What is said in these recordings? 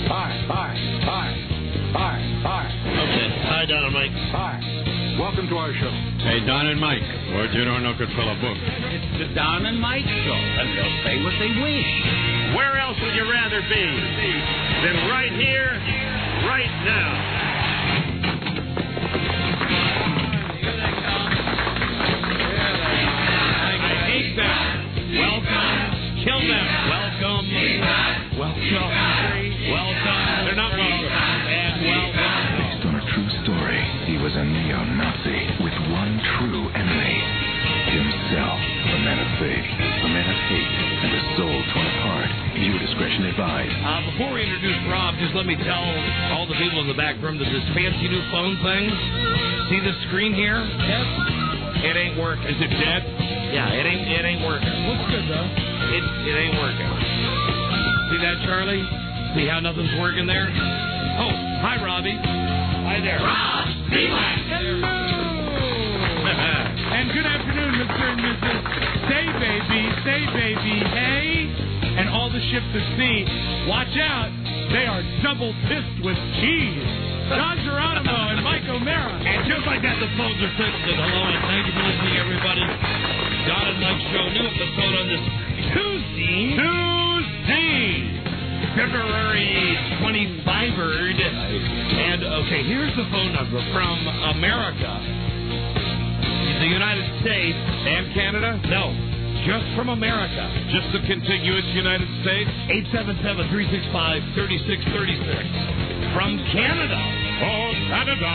Okay. Hi, Don and Mike. Hi. Welcome to our show. Hey, Don and Mike. Or you don't know could fill a book. It's the Don and Mike show, and they'll say what they wish. Where else would you rather be than right here, right now? Here they come. I hate them. Welcome. Kill them. Welcome. They're not welcome. And welcome. Based on a true story, he was a neo-Nazi with one true enemy. Himself. A man of faith, a man of hate, and a soul torn apart. Viewer discretion advised. Before we introduce Rob, just let me tell all the people in the back room that this fancy new phone thing, see this screen here? Yes. It ain't working. Is it dead? Yeah, it ain't working. Looks good, though. It ain't working. See that, Charlie? See how nothing's working there? Oh, hi, Robbie. Hi there. Rob, Hello. And good afternoon, Mr. and Mrs. Say baby, hey. And all the ships at sea, watch out. They are double pissed with cheese. John Geronimo and Mike O'Mara. And just like that, the phones are fixed. Hello, and thank you for listening, everybody. Don and Mike Show, new episode on this Tuesday, February 25th. And, okay, here's the phone number from America. The United States. And Canada? No, just from America. Just the contiguous United States? 877-365-3636. From Canada. Oh, Canada.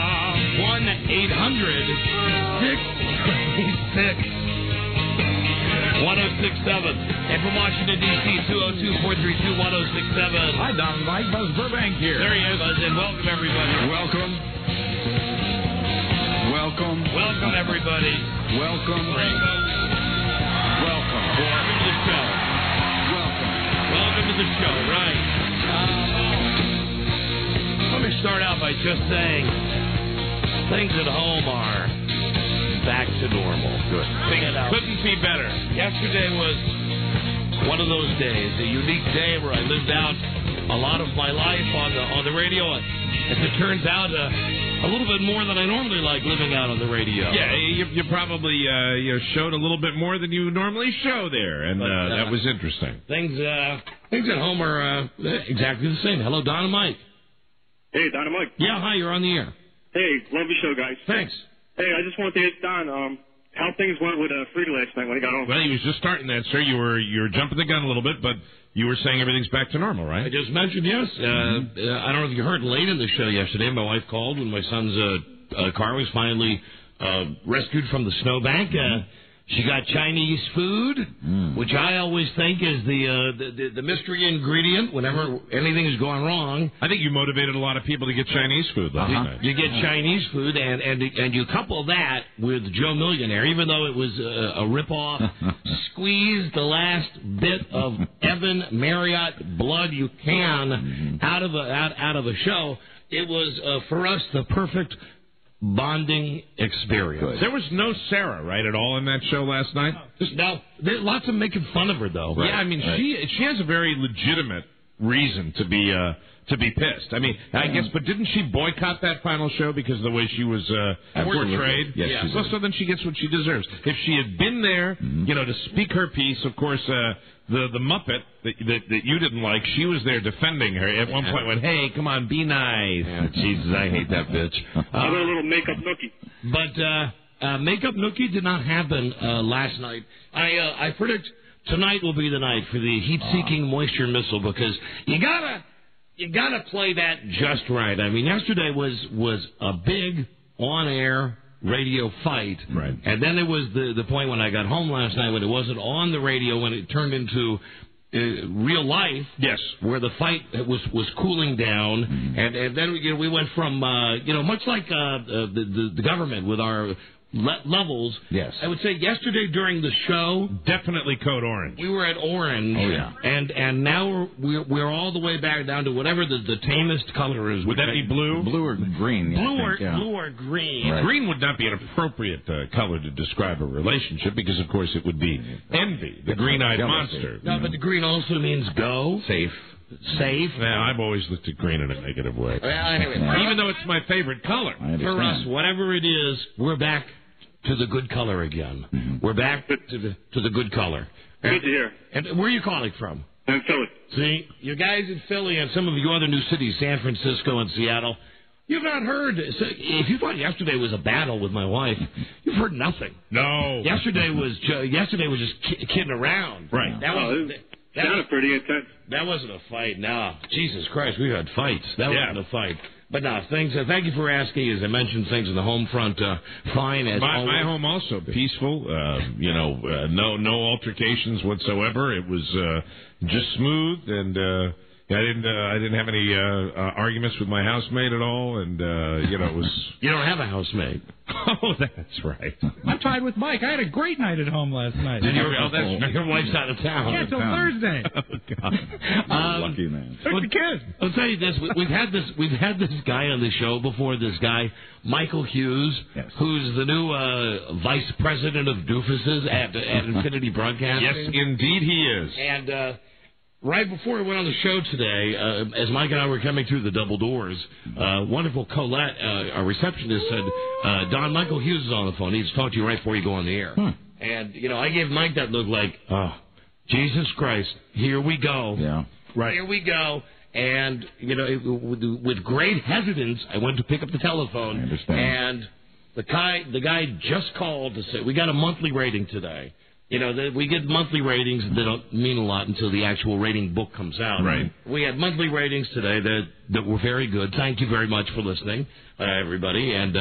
1-800-636-1067. And from Washington, D.C., 202-432-1067. Hi, Don and Mike. Buzz Burbank here. There he is, Buzz, and welcome, everybody. Welcome, everybody. Welcome. Welcome to the show. Welcome to the show, right. Let me start out by just saying things at home are back to normal. Good. Couldn't be better. Yesterday was one of those days, a unique day where I lived out a lot of my life on the radio. As it turns out, a little bit more than I normally like living out on the radio. Yeah, you probably showed a little bit more than you normally show there, and that was interesting. Things at home are exactly the same. Hello, Don and Mike. Hey, Don and Mike. Yeah, hi, you're on the air. Hey, love your show, guys. Thanks. Hey, I just wanted to ask Don how things went with Frida last night when he got home. Well, he was just starting that, sir. You were jumping the gun a little bit, but you were saying everything's back to normal, right? I just mentioned, yes. I don't know if you heard late in the show yesterday. My wife called when my son's car was finally rescued from the snowbank. She got Chinese food, which I always think is the mystery ingredient whenever anything is going wrong. I think you motivated a lot of people to get Chinese food last night. You get Chinese food, and you couple that with Joe Millionaire, even though it was a ripoff, squeeze the last bit of Evan Marriott blood you can out of a show. It was for us the perfect bonding experience. Good. There was no Sarah, right, at all in that show last night? No. Lots of making fun of her, though. Right. Yeah, I mean, she has a very legitimate reason to be pissed. I mean, I guess, but didn't she boycott that final show because of the way she was portrayed? Yes, so then she gets what she deserves. If she had been there, to speak her piece, of course, the Muppet that you didn't like, she was there defending her. At one point went, hey, come on, be nice. Yeah, Jesus, I hate that bitch. How about a little makeup nookie? But makeup nookie did not happen last night. I predict tonight will be the night for the heat-seeking moisture missile because you gotta play that just right. I mean, yesterday was a big on-air radio fight. Right. And then there was the point when I got home last night when it wasn't on the radio, when it turned into real life. Yes. Where the fight was cooling down. And then we went from, much like the government with our levels. Yes. I would say yesterday during the show, definitely code orange. We were at orange. Oh, yeah. And now we're all the way back down to whatever the tamest color is. Would that be blue? Blue or green? Blue or green. Right. Green would not be an appropriate color to describe a relationship because, of course, it would be envy, the green-eyed monster. No, but the green also means go. Safe. safe. Now, I've always looked at green in a negative way. Well, anyway, Even though it's my favorite color. for us, whatever it is, we're back to the good color again. Mm-hmm. We're back to the good color. Good to hear. And where are you calling from? I'm Philly. See, you guys in Philly and some of you other new cities, San Francisco and Seattle, you've not heard. So if you thought yesterday was a battle with my wife, you've heard nothing. No. Yesterday was just kidding around. Right. That sounded pretty intense. That wasn't a fight. No, Jesus Christ, we had fights. That wasn't a fight. But no, things. Thank you for asking. As I mentioned, things in the home front fine as always. My home also peaceful. No altercations whatsoever. It was just smooth, and I didn't have any arguments with my housemate at all, and it was. You don't have a housemate. Oh, that's right. I'm tied with Mike. I had a great night at home last night. Your wife's out of town. Yeah, till Thursday. Oh, God. Lucky man. Took the kid. I'll tell you this: we've had this guy on the show before. This guy, Michael Hughes, who's the new vice president of Doofuses at Infinity Broadcasting. Yes, indeed, he is. And right before we went on the show today, as Mike and I were coming through the double doors, wonderful Colette, our receptionist, said, Don, Michael Hughes is on the phone. He needs to talk to you right before you go on the air. And, I gave Mike that look like, oh, Jesus Christ, here we go. Yeah. Right. Here we go. And, with great hesitance, I went to pick up the telephone. I understand. And the guy just called to say, we got a monthly rating today. We get monthly ratings that don't mean a lot until the actual rating book comes out. Right. We had monthly ratings today that were very good. Thank you very much for listening, everybody. And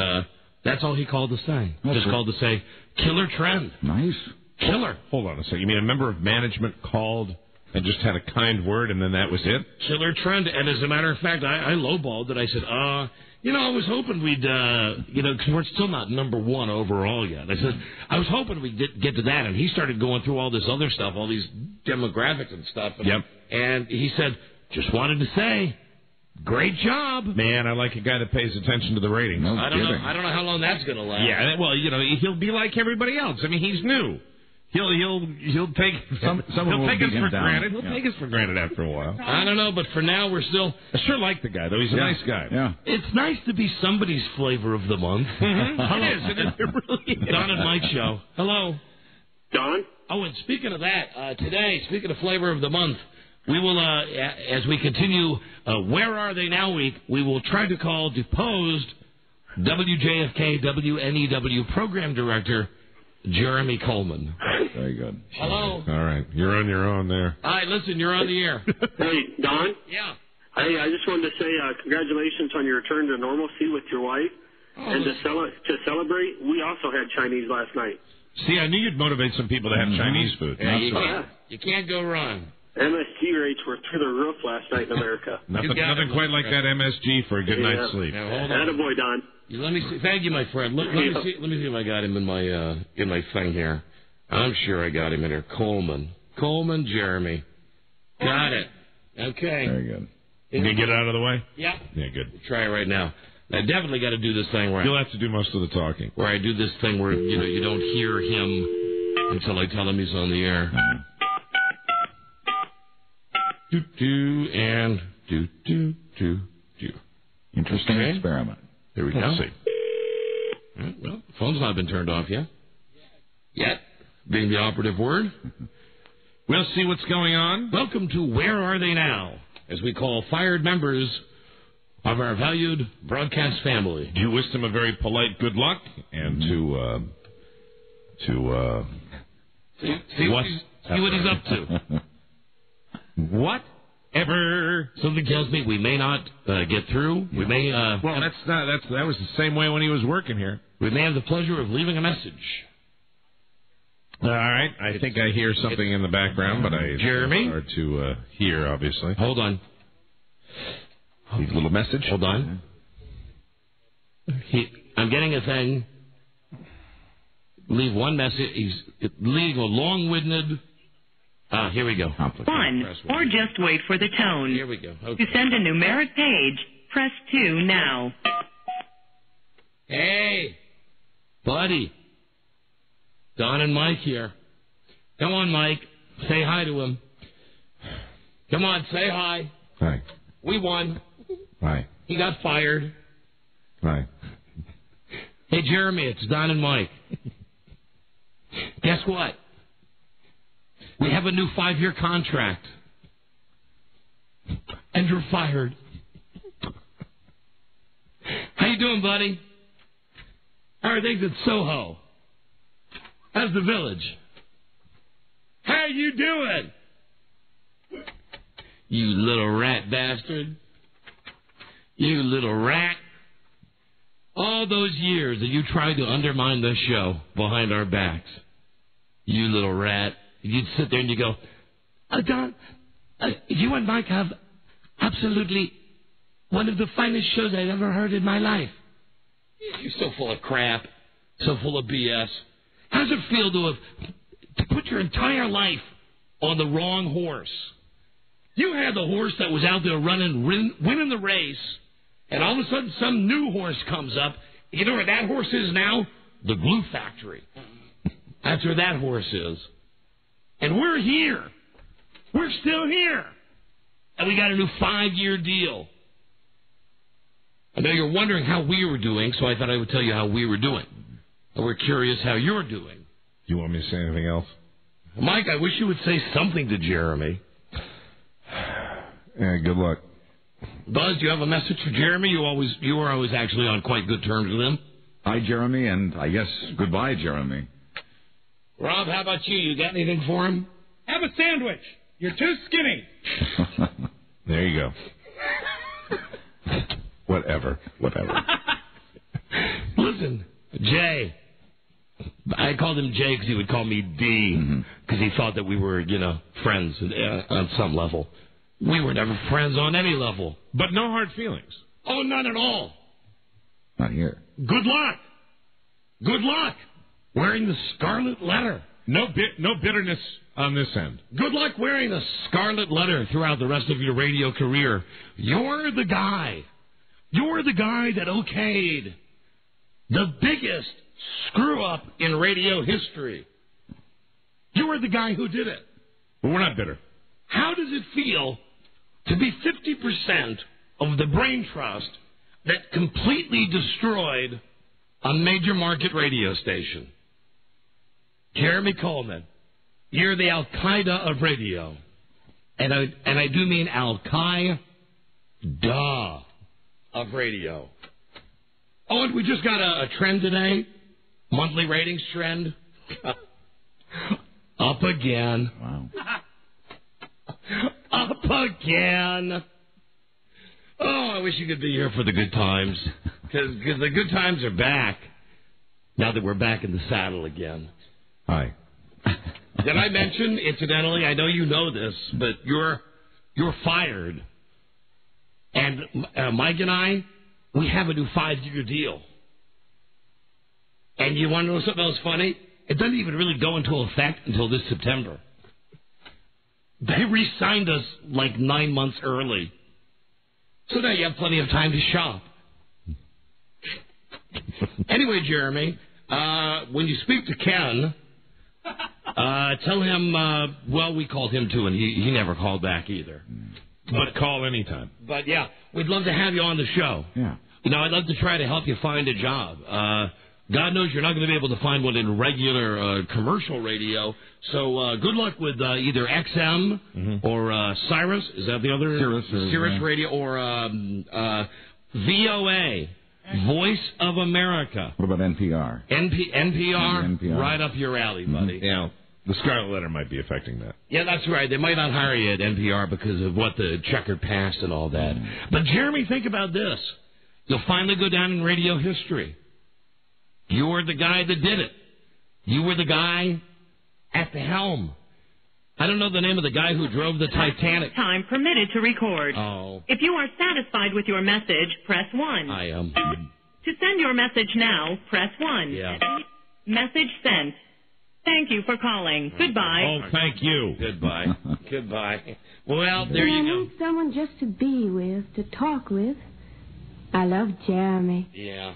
that's all he called to say. Called to say, killer trend. Nice. Killer. Hold on a second. You mean a member of management called and just had a kind word, and then that was it? Killer trend. And as a matter of fact, I lowballed it. I said, I was hoping we'd, because we're still not number one overall yet. I said, I was hoping we'd get to that. And he started going through all this other stuff, all these demographics and stuff. And he said, just wanted to say, great job. Man, I like a guy that pays attention to the ratings. No I kidding. don't know how long that's going to last. Yeah, well, he'll be like everybody else. I mean, he's new. He'll take Someone he'll will take beat us him for down. granted. He'll take us for granted after a while. I don't know, but for now we're still. I sure like the guy though. He's a nice guy. Yeah. It's nice to be somebody's flavor of the month. It really is. Don and Mike show. Hello. Don? Oh, and speaking of that, today, speaking of flavor of the month, we will, as we continue Where Are They Now week, we will try to call deposed WJFK WNEW program director Jeremy Coleman. Very good. Hello. All right, you're on your own there. All right, listen, you're on the air. Hey, Don? Yeah. Hey, I just wanted to say congratulations on your return to normalcy with your wife. And to celebrate, we also had Chinese last night. See, I knew you'd motivate some people to have Chinese food. Yeah, you can't go wrong. MSG rates were through the roof last night in America. Nothing quite like that MSG for a good night's sleep. Now, hold on. Attaboy, Don. Let me see. Thank you, my friend. Let me see if I got him in my thing here. I'm sure I got him in here. Coleman, Jeremy. Got it. Okay. Very good. You can get out of the way? Yeah. Yeah, good. We'll try it right now. I definitely got to do this thing where You'll have to do most of the talking. Where I do this thing where you don't hear him until I tell him he's on the air. Do do and do do do do. Interesting experiment. There we go. Let's see. Right, well, phone's not been turned off yet. Yet, being the operative word. We'll see what's going on. Welcome to Where Are They Now, as we call fired members of our valued broadcast family. You wished him a very polite good luck, and see what he's up to. Whatever. Something tells me we may not get through. We may. Well, that was the same way when he was working here. We may have the pleasure of leaving a message. All right. I think I hear something in the background, but Jeremy? It's hard to hear, obviously. Hold on. Need a little message? Hold on. I'm getting a thing. Leave one message. He's leaving a long-winded. Here we go. One, or just wait for the tone. Here we go. Okay. To send a numeric page, press 2 now. Hey, buddy. Don and Mike here. Come on, Mike. Say hi to him. Come on, say hi. Hi. We won. Hi. He got fired. Hi. Hey, Jeremy, it's Don and Mike. Guess what? We have a new 5-year contract. And you're fired. How you doing, buddy? How are things at Soho? How's the village? How you doing? You little rat bastard. You little rat. All those years that you tried to undermine this show behind our backs. You little rat. You'd sit there and you go, Don, you and Mike have absolutely one of the finest shows I've ever heard in my life. You're so full of crap, so full of BS. How does it feel to put your entire life on the wrong horse? You had the horse that was out there winning the race, and all of a sudden some new horse comes up. You know where that horse is now? The glue factory. That's where that horse is. And we're here. We're still here. And we got a new 5-year deal. I know you're wondering how we were doing, so I thought I would tell you how we were doing. And we're curious how you're doing. You want me to say anything else? Mike, I wish you would say something to Jeremy. Yeah, good luck. Buzz, do you have a message for Jeremy? You were always actually on quite good terms with him. Hi, Jeremy, and I guess goodbye, Jeremy. Rob, how about you? You got anything for him? Have a sandwich. You're too skinny. There you go. Whatever. Listen, Jay. I called him Jay because he would call me D, because he thought that we were, friends on some level. We were never friends on any level. But no hard feelings. Oh, none at all. Not here. Good luck. Good luck. Wearing the scarlet letter. No bitterness on this end. Good luck wearing the scarlet letter throughout the rest of your radio career. You're the guy. You're the guy that okayed the biggest screw-up in radio history. You were the guy who did it. But we're not bitter. How does it feel to be 50% of the brain trust that completely destroyed a major market radio station? Jeremy Coleman, you're the Al-Qaeda of radio. And I do mean Al-Qaeda of radio. Oh, and we just got a trend today. Monthly ratings trend. Up again. Wow. Up again. Oh, I wish you could be here for the good times. Because the good times are back. Now that we're back in the saddle again. Hi. Did I mention, incidentally, I know you know this, but you're fired. And Mike and I, we have a new 5-year deal. And you want to know something else funny? It doesn't even really go into effect until this September. They re-signed us like 9 months early. So now you have plenty of time to shop. Anyway, Jeremy, when you speak to Ken, tell him, we called him too, and he never called back either. But call anytime. But yeah, we'd love to have you on the show. Yeah. I'd love to try to help you find a job. God knows you're not going to be able to find one in regular commercial radio. So good luck with either XM or Sirius. Is that the other? Sirius Radio or VOA, Voice of America. What about NPR? NPR, right up your alley, buddy. Yeah, the Scarlet Letter might be affecting that. Yeah, that's right. They might not hire you at NPR because of what the checkered past and all that. But Jeremy, think about this. You'll finally go down in radio history. You were the guy that did it. You were the guy at the helm. I don't know the name of the guy who drove the Titanic. Time permitted to record. Oh. If you are satisfied with your message, press 1. I am. To send your message now, press 1. Yeah. Message sent. Thank you for calling. Goodbye. Oh, thank you. Goodbye. Goodbye. Well, there you I go. need someone just to be with, to talk with. I love Jeremy. Yeah.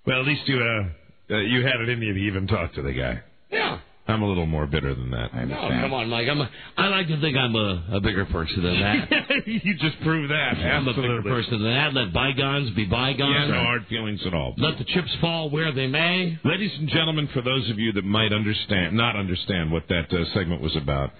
Well, at least you had it in you to even talk to the guy. Yeah. I'm a little more bitter than that. I No, understand. come on, Mike. I like to think I'm a bigger person than that. You just proved that. I'm a bigger person than that. Let bygones be bygones. Yeah, no hard feelings at all. Let the chips fall where they may. Ladies and gentlemen, for those of you that might not understand what that segment was about,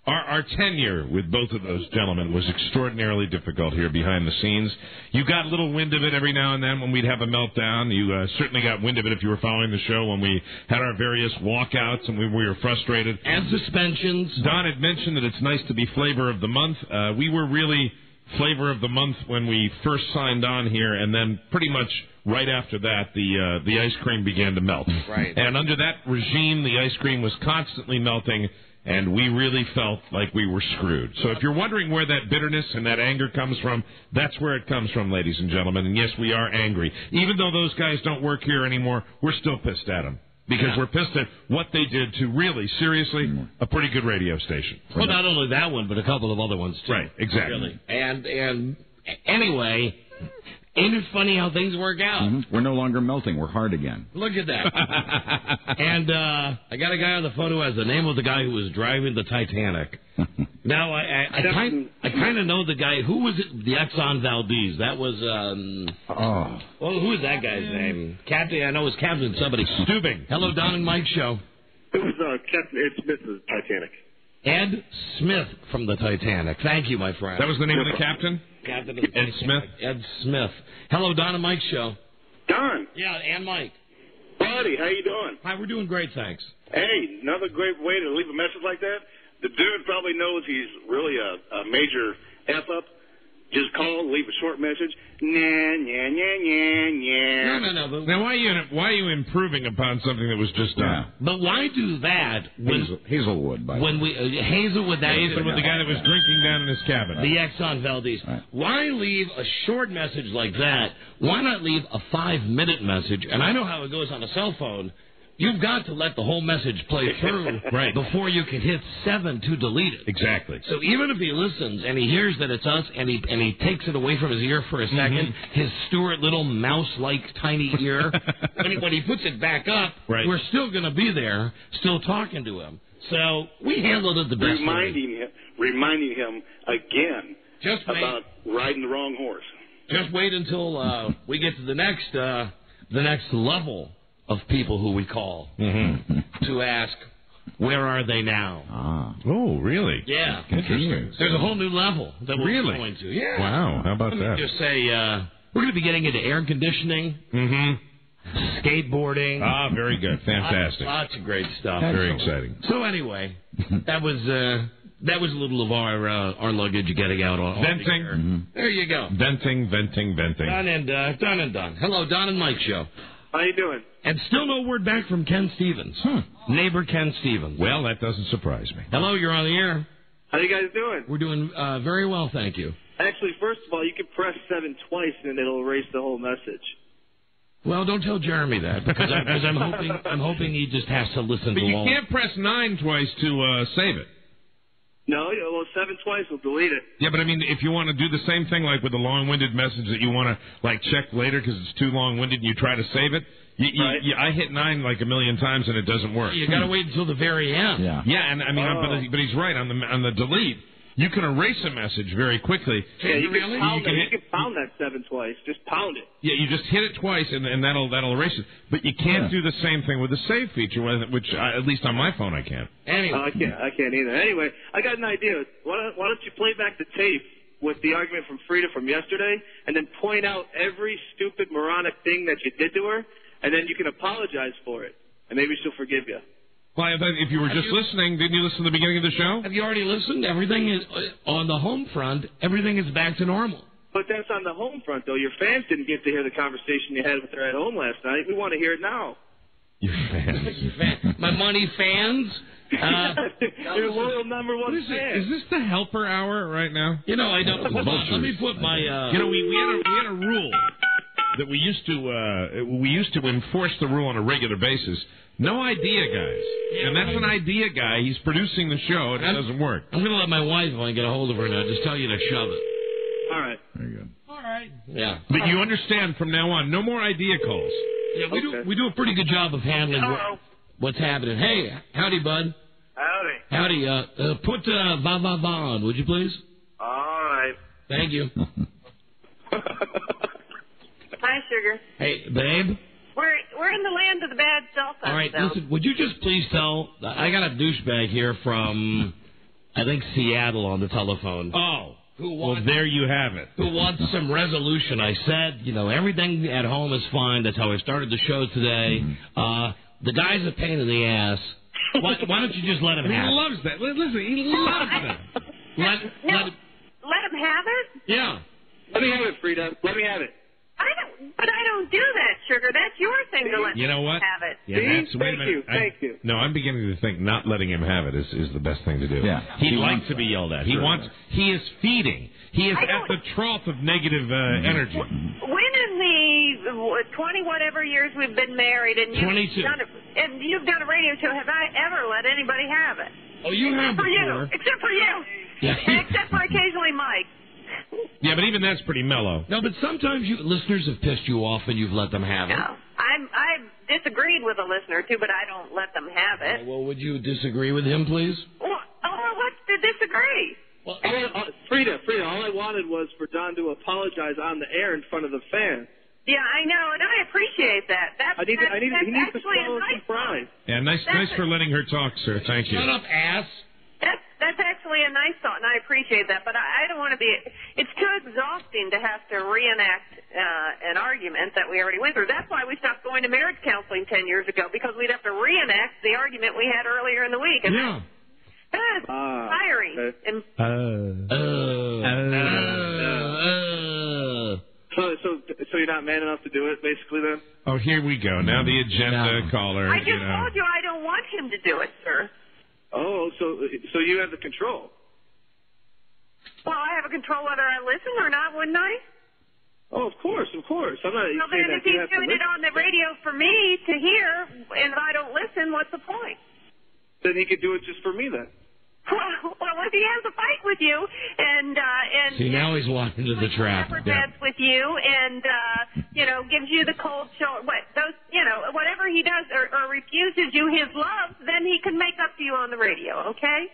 our tenure with both of those gentlemen was extraordinarily difficult here behind the scenes. You got a little wind of it every now and then when we'd have a meltdown. You certainly got wind of it if you were following the show when we had our various walkouts and we were frustrated. And suspensions. Don had mentioned that it's nice to be flavor of the month. We were really flavor of the month when we first signed on here, and then pretty much right after that, the ice cream began to melt. Right. And under that regime, the ice cream was constantly melting, and we really felt like we were screwed. So if you're wondering where that bitterness and that anger comes from, that's where it comes from, ladies and gentlemen. And yes, we are angry. Even though those guys don't work here anymore, we're still pissed at them. Because we're pissed at what they did to really, seriously, a pretty good radio station. Well, not only that one, but a couple of other ones, too. Right, exactly. Really. And anyway, ain't it funny how things work out? We're no longer melting. We're hard again. Look at that. And I got a guy on the phone who has the name of the guy who was driving the Titanic. Now, I kind of know the guy. Who was it? The Exxon Valdez. That was, well, who was that guy's name? Captain, I know it was Captain somebody. Stubing. Hello, Don and Mike show. It was Captain Ed Smith of the Titanic. Ed Smith from the Titanic. Thank you, my friend. That was the name of the captain? Captain of the Ed Smith? Ed Smith. Hello, Don and Mike show. Don. Yeah, and Mike. Buddy, how you doing? Hi, we're doing great, thanks. Hey, another great way to leave a message like that. The dude probably knows he's really a major F-up. Just call, leave a short message. No. Now, why are you improving upon something that was just done? But why do that when Hazelwood, by the when we Hazelwood, that is Hazelwood, the guy that was drinking down in his cabin. the Exxon Valdez. Right. Why leave a short message like that? Why not leave a 5-minute message? And I know how it goes on a cell phone. You've got to let the whole message play through Right. before you can hit 7 to delete it. Exactly. So even if he listens and he hears that it's us and he takes it away from his ear for a second, his Stuart Little mouse-like tiny ear, when he puts it back up, Right. we're still going to be there, still talking to him. So we handled it the best way. Reminding him again Just wait. about riding the wrong horse. Just wait until we get to the next level of people who we call to ask, where are they now? Oh, really? Yeah. Interesting. There's a whole new level that we're Really? going to. Yeah. Wow, how about Let me that? just say, we're going to be getting into air conditioning, skateboarding. Ah, very good. Fantastic. Lots of great stuff. Very exciting. So anyway, that was a little of our luggage getting out on Venting. the air. There you go. Venting. Done and done. Hello, Don and Mike show. How you doing? And still no word back from Ken Stevens. Neighbor Ken Stevens. Well, that doesn't surprise me. Hello, you're on the air. How you guys doing? We're doing very well, thank you. Actually, first of all, you can press 7 twice and it'll erase the whole message. Well, don't tell Jeremy that because I'm hoping he just has to listen But to you all. can't press 9 twice to save it. No, well, 7 twice will delete it. Yeah, but I mean, if you want to do the same thing, like with a long-winded message that you want to check later because it's too long-winded, and you try to save it. I hit 9 like a million times and it doesn't work. You got to wait until the very end. Yeah. And I mean, but he's right on the delete. You can erase a message very quickly. Yeah, you Really? can pound that 7 twice. Just pound it. Yeah, you just hit it twice and that'll erase it. But you can't do the same thing with the save feature, which at least on my phone I can't. Anyway. I can't either. Anyway, I got an idea. Why don't you play back the tape with the argument from Frida from yesterday, and then point out every stupid moronic thing that you did to her, and then you can apologize for it, and maybe she'll forgive you. Well, if you were just listening, didn't you listen to the beginning of the show? Have you already listened? Everything is on the home front. Everything is back to normal. But that's on the home front, though. Your fans didn't get to hear the conversation you had with her at home last night. We want to hear it now. Your fans. My money fans. Your loyal number one fan. Is this the helper hour right now? You know, I don't. Hold on, let me put my. We had a rule that we used to enforce the rule on a regular basis. No idea, guys. Yeah, and that's an idea guy. He's producing the show, and it doesn't work. I'm going to let my wife, if I can get a hold of her now, just tell you to shove it. All right. Very good. All right. Yeah. But you understand from now on, no more idea calls. Yeah, we do a pretty good job of handling. Hello. What's happening? Hey, howdy, bud. Howdy. Howdy. Put Va Va Va on, would you please? All right. Thank you. Hi, Sugar. Hey, babe. We're in the land of the bad cell phone. All right, listen, would you just please tell... I got a douchebag here from, I think, Seattle on the telephone. Oh. Who wants, well, there you have it. Who wants some resolution. I said, everything at home is fine. That's how I started the show today. The guy's a pain in the ass. Why don't you just let him have it? He loves that. Listen, he loves that. Let him have it? Yeah. Let me have it, Frida. Let me have it. I don't do that, Sugar. That's your thing to let you know what? have it. Yeah, that's, wait a minute. Thank you. No, I'm beginning to think not letting him have it is the best thing to do. Yeah. He likes to be yelled at. He wants. He is feeding. He is at the trough of negative energy. When in the 20 whatever years we've been married and you've done a radio show, have I ever let anybody have it? Oh, you have before. Except for you. Yeah. And except for occasionally Mike. Yeah, but even that's pretty mellow. No, but sometimes listeners have pissed you off and you've let them have it. No, I've disagreed with a listener too, but I don't let them have it. Well, would you disagree with him, please? What's to disagree? Well, Frida, all I wanted was for Don to apologize on the air in front of the fans. Yeah, I know, and I appreciate that. He needs to swallow some pride. Yeah, nice for letting her talk, sir. Thank you. Shut up, ass. That's actually a nice thought, and I appreciate that. But I don't want to be. It's too exhausting to have to reenact an argument that we already went through. That's why we stopped going to marriage counseling 10 years ago, because we'd have to reenact the argument we had earlier in the week. And yeah. That's tiring. So you're not man enough to do it, basically, then? Oh, here we go. Now the agenda caller. I just told you I don't want him to do it, sir. Oh, so you have the control. Well, I have a control whether I listen or not, wouldn't I? Oh, of course. I'm not. Well, then if he's doing it on the radio for me to hear, and if I don't listen, what's the point? Then he could do it just for me, then. Well, if he has a fight with you, and see, now he's walked into the trap. Beds with you, and gives you the cold shoulder. Whatever he does or refuses you his love, then he can make up to you on the radio. Okay?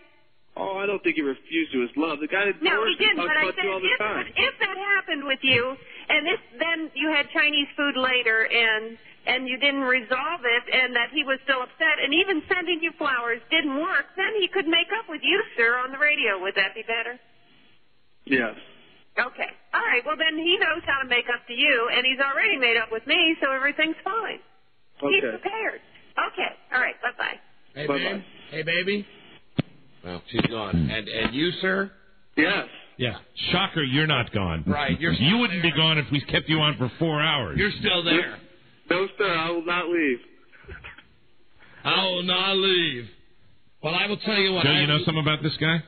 Oh, I don't think he refused you his love. The guy that no, he didn't. But I said all the time. If that happened with you, and then you had Chinese food later, and you didn't resolve it, and that he was still upset, and even sending you flowers didn't work, then he could make up with you, sir, on the radio. Would that be better? Yes. Okay. All right. Well, then he knows how to make up to you, and he's already made up with me, so everything's fine. Okay. He's prepared. Okay. All right. Bye-bye. Hey, Bye-bye. babe. Hey, baby. Well, she's gone. And you, sir? Yes. Yeah. Shocker, you're not gone. Right. You wouldn't be gone if we kept you on for 4 hours. You're still there. No, sir. I will not leave. I will not leave. Well, I will tell you what. Joe, you know something about this guy?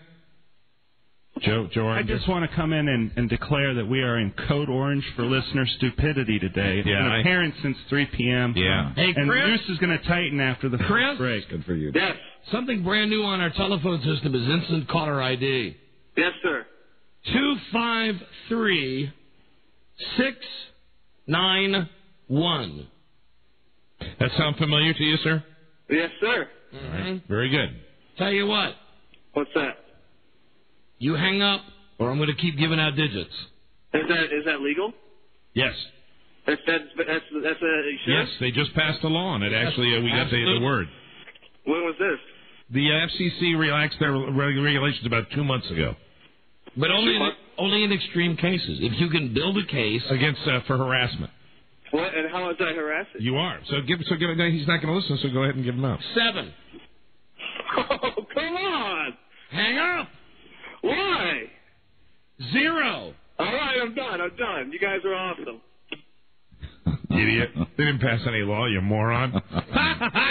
Joe I just want to come in and declare that we are in code orange for listener stupidity today. It's been apparent since 3 p.m. Yeah. Hey, and Chris? Bruce is going to tighten after the first break. Good for you. Yes. Something brand new on our telephone system is instant caller ID. Yes, sir. 253-691. That sound familiar to you, sir? Yes, sir. All right. Very good. Tell you what. What's that? You hang up, or I'm going to keep giving out digits. Is that legal? Yes. That's sure? Yes, they just passed a law on it. Actually, we got the word. When was this? The FCC relaxed their regulations about 2 months ago. But only in extreme cases. If you can build a case against for harassment. What? And how is that harassing? You are. So give he's not going to listen. So go ahead and give him out. 7. Oh, come on! Hang up. Why? 0. All right, I'm done. You guys are awesome. Idiot. They didn't pass any law, you moron.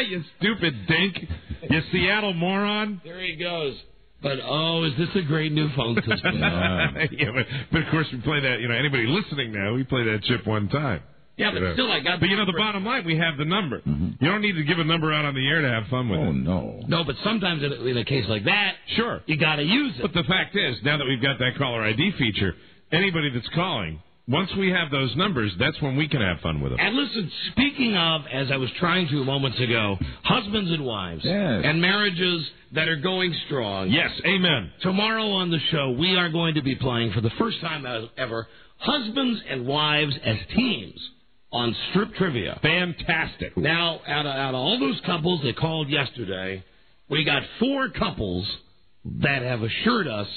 You stupid dink. You Seattle moron. There he goes. But, is this a great new phone system? Yeah, but of course we play that, anybody listening now, we play that chip one time. Yeah, but still, I got the the bottom line, we have the number. Mm-hmm. You don't need to give a number out on the air to have fun with it. Oh, no. No, but sometimes in a case like that, sure, you got to use it. But the fact is, now that we've got that caller ID feature, anybody that's calling once we have those numbers, that's when we can have fun with them. And listen, speaking of, as I was trying to moments ago, husbands and wives and marriages that are going strong. Yes, amen. Tomorrow on the show, we are going to be playing for the first time ever, husbands and wives as teams on Strip Trivia. Fantastic. Now, out of all those couples that called yesterday, we got 4 couples that have assured us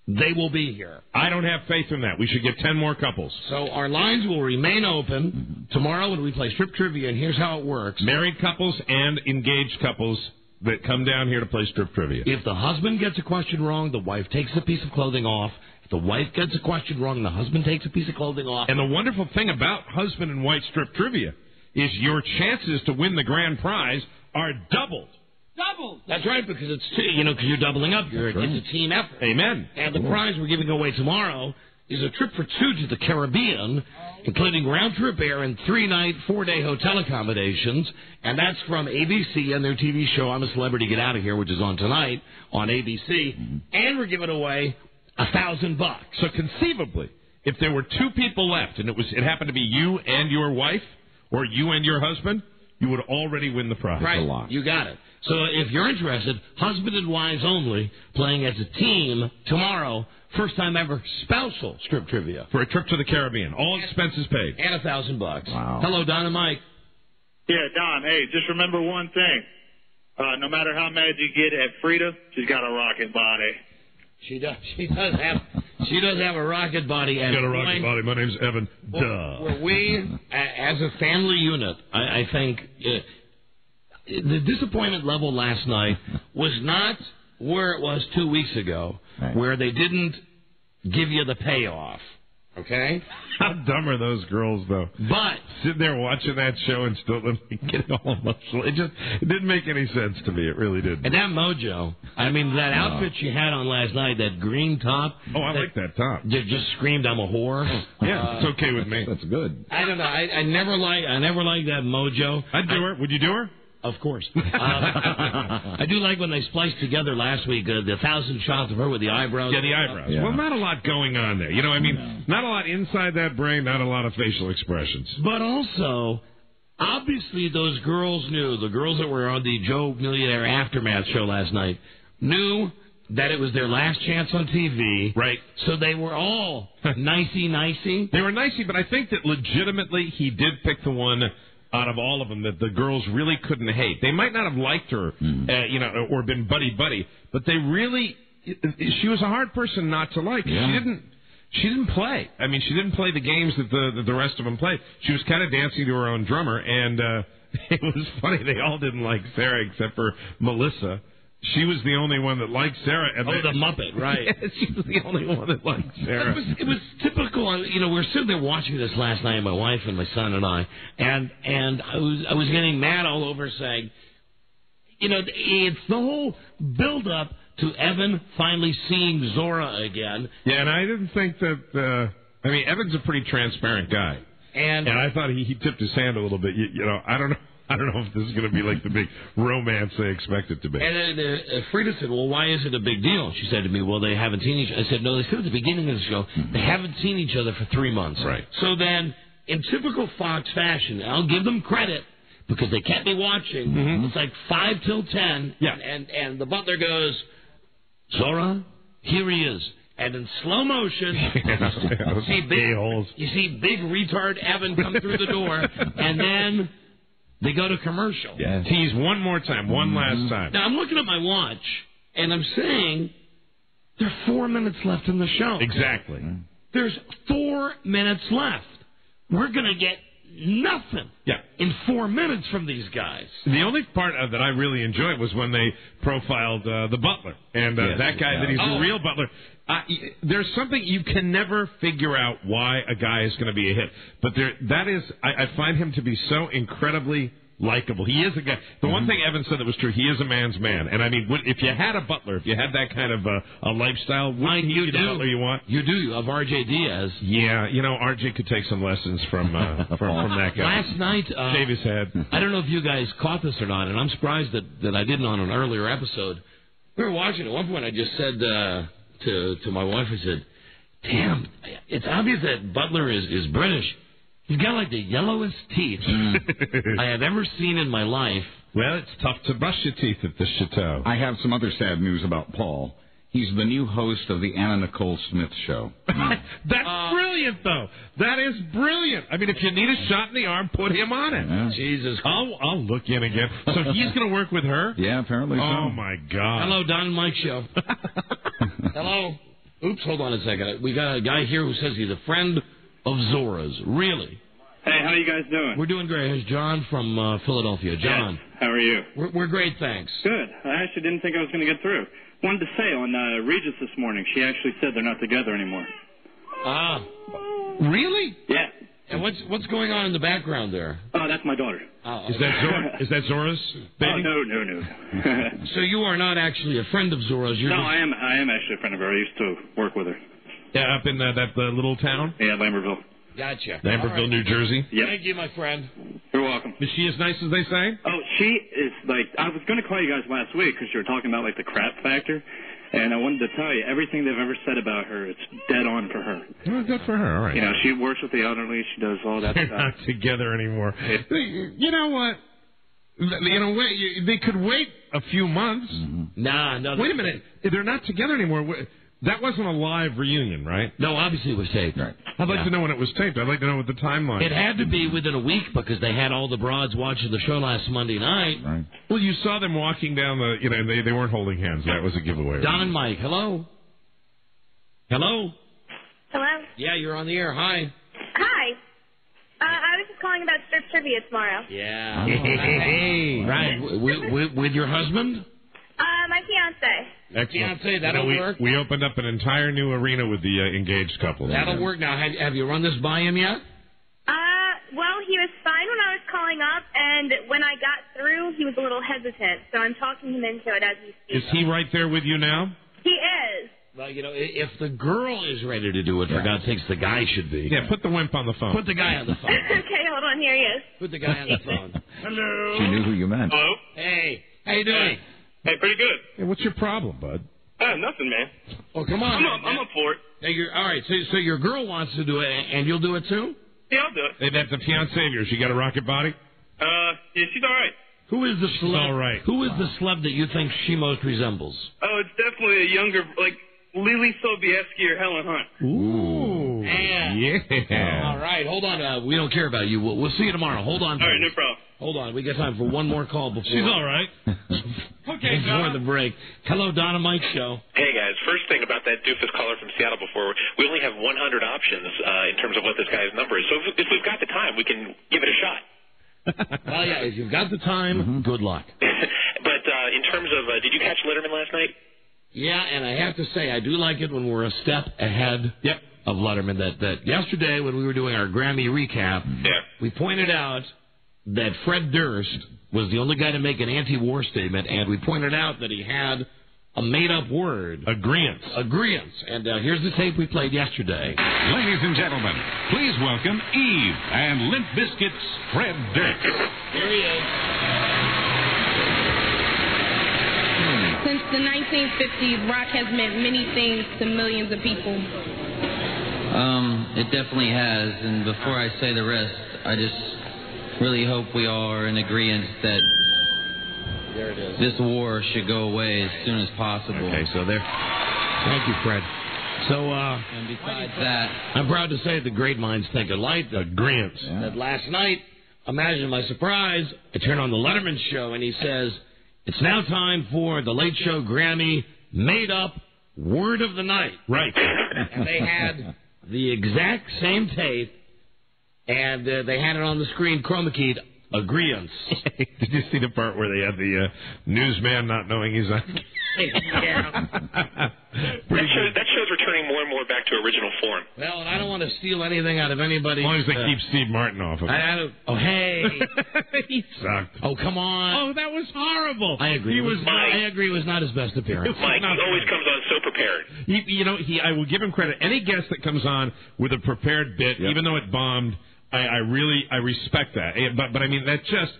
they will be here. I don't have faith in that. We should get 10 more couples. So our lines will remain open tomorrow when we play Strip Trivia, and here's how it works. Married couples and engaged couples that come down here to play Strip Trivia. If the husband gets a question wrong, the wife takes a piece of clothing off. If the wife gets a question wrong, the husband takes a piece of clothing off. And the wonderful thing about husband and wife Strip Trivia is your chances to win the grand prize are doubled. Doubled. That's right, because it's because you're doubling up. It's a team effort. Amen. And the prize we're giving away tomorrow is a trip for 2 to the Caribbean, including round-trip air and 3-night, 4-day hotel accommodations. And that's from ABC and their TV show, I'm a Celebrity, Get Out of Here, which is on tonight on ABC. And we're giving away $1,000. So conceivably, if there were 2 people left, and it happened to be you and your wife, or you and your husband, you would already win the prize. Right, you got it. So if you're interested, husband and wives only, playing as a team tomorrow, first time ever spousal Strip Trivia. For a trip to the Caribbean. All expenses paid. And $1,000. Wow. Hello, Don and Mike. Yeah, Don, hey, just remember one thing. No matter how mad you get at Frida, she's got a rocket body. She does have a rocket body. She's got a rocket body. My name's Evan. Duh. Where we, as a family unit, I think the disappointment level last night was not where it was 2 weeks ago, where they didn't give you the payoff. Okay? How dumb are those girls, though? But sitting there watching that show and still getting all emotional. It didn't make any sense to me. It really didn't. And that mojo, I mean, that outfit she had on last night, that green top. Oh, I like that top. Just screamed, "I'm a whore." Yeah, it's okay with me. That's good. I don't know. I never liked that mojo. I'd do her. Would you do her? Of course. I do like when they spliced together last week the 1,000 shots of her with the eyebrows. Yeah, the eyebrows. Yeah. Well, not a lot going on there. Not a lot inside that brain, not a lot of facial expressions. But also, obviously those girls knew, the girls that were on the Joe Millionaire Aftermath show last night, knew that it was their last chance on TV. Right. So they were all nicey. They were nicey, but I think that legitimately he did pick the one out of all of them that the girls really couldn't hate. They might not have liked her, or been buddy-buddy, but they really, she was a hard person not to like. Yeah. She didn't play. I mean, she didn't play the games that the rest of them played. She was kind of dancing to her own drummer, and it was funny. They all didn't like Sarah except for Melissa. She was the only one that liked Sarah. And the Muppet, right. Yeah, she was the only one that liked Sarah. It was typical. We were sitting there watching this last night, my wife and my son and I, and I was getting mad all over saying, it's the whole build-up to Evan finally seeing Zora again. Yeah, and I didn't think that, Evan's a pretty transparent guy. And I thought he tipped his hand a little bit. I don't know. I don't know if this is going to be like the big romance they expect it to be. And Frida said, well, why is it a big deal? She said to me, well, they haven't seen each other. I said, no, they said at the beginning of the show, they haven't seen each other for 3 months. Right. So then, in typical Fox fashion, I'll give them credit because they kept me watching. Mm-hmm. It's like 5 till 10. Yeah. And the butler goes, Zora, here he is. And in slow motion, you see big retard Evan come through the door, and then they go to commercial. Yeah. Tease one more time, one last time. Now, I'm looking at my watch, and I'm saying there are 4 minutes left in the show. Exactly. There's 4 minutes left. We're going to get nothing in 4 minutes from these guys. The only part that I really enjoyed was when they profiled the butler. And that guy, that he's a real butler. There's something you can never figure out why a guy is going to be a hit. But I find him to be so incredibly likable. He is a guy. The one thing Evan said that was true, he is a man's man. And I mean, if you had a butler, if you had that kind of a lifestyle, wouldn't he be the butler you want? You do, of R.J. Diaz. Yeah, R.J. could take some lessons from that guy. Last night, shave his head. I don't know if you guys caught this or not, and I'm surprised that I didn't on an earlier episode. We were watching. At one point, I just said to my wife, I said, Damn, it's obvious that Butler is British. He's got like the yellowest teeth I have ever seen in my life. Well, it's tough to brush your teeth at the Chateau. I have some other sad news about Paul. He's the new host of the Anna Nicole Smith Show. That's brilliant, though. That is brilliant. I mean, if you need a shot in the arm, put him on it. Yeah. Jesus. I'll look in again. So he's going to work with her? Yeah, apparently so. Oh, my God. Hello, Don and Mike Show. Hello. Oops, hold on a second. We got a guy here who says he's a friend of Zora's. Really? Hey, how you guys doing? We're doing great. Here's John from Philadelphia. John. Yes. How are you? We're great, thanks. Good. I actually didn't think I was going to get through. Wanted to say on Regis this morning, she actually said they're not together anymore. Ah. Really? Yeah. And what's going on in the background there? Oh, that's my daughter. Oh, Is that Zora's baby? Oh, no. So you are not actually a friend of Zora's. You're No, just... I am actually a friend of her. I used to work with her. Yeah, up in that little town? Yeah, Lambertville. Gotcha. Lambertville, Right. New Jersey? Yep. Thank you, my friend. You're welcome. Is she as nice as they say? Oh, she is like, I was going to call you guys last week because you were talking about like the crap factor. And I wanted to tell you, everything they've ever said about her, it's dead on for her. Oh, good for her. All right. You know, she works with the elderly. She does all that They're stuff. not together anymore. You know what? They could wait a few months. Mm-hmm. Nah, no. Wait a minute. They're not together anymore. That wasn't a live reunion, right? No, obviously it was taped. Right. I'd like to know when it was taped. I'd like to know what the timeline It had to be within a week because they had all the broads watching the show last Monday night. Right. Well, you saw them walking down and they weren't holding hands. That was a giveaway. Don and Mike, hello? Hello? Hello? Yeah, you're on the air. Hi. Hi. I was just calling about strip trivia tomorrow. Yeah. Hey. Right. With your husband? My fiance. Fiance, that'll work. We opened up an entire new arena with the engaged couple. That'll work. Now, have you run this by him yet? Well, he was fine when I was calling up, and when I got through, he was a little hesitant. So I'm talking him into it as we speak. Is he right there with you now? He is. Well, you know, if the girl is ready to do it, for God's sakes, the guy should be. Yeah, put the wimp on the phone. Put the guy on the phone. Okay, hold on. Here he is. Put the guy on the phone. Hello. She knew who you meant. Hello? Hey. How you doing? Hey, pretty good. Hey, what's your problem, bud? Nothing, man. Oh, come on. I'm up for it. Hey, all right, so your girl wants to do it, and you'll do it too? Yeah, I'll do it. Hey, that's a fiancé of yours. She got a rocket body? Yeah, she's all right. Who is the celeb? all right. Who is the celeb that you think she most resembles? Oh, it's definitely a younger, like Lily Sobieski or Helen Hunt. Ooh. Yeah. All right, hold on. We don't care about you. We'll see you tomorrow. Hold on. All right, no problem. Hold on. We got time for one more call before. She's all right. Okay, before the break. Hello, Donna Mike Show. Hey, guys. First thing about that doofus caller from Seattle before, we only have 100 options in terms of what this guy's number is. So if we've got the time, we can give it a shot. Well, yeah, if you've got the time, good luck. But in terms of, did you catch Letterman last night? Yeah, and I have to say, I do like it when we're a step ahead of Letterman. That yesterday, when we were doing our Grammy recap, we pointed out that Fred Durst was the only guy to make an anti-war statement, and we pointed out that he had a made-up word. Agreeance. And here's the tape we played yesterday. Ladies and gentlemen, please welcome Eve and Limp Bizkit's Fred Durst. Here he is. Since the 1950s, rock has meant many things to millions of people. It definitely has, and before I say the rest, I just really hope we all are in agreement that there it is. This war should go away as soon as possible. Okay, so there. Thank you, Fred. So, and besides that, I'm proud to say the great minds think alike. Agreement. That last night, imagine my surprise, I turn on the Letterman show and he says, it's now time for the Late Show Grammy made-up word of the night. Right. And they had the exact same tape, and they had it on the screen, chroma keyed, agreeance. Did you see the part where they had the newsman not knowing he's on? That show's returning more and more back to original form. Well, and I don't want to steal anything out of anybody. As long as they keep Steve Martin off of it. Hey. He sucked. Oh, come on. Oh, that was horrible. I agree. I agree it was not his best appearance. Mike, he always comes on so prepared. I will give him credit. Any guest that comes on with a prepared bit, even though it bombed, I respect that. But I mean, that just...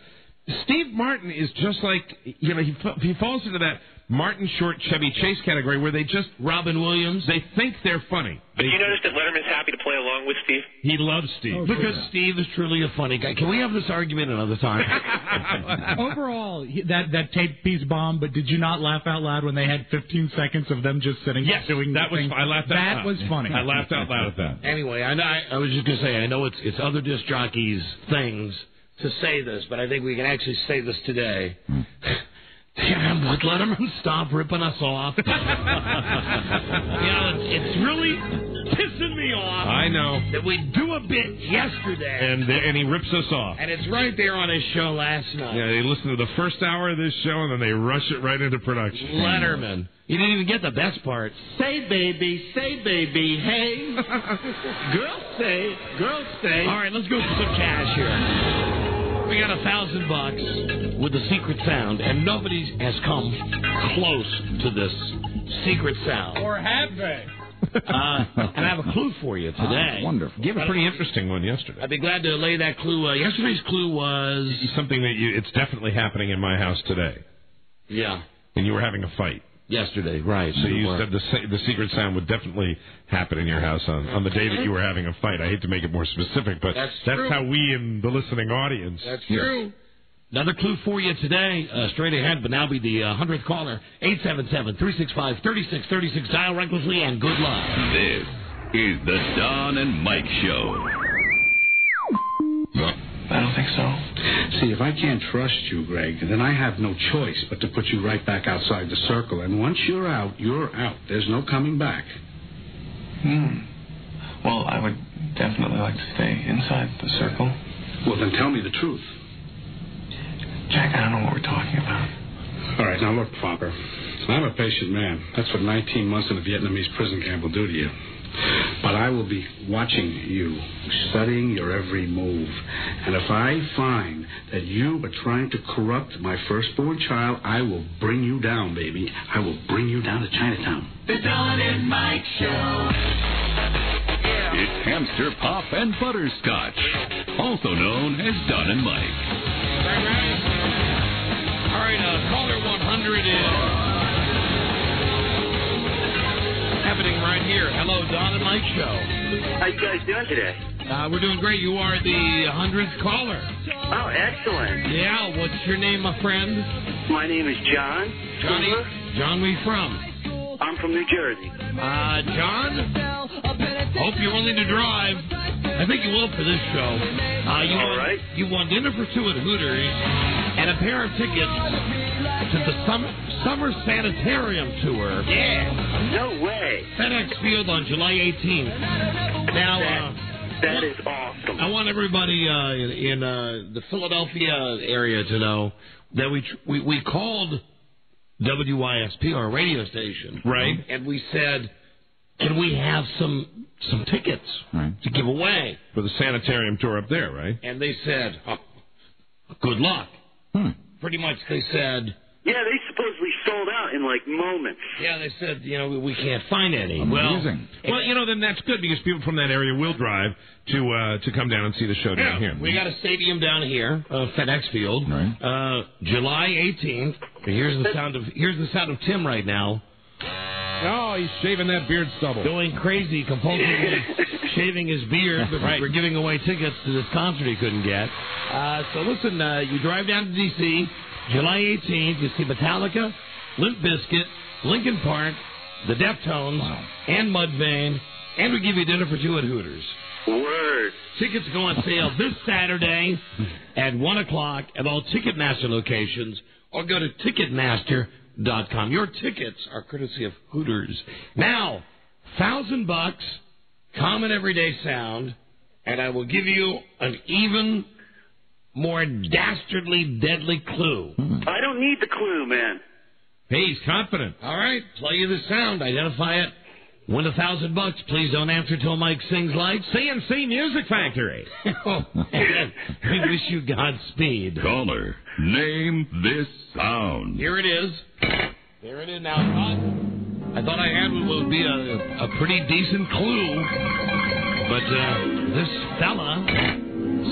Steve Martin is just like, you know, he falls into that Martin Short Chevy Chase category where they just... Robin Williams. They think they're funny. But do you notice that Letterman's happy to play along with Steve? He loves Steve. Because Steve is truly a funny guy. Can we have this argument another time? Overall, that tape piece bombed, but did you not laugh out loud when they had 15 seconds of them just sitting doing that was nothing? I laughed out loud. That was funny. I laughed out loud at that. Anyway, I was just going to say, I know it's other disc jockeys' things to say this, but I think we can actually say this today. Damn, would Letterman stop ripping us off? You know, it's really pissing me off. I know. That we do a bit yesterday. And he rips us off. And it's right there on his show last night. Yeah, they listen to the first hour of this show, and then they rush it right into production. Letterman. You didn't even get the best part. Say baby, hey. Girls say. All right, let's go for some cash here. We got $1,000 with the secret sound, and nobody has come close to this secret sound. Or have they? And I have a clue for you today. Wonderful. Gave a pretty interesting one yesterday. I'd be glad to lay that clue. Yesterday's clue was... Something that it's definitely happening in my house today. Yeah. And you were having a fight. Yesterday, right. So you said the secret sound would definitely happen in your house on the day that you were having a fight. I hate to make it more specific, but that's how we in the listening audience... That's true. Another clue for you today, straight ahead, but now be the 100th caller, 877-365-3636. Dial recklessly, and good luck. This is the Don and Mike Show. I don't think so. See, if I can't trust you, Greg, then I have no choice but to put you right back outside the circle. And once you're out, you're out. There's no coming back. Well, I would definitely like to stay inside the circle. Well, then tell me the truth. Jack, I don't know what we're talking about. All right, now look, Fopper. I'm a patient man. That's what 19 months in a Vietnamese prison camp will do to you. But I will be watching you, studying your every move. And if I find that you are trying to corrupt my firstborn child, I will bring you down, baby. I will bring you down to Chinatown. The Don and Mike Show. It's hamster pop and butterscotch, also known as Don and Mike. All right, caller 100 is... happening right here. Hello, Don and Mike Show. How you guys doing today? We're doing great. You are the 100th caller. Oh, excellent. Yeah, what's your name, my friend? My name is John. Johnny? John, where you from? I'm from New Jersey. John? Hope you're willing to drive. I think you will for this show. All right. You won dinner for two at Hooters and a pair of tickets to the Summer Sanitarium Tour. Yeah. No way. FedEx Field on July 18th. Now, that is awesome. I want everybody in the Philadelphia area to know that we called WYSP, our radio station, right? And we said, can we have some tickets to give away for the sanitarium tour up there, right? And they said, good luck. Pretty much, they said. Yeah, they supposedly sold out in like moments. Yeah, they said, we can't find any. Amazing. Well, then that's good because people from that area will drive to come down and see the show down here. We got a stadium down here, FedEx Field, July 18th. Here's the sound of Tim right now. Oh, he's shaving that beard stubble. Going crazy, compulsively shaving his beard because we're giving away tickets to this concert he couldn't get. So listen, you drive down to D.C., July 18th, you see Metallica, Limp Bizkit, Linkin Park, the Deftones, and Mudvayne, and we give you dinner for two at Hooters. Word. Tickets go on sale this Saturday at 1 o'clock at all Ticketmaster locations, or go to Ticketmaster.com. Your tickets are courtesy of Hooters. Now, $1,000, common everyday sound, and I will give you an even more dastardly, deadly clue. I don't need the clue, man. Hey, he's confident. All right, play you the sound, identify it, win $1,000. Please don't answer till Mike sings like CNC Music Factory. We wish you Godspeed. Caller, name this sound. Here it is. There it is now. I thought I had what would be a pretty decent clue, but this fella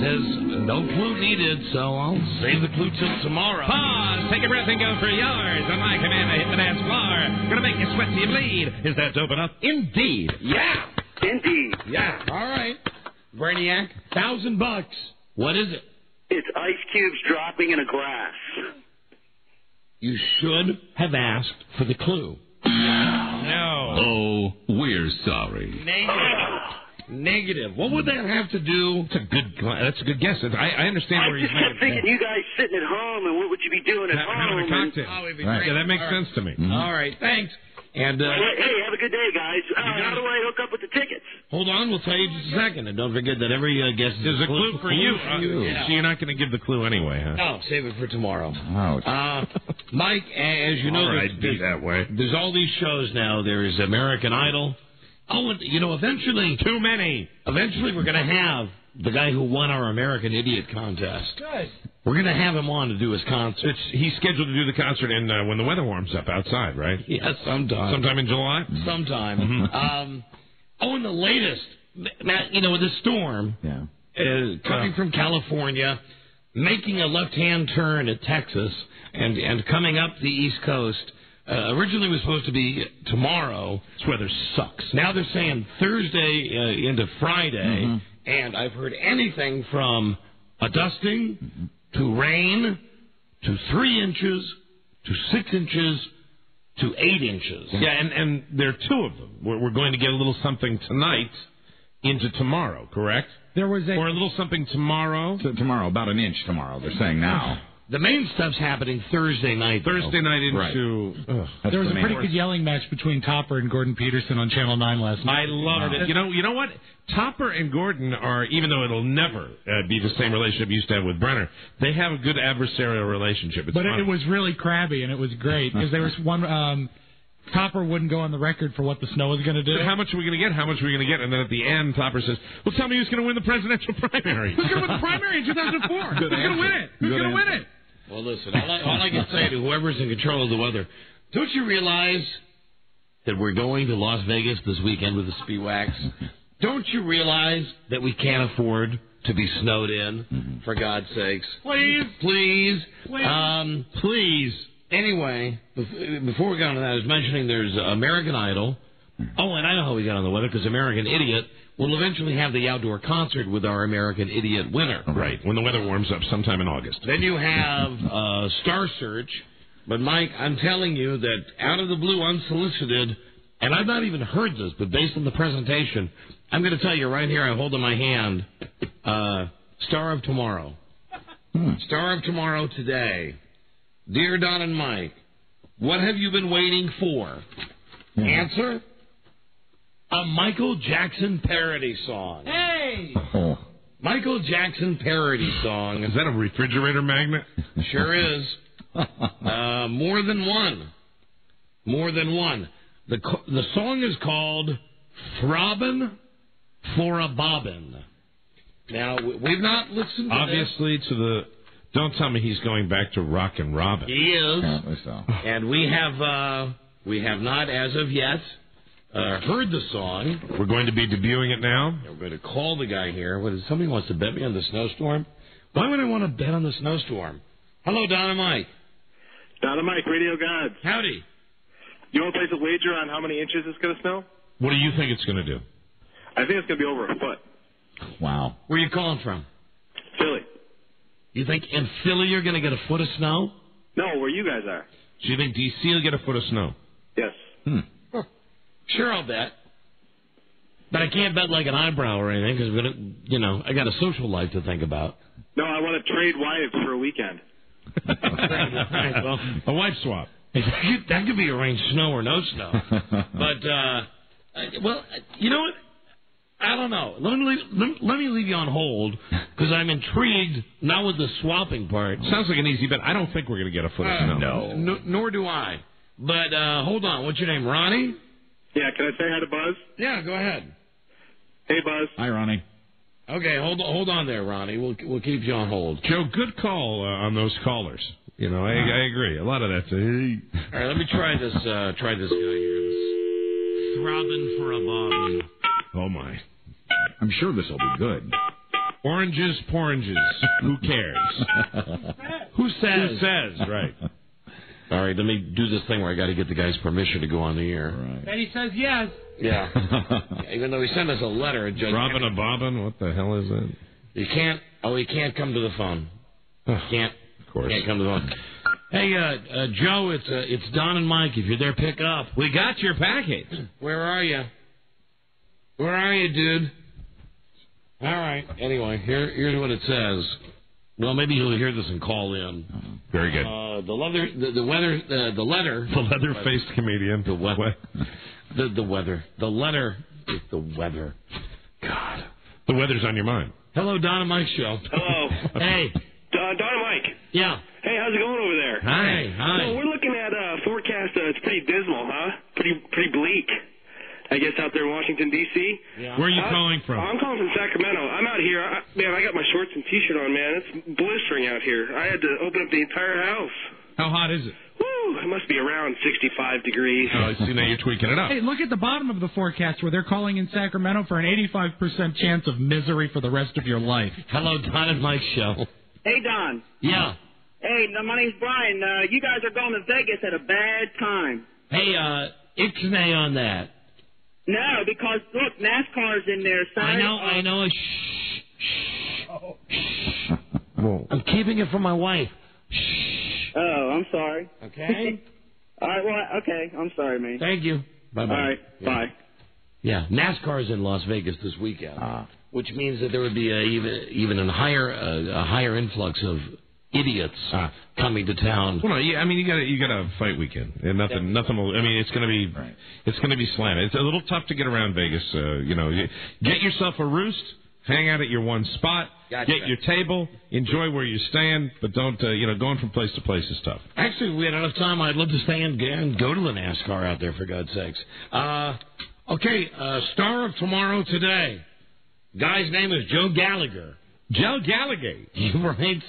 Says no clue needed, so I'll save the clue till tomorrow. Pause, take a breath and go for yours. On my command, I hit the dance floor. Gonna make you sweat till you bleed. Is that dope enough? Indeed. Yeah. Indeed. Yeah. All right. Brainiac, $1,000. What is it? It's ice cubes dropping in a glass. You should have asked for the clue. No. Oh, we're sorry. Negative. What would that have to do? That's a good guess. I understand I where he's just kept thinking, you guys sitting at home, and what would you be doing at home? Having a cocktail. Oh, it'd be Right. great. Yeah, that makes All sense to me. Mm-hmm. All right, thanks. And hey, have a good day, guys. How do I hook up with the tickets? hold on, we'll tell you in just a second. And don't forget that every guest There's a clue for you. Yeah. So you're not going to give the clue anyway, huh? No, save it for tomorrow. Ouch. Mike, as you know, All right, be that way. there's all these shows now. There's American Idol. Oh, and, eventually... Too many. Eventually we're going to have the guy who won our American Idiot contest. Good. We're going to have him on to do his concert. He's scheduled to do the concert in when the weather warms up outside, right? Yes, sometime. Sometime in July? Sometime. Mm-hmm. And the latest, Matt, the storm coming from California, making a left-hand turn at Texas, and coming up the East Coast. Originally it was supposed to be tomorrow. This weather sucks. Now they're saying Thursday into Friday, and I've heard anything from a dusting to rain to 3 inches to 6 inches to 8 inches. Yeah, and there are two of them. We're going to get a little something tonight into tomorrow, correct? There was Or a little something tomorrow. Tomorrow, about an inch tomorrow, they're saying now. The main stuff's happening Thursday night. Thursday night into... There was a pretty good yelling match between Topper and Gordon Peterson on Channel 9 last night. I loved it. You know what? Topper and Gordon are, even though it'll never be the same relationship you used to have with Brenner, they have a good adversarial relationship. It's But fun. it was really crabby, and it was great, because there was one... Topper wouldn't go on the record for what the snow was going to do. How much are we going to get? How much are we going to get? And then at the end, Topper says, well, tell me who's going to win the presidential primary. Who's going to win the primary in 2004? Who's going to win it? Who's going to win it? Well, listen, all I can say to whoever's in control of the weather, don't you realize that we're going to Las Vegas this weekend with the Speedwax? Don't you realize that we can't afford to be snowed in, for God's sakes? Please. Please. Please. Please. Anyway, before we got on that, I was mentioning there's American Idol. Oh, and I know how we got on the weather, because American Idiot will eventually have the outdoor concert with our American Idiot winner. Right, when the weather warms up sometime in August. Then you have Star Search. But, Mike, I'm telling you that out of the blue, unsolicited, and I've not even heard this, but based on the presentation, I'm going to tell you right here, I hold in my hand, Star of Tomorrow. Star of Tomorrow today. Dear Don and Mike, what have you been waiting for? Answer? A Michael Jackson parody song. Hey! Michael Jackson parody song. Is that a refrigerator magnet? Sure is. More than one. More than one. The song is called Throbbin' for a Bobbin. Now, we've not listened to Obviously, this. to the... Don't tell me he's going back to Rockin' Robin. He is. Apparently so. And we have not, as of yet, heard the song. We're going to be debuting it now. We're going to call the guy here. Somebody wants to bet me on the snowstorm? Why would I want to bet on the snowstorm? Hello, Don and Mike. Don and Mike, Radio Gods. Howdy. You want to place a wager on how many inches it's going to snow? What do you think it's going to do? I think it's going to be over a foot. Wow. Where are you calling from? Philly. You think in Philly you're going to get a foot of snow? No, where you guys are. Do you think D.C. will get a foot of snow? Yes. Sure, I'll bet. But I can't bet like an eyebrow or anything because I got a social life to think about. No, I want to trade wives for a weekend. Right, well, a wife swap. That could be arranged snow or no snow. But, well, you know what? I don't know. Let me leave you on hold because I'm intrigued, not with the swapping part. Sounds like an easy bet. I don't think we're going to get a foot of snow. No. Nor do I. But hold on. What's your name, Ronnie? Yeah, can I say hi to Buzz? Yeah, go ahead. Hey, Buzz. Hi, Ronnie. Okay, hold on there, Ronnie. We'll keep you on hold. Joe, good call on those callers. I agree. A lot of that's... All right, let me try this guy here. Throbbing for a bobbin. Oh, my. I'm sure this will be good. Oranges, poranges. Who cares? Who says? Right. All right, let me do this thing where I got to get the guy's permission to go on the air. And he says yes. Yeah. Even though he sent us a letter, Judge. Robin a bobbin? What the hell is it? He can't. Oh, he can't come to the phone. Can't. Of course. Can't come to the phone. Hey, Joe, it's Don and Mike. If you're there, pick up. We got your package. Where are you? Where are you, dude? All right. Anyway, here's what it says. Well, maybe you'll hear this and call in. Very good. The leather-faced comedian. The weather. The letter is the weather. God. The weather's on your mind. Hello, Don and Mike show. Hello. Hey. Don and Mike. Yeah. Hey, how's it going over there? Hi. So we're looking at a forecast. It's pretty dismal, huh? Pretty bleak. I guess out there in Washington, D.C. Yeah. Where are you calling from? I'm calling from Sacramento. I'm out here. I got my shorts and T-shirt on, man. It's blistering out here. I had to open up the entire house. How hot is it? Woo! It must be around 65 degrees. Oh, see, now you're tweaking it up. Hey, look at the bottom of the forecast where they're calling in Sacramento for an 85% chance of misery for the rest of your life. Hello, Don and Mike show. Hey, Don. Yeah. Hey, my name's Brian. You guys are going to Vegas at a bad time. Hey, ixnay on that. No, because, look, NASCAR's in there. I know. Shh. I'm keeping it from my wife. Shh. Oh, I'm sorry. Okay. All right, well, okay. I'm sorry, man. Thank you. Bye-bye. All right, bye. Yeah, NASCAR's in Las Vegas this weekend, which means that there would be even a higher influx of idiots coming to town. Well, no, yeah, I mean, you got a fight weekend, and nothing will. I mean, it's going to be slammed. It's a little tough to get around Vegas. Get yourself a roost, hang out at your one spot, get your table, enjoy where you stand, but don't going from place to place is tough. Actually, if we had enough time, I'd love to stay and go to the NASCAR out there, for God's sakes. Okay, star of Tomorrow Today. Guy's name is Joe Gallagher. Joe Gallagher. He writes,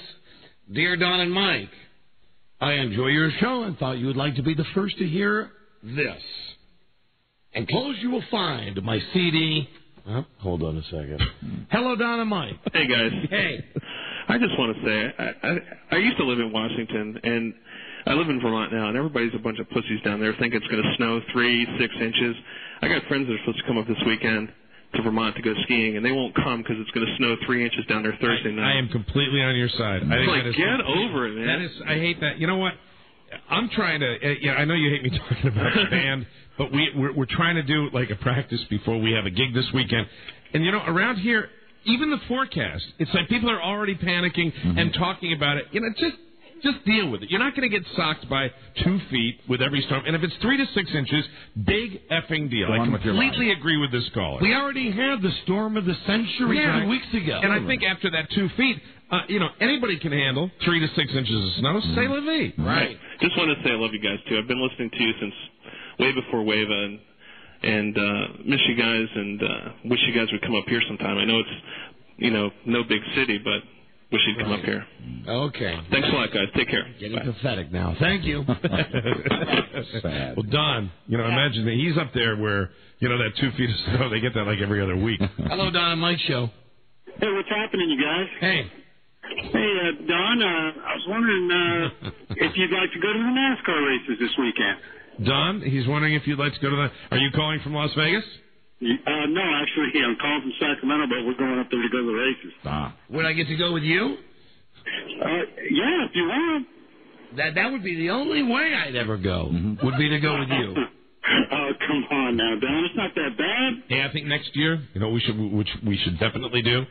Dear Don and Mike, I enjoy your show and thought you would like to be the first to hear this. Enclosed you will find my CD. Hold on a second. Hello, Don and Mike. Hey, guys. Hey. I just want to say, I used to live in Washington, and I live in Vermont now, and everybody's a bunch of pussies down there think it's going to snow 3-6 inches. I got friends that are supposed to come up this weekend to Vermont to go skiing, and they won't come because it's going to snow 3 inches down there Thursday night. I am completely on your side. I think that is, get over it, man. I hate that. You know what? I'm trying to. I know you hate me talking about the band, but we're trying to do like a practice before we have a gig this weekend. And around here, even the forecast, it's like people are already panicking and talking about it. Just deal with it. You're not going to get socked by 2 feet with every storm. And if it's 3 to 6 inches, big effing deal. I completely agree with this caller. We already had the storm of the century 2 weeks ago. And I think after that 2 feet, anybody can handle 3 to 6 inches of snow. Say la vie. Right. Just wanted to say I love you guys, too. I've been listening to you since way before WAVA and miss you guys and wish you guys would come up here sometime. I know it's, no big city, but wish you'd come up here. Okay. Thanks a lot, guys. Take care. Getting pathetic now. Thank you. Well, Don, imagine that he's up there where, that 2 feet of snow, they get that like every other week. Hello, Don and Mike show. Hey, what's happening, you guys? Hey. Hey, Don, I was wondering if you'd like to go to the NASCAR races this weekend. Don, he's wondering if you'd like to go to Are you calling from Las Vegas? No, actually, I'm calling from Sacramento, but we're going up there to go to the races. Would I get to go with you? Yeah, if you want. That would be the only way I'd ever go, would be to go with you. Oh, come on now, Don. It's not that bad. Hey, I think next year, which we should definitely do.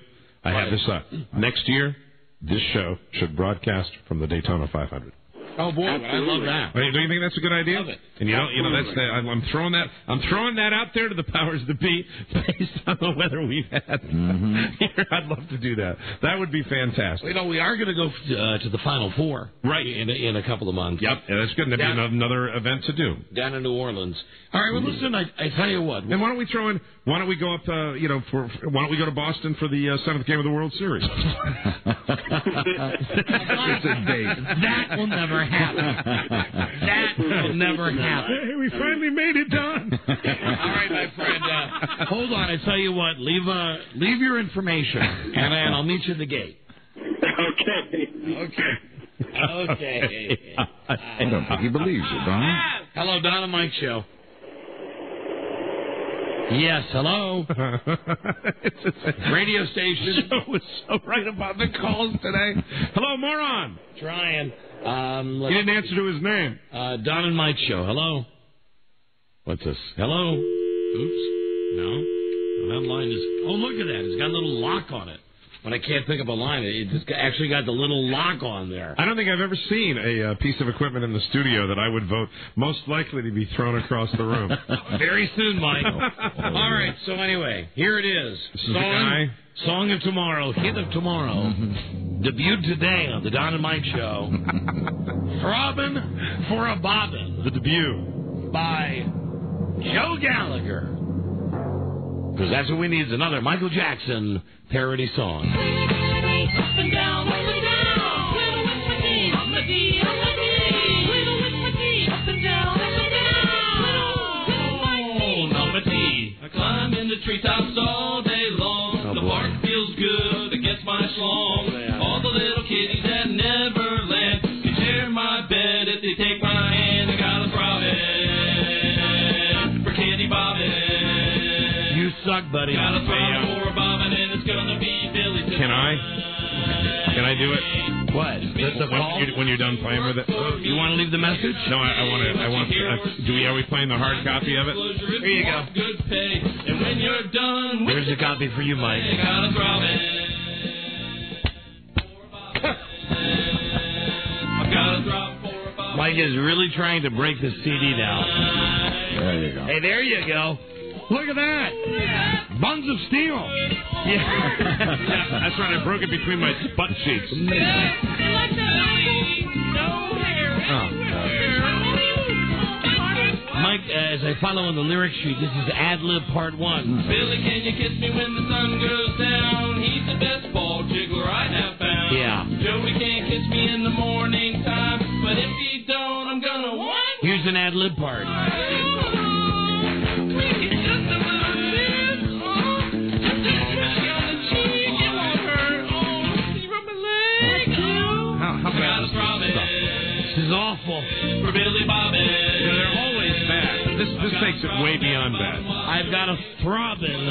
I have this up. Next year, this show should broadcast from the Daytona 500. Oh boy, I love that. Don't you think that's a good idea? Love it. And I'm throwing that out there to the powers that be based on the weather we've had. Here, I'd love to do that. That would be fantastic. We are going to go to the Final Four, right? In a couple of months. Yep, that's good. That'd be another event to do down in New Orleans. All right, well, listen, I tell you what. And why don't we throw in? Why don't we go up? Why don't we go to Boston for the 7th game of the World Series? That will never never happen. That will never happen. Hey, we finally made it, Don. All right, my friend. Hold on. I tell you what. Leave your information, and I'll meet you at the gate. Okay. I don't think he believes you, Don. Hello, Don and Mike Show. Yes, hello. Radio station. Joe was so right about the calls today. Hello, moron. Trying. He didn't answer to his name. Don and Mike Show. Hello. What's this? Hello. Oops. No. That line is. Oh, look at that. It's got a little lock on it. When I can't pick up a line, it just actually got the little lock on there. I don't think I've ever seen a piece of equipment in the studio that I would vote most likely to be thrown across the room. Very soon, Mike. All right, so anyway, here it is. Song of Tomorrow, Hit of Tomorrow. Debuted today on the Don and Mike Show. Throbbin' for a Bobbin'. The debut. By Joe Gallagher. Because that's what we need is another Michael Jackson parody song. Up and down, up and down. Twiddle with my D, on the D, on the D. Twiddle with my D, up and down, up and down. Twiddle with my D. On my D. I climb in the treetops all day long. The bark feels good against my schlong. All the little kitties at Neverland can share my bed if they take my hand. I got a throbbing for Kitty Bobbin. You suck, buddy. Got a throbbing for a bobbin' and it's gonna be Billy tonight. Can I do it? What? The call? When you're done playing with it? You want to leave the message? No, I want to. Are we playing the hard copy of it? Here you go. Good pay. And when you're done with Here's a copy for you, Mike. I got a throbbing. I've got a throb for a bobbin'. Mike is really trying to break the CD now. There you go. Hey, there you go. Look at that. Buns of steel. Yeah, that's right. I broke it between my butt cheeks. Mike, as I follow on the lyric sheet, this is ad-lib part 1. Billy, can you kiss me when the sun goes down? He's the best ball jiggler I have found. Yeah. Joey can't kiss me in the morning time, but if he don't, I'm gonna want. Here's an ad-lib part. How bad is this stuff? This is awful. For Billy Bobbin. They're always bad. This takes it way beyond bad. I've got a throbbing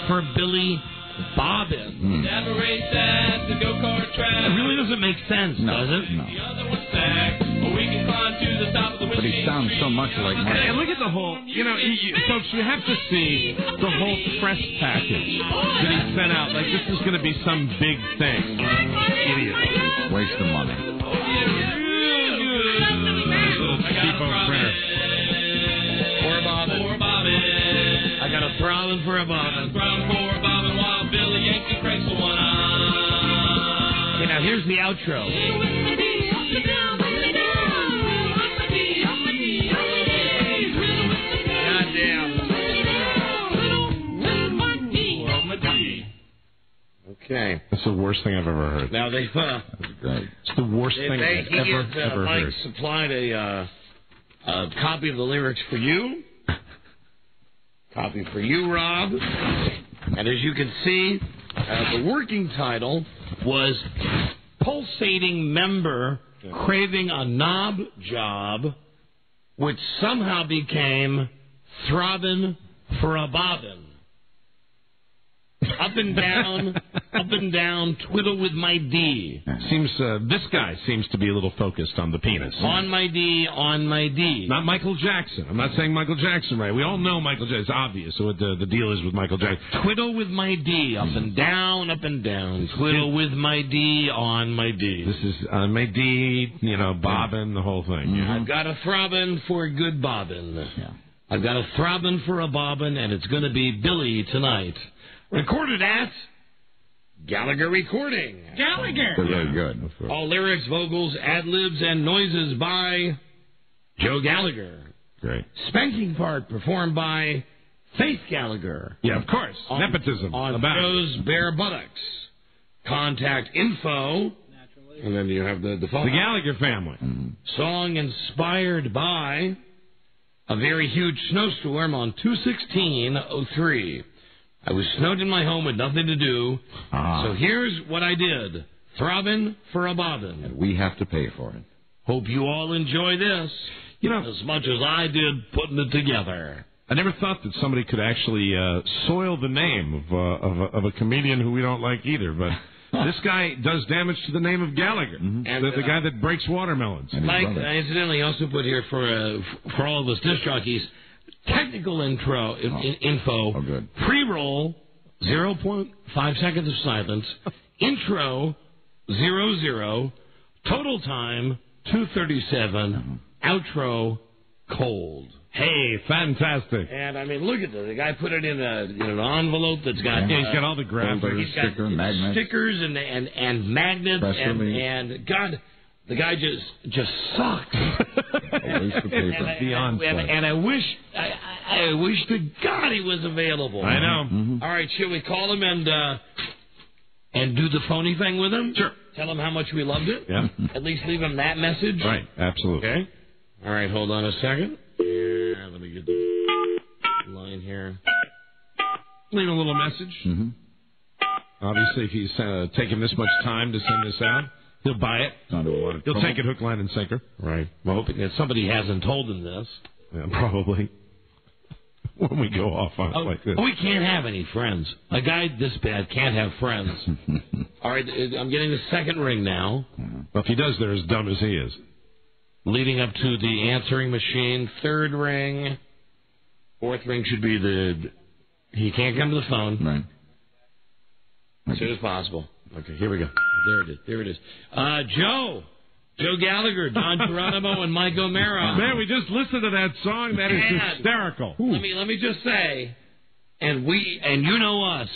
for Billy Bobbin. Never race at the go-kart track. It really doesn't make sense, does it? No. The other one's back. Or we can climb to the top of the But he sounds so much like Mike. And look at the whole, folks, you have to see the whole press package that he sent out. Like, this is going to be some big thing. Idiot. Waste of money. Depot printer. For a bobbin. I got a throbbing for a bobbin. Throbbing for a bobbin while Billy Yankee cranks the one eye. Okay, now here's the outro. Okay. That's the worst thing I've ever heard. Now they've It's the worst thing I've ever Mike heard. supplied a copy of the lyrics for you. Copy for you, Rob. And as you can see, the working title was Pulsating Member Craving a Knob Job, which somehow became Throbbing for a Bobbin. Up and down, twiddle with my D. This guy seems to be a little focused on the penis. On my D. Not Michael Jackson. I'm not saying Michael Jackson, right? We all know Michael Jackson. It's obvious what the deal is with Michael Jackson. Twiddle with my D. Up and down. Twiddle with my D on my D. This is my D, bobbin, the whole thing. Mm-hmm. I've got a throbbing for a good bobbin. Yeah. I've got a throbbing for a bobbin, and it's going to be Billy tonight. Recorded at Gallagher Recording. They're very good. All lyrics, vocals, ad-libs, and noises by Joe Gallagher. Great. Spanking part performed by Faith Gallagher. Yeah, of course. Nepotism. On Joe's Bare Buttocks. Contact info And then you have the phone. The Gallagher family. Song inspired by a very huge snowstorm on 2/16/03. I was snowed in my home with nothing to do, so here's what I did. Throbbing for a bobbin. And we have to pay for it. Hope you all enjoy this, as much as I did putting it together. I never thought that somebody could actually soil the name of a comedian who we don't like either, but this guy does damage to the name of Gallagher, And the guy that breaks watermelons. Mike, incidentally, also put here for all of us disc jockeys, technical info, pre-roll, 0.5 seconds of silence, intro, 00, total time, 2:37, outro, cold. Hey, fantastic. And, I mean, look at this. The guy put it in an envelope that's got... he's got all the graphics. He's got stickers and magnets. And, God, the guy just sucks. And I wish to God he was available. I know. All right, should we call him and do the phony thing with him? Sure. Tell him how much we loved it? Yeah. At least leave him that message? Right, absolutely. Okay. All right, hold on a second. Yeah, let me get the line here. Leave a little message. Obviously, if he's taking this much time to send this out, he'll buy it. He'll take it hook, line, and sinker. Right. Well, hoping that somebody hasn't told him this. Yeah, probably. When we go off on it like this. We can't have any friends. A guy this bad can't have friends. All right, I'm getting the second ring now. Well, if he does, they're as dumb as he is. Leading up to the answering machine. Third ring. Fourth ring should be he can't come to the phone. Right. As soon as possible. Okay, here we go. There it is. Joe Gallagher, Don Geronimo, and Mike O'Mara. Man, we just listened to that song. That is hysterical. Let me just say, and you know us,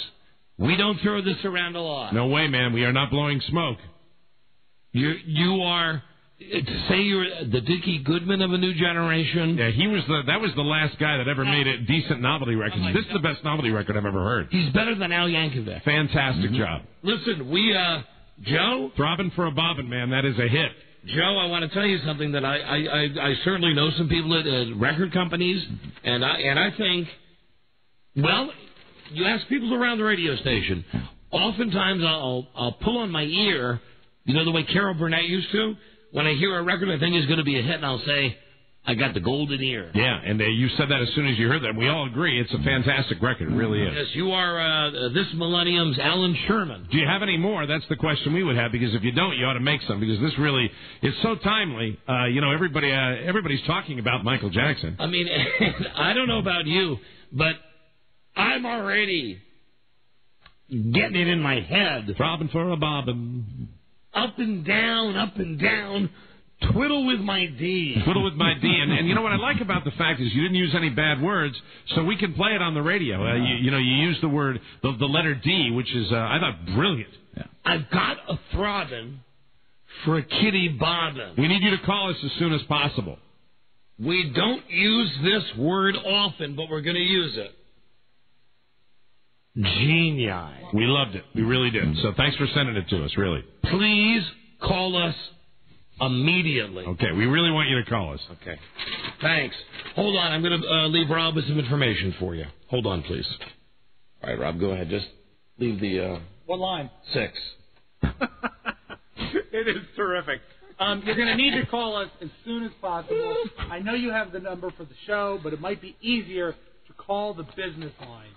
we don't throw this around a lot. No way, man. We are not blowing smoke. You are, to say you're the Dickie Goodman of a new generation. Yeah, that was the last guy that ever made a decent novelty record. This is the best novelty record I've ever heard. He's better than Al Yankovic. Fantastic job. Listen, Joe? Throbbing for a bobbin, man. That is a hit. Joe, I want to tell you something that I certainly know some people at record companies, and I think, well, you ask people around the radio station. Oftentimes I'll pull on my ear, the way Carol Burnett used to. When I hear a record I think is going to be a hit, and I'll say, I got the golden ear. Yeah, and you said that as soon as you heard that. We all agree it's a fantastic record. It really is. Yes, you are this millennium's Alan Sherman. Do you have any more? That's the question we would have, because if you don't, you ought to make some, because this really is so timely. Everybody's talking about Michael Jackson. I mean, I don't know about you, but I'm already getting it in my head. Throbbing for a bobbin. Up and down. Twiddle with my D. Twiddle with my D. And you know what I like about the fact is you didn't use any bad words, so we can play it on the radio. You use the word, the letter D, which is, I thought, brilliant. Yeah. I've got a throbbing for a kitty bobbin. We need you to call us as soon as possible. We don't use this word often, but we're going to use it. Genii. We loved it. We really did. So thanks for sending it to us, really. Please call us immediately. Okay, we really want you to call us. Okay. Thanks. Hold on, I'm going to leave Rob with some information for you. Hold on, please. All right, Rob, go ahead. Just leave the... What line? 6. It is terrific. You're going to need to call us as soon as possible. I know you have the number for the show, but it might be easier to call the business line.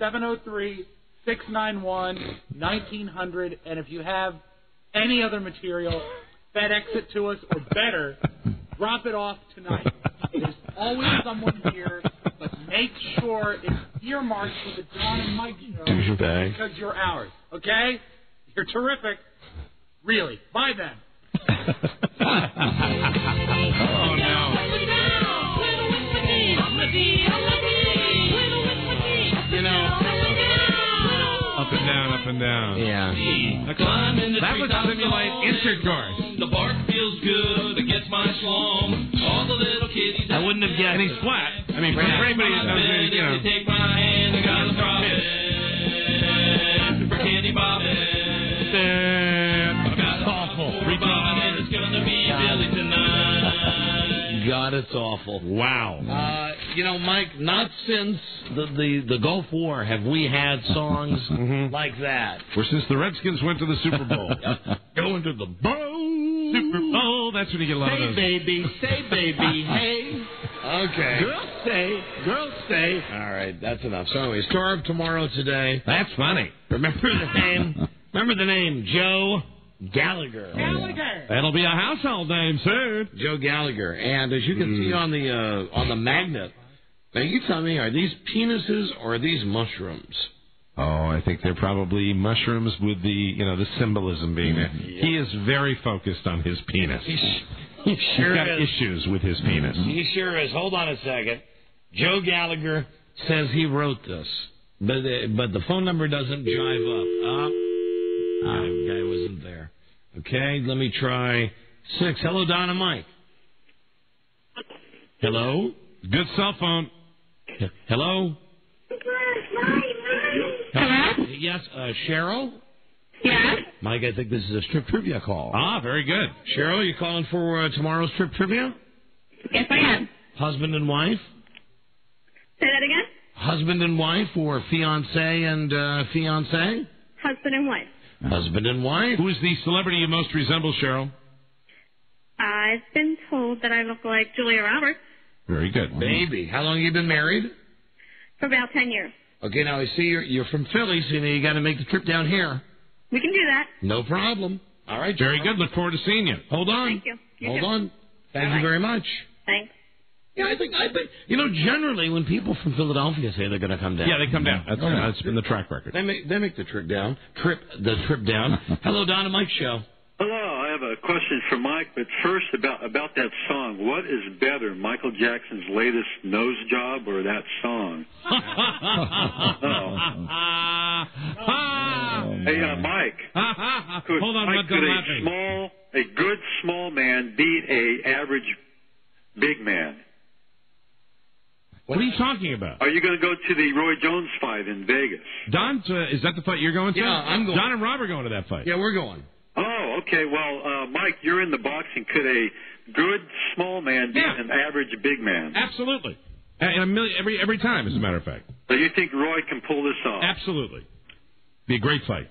703-691-1900. And if you have any other material, FedEx it to us, or better, drop it off tonight. There's always someone here, but make sure it's earmarked for the Don and Mike show because you're ours. Okay? You're terrific. Really. Bye then. Oh, no. Up and down. Yeah. That would simulate intercourse. The bark feels good against my slum. All the little kitties. I wouldn't have guessed. And he's flat. I mean, for anybody who doesn't, If you take my hand, I got a throbbing for kitty bobbin. That's awful. God, it's awful. Wow. Mike, not since the Gulf War have we had songs like that. Or since the Redskins went to the Super Bowl. Going to the bowl. Super Bowl. That's when you get a lot of those. Say baby, hey. Okay. Girls say. All right, that's enough. So anyway, star of tomorrow today. That's funny. Remember the name, Joe Gallagher. That'll be a household name soon. Joe Gallagher. And as you can see on the magnet, now you tell me, are these penises or are these mushrooms? Oh, I think they're probably mushrooms with the symbolism being there. He is very focused on his penis. He sure He's got is. issues with his penis. He sure is. Hold on a second. Joe Gallagher says he wrote this, but the phone number doesn't jive up. Guy wasn't there. Okay, let me try 6. Hello, Don and Mike. Hello? Good cell phone. Hello? Hello? Yes, Cheryl? Yes? Mike, I think this is a strip trivia call. Ah, very good. Cheryl, you calling for tomorrow's strip trivia? Yes, I am. Husband and wife? Say that again? Husband and wife or fiance and fiance? Husband and wife. Husband and wife. Who is the celebrity you most resemble, Cheryl? I've been told that I look like Julia Roberts Very good. Baby. How long have you been married? for about 10 years. Okay, now I see you're from Philly, so you got to make the trip down here. We can do that. No problem. All right, very good. Look forward to seeing you. Hold on. Thank you. You Hold too. on. Thank Bye-bye. you very much. Thanks. Yeah, I think generally when people from Philadelphia say they're going to come down. Yeah, they come down. That's been the track record. They make the trip down. The trip down. Hello, Don and Mike show. Hello, I have a question for Mike, but first about that song. What is better, Michael Jackson's latest nose job or that song? Hey, Mike. Hold on, Mike, don't could laugh. a good small man beat a average big man? What are you talking about? Are you going to go to the Roy Jones fight in Vegas? Don, is that the fight you're going to? Yeah, I'm going. Don and Rob are going to that fight. Yeah, we're going. Oh, okay. Well, Mike, you're in the boxing. Could a good small man beat an average big man? Absolutely. Every time, as a matter of fact. So you think Roy can pull this off? Absolutely. Be a great fight.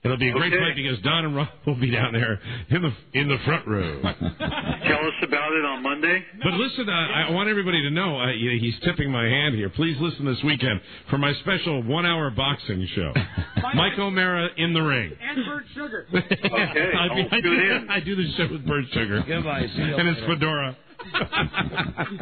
It'll be a great fight because Don and Rob will be down there in the front row. Tell us about it on Monday. But listen, I want everybody to know he's tipping my hand here. Please listen this weekend for my special 1-hour boxing show. Mike O'Mara in the ring. And Bert Sugar. Okay, I do the show with Bert Sugar. Goodbye. See you And it's later. fedora.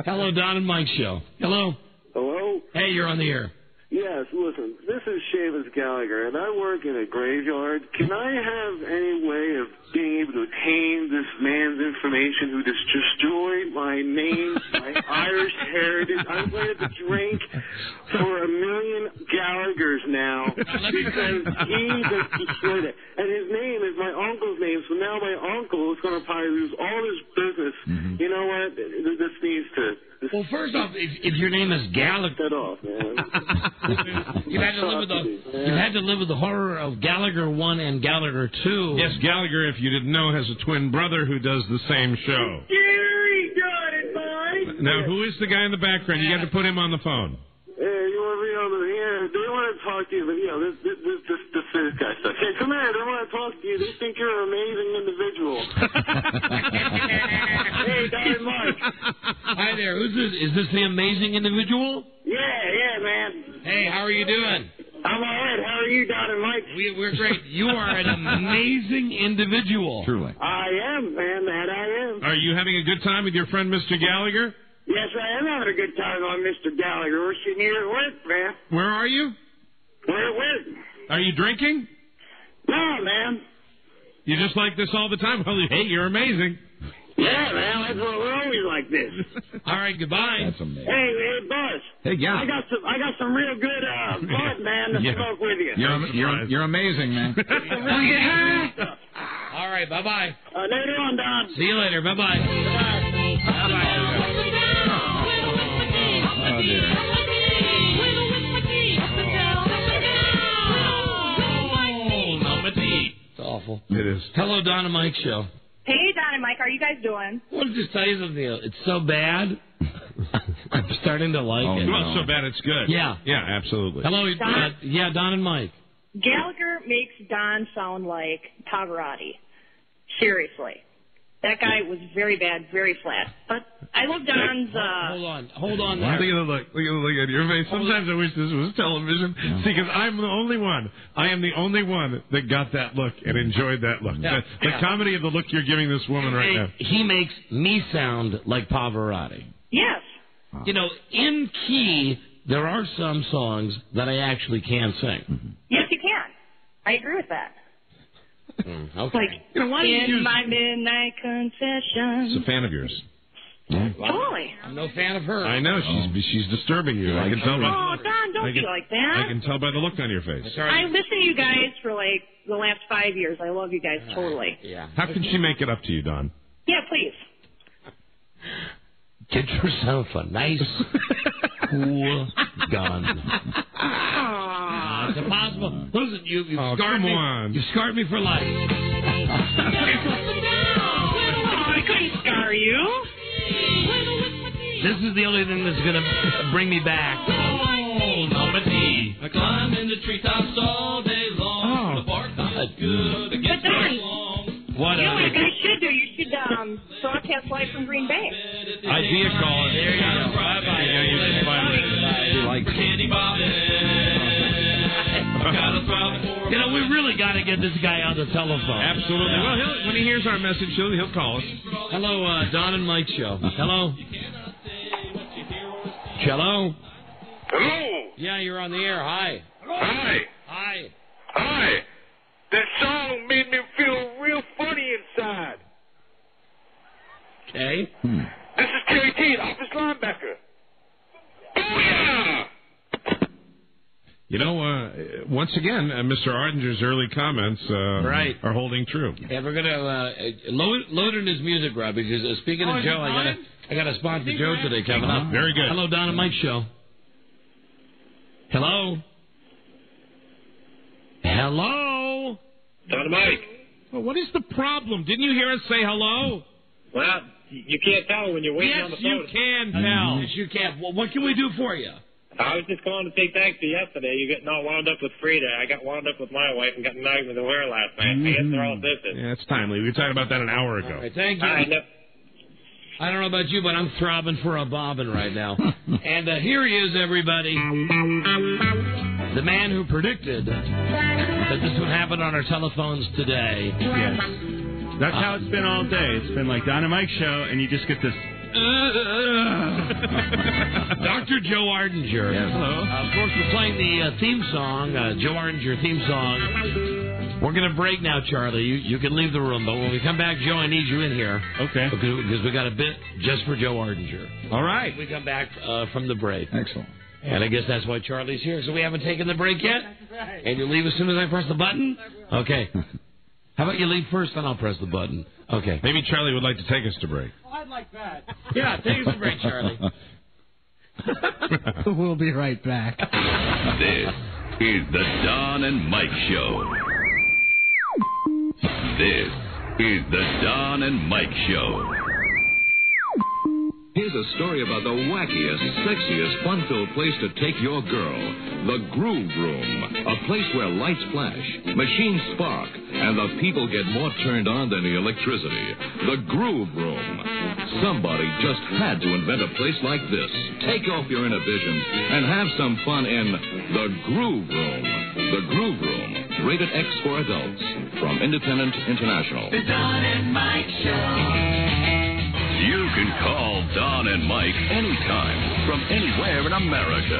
Hello, Don and Mike show. Hello. Hello? Hey, you're on the air. Yes, listen, this is Seamus Gallagher, and I work in a graveyard. Can I have any way of being able to obtain this man's information who just destroyed my name, my Irish heritage? I'm going to drink for 1 million Gallaghers now because he just destroyed it. And his name is my uncle's name, so now my uncle is going to probably lose all his business. You know what? This needs to... Well, first off, if your name is Gallagher, Get off, man. you've had to live with the horror of Gallagher 1 and Gallagher 2. Yes, Gallagher, if you didn't know, has a twin brother who does the same show. Gary got it, Mike. Now, who is the guy in the background? You got to put him on the phone. Hey, you want to be on the they want to talk to you, but this guy stuff. Hey, come here, they want to talk to you. They think you're an amazing individual. Hey, Don and Mike. Hi there. Who's this? Is this the amazing individual? Yeah, man. Hey, how are you doing? I'm all right. How are you, Don and Mike? We're great. You are an amazing individual. Truly. I am, man. That I am. Are you having a good time with your friend, Mr. Gallagher? Yes, I am having a good time on Mr. Gallagher. We're sitting here at work, man. Where are you? We're at work. Are you drinking? No, man. You just like this all the time? Well, hey, you're amazing. Yeah, man. That's what we're always like this. All right, goodbye. That's amazing. Hey, boss. Hey, yeah. I got some real good bud, man, to smoke with you. You're amazing, man. All right, bye-bye. Later on, Don. See you later. Bye-bye. Oh, dear. It's awful. It is. Hello, Don and Mike show. Hey, Don Don and Mike. How are you guys doing? Well, just tell you something. It's so bad. I'm starting to like it. Well, so bad it's good. Yeah. Yeah, absolutely. Hello. Don? Don and Mike. Gallagher makes Don sound like Pavarotti. Seriously. That guy was very bad, very flat. But I love Don's... Hold on there. Look at the look at your face. Sometimes I wish this was television. See, because I'm the only one. I am the only one that got that look and enjoyed that look. Yeah. The comedy of the look you're giving this woman right now. He makes me sound like Pavarotti. Yes. You know, in key, there are some songs that I actually can sing. Yes, you can. I agree with that. Okay. Like, You know, why don't you in use- my midnight confession. She's a fan of yours. Totally. I'm no fan of her. I know she's disturbing you. I can tell by. Oh, Don, don't be like that. I can tell by the look on your face. I listen to you guys for like the last 5 years. I love you guys totally. Yeah. How can she make it up to you, Don? Yeah, please. Get yourself a nice, cool gun. It's impossible. Listen, you've Oh, scarred come me. on. You've scarred me for life. I couldn't scar you. This is the only thing that's going to bring me back. Oh, number D. I climb in the treetops all day long. The bark is good. It gets along. What You know what you guys should do? You should broadcast live from Green Bay. Idea caller. There you go. Bye-bye. Yeah, you can finally. Like. You know, we really got to get this guy on the telephone. Absolutely. Well, when he hears our message, he'll call us. Hello, Don and Mike show. Hello. Hello. Hello. Yeah, you're on the air. Hi. Hi. Hi. Hi. That song made me feel real funny inside. Okay. This is JT, office linebacker. Oh, yeah. You know, once again, Mr. Ardinger's early comments Right. are holding true. Yeah, we're gonna load in his music, Rob. Because speaking of Joe, I got a spot for Joe today coming up. Very good. Hello, Don and Mike show. Hello. Hello. Don and Mike. Well, what is the problem? Didn't you hear us say hello? Well, you can't tell when you're waiting on the phone. Yes, you can tell. Yes, you can. Well, what can we do for you? I was just calling to say thanks to yesterday. You getting all wound up with Frida. I got wound up with my wife and got in an argument with her last night. I guess they're all sisters. Yeah, it's timely. We were talking about that an hour ago. All right, thank you. I know. I don't know about you, but I'm throbbing for a bobbin right now. And here he is, everybody. The man who predicted that this would happen on our telephones today. Yes. That's how it's been all day. It's been like Don and Mike show, and you just get this. Dr. Joe Ardinger. Yes, hello. Of course, we're playing the theme song, Joe Ardinger theme song. We're going to break now, Charlie. You can leave the room, but when we come back, Joe, I need you in here. Okay. Because we got a bit just for Joe Ardinger. All right. We come back from the break. Excellent. And I guess that's why Charlie's here. So we haven't taken the break yet? That's right. And you leave as soon as I press the button? Okay. How about you leave first, then I'll press the button. Okay. Maybe Charlie would like to take us to break. Oh, I'd like that. Yeah, take us to break, Charlie. We'll be right back. This is the Don and Mike Show. This is the Don and Mike Show. Here's a story about the wackiest, sexiest, fun-filled place to take your girl. The Groove Room. A place where lights flash, machines spark, and the people get more turned on than the electricity. The Groove Room. Somebody just had to invent a place like this. Take off your inhibitions and have some fun in The Groove Room. The Groove Room. Rated X for adults. From Independent International. The Don and Mike Show. You can call Don and Mike anytime from anywhere in America.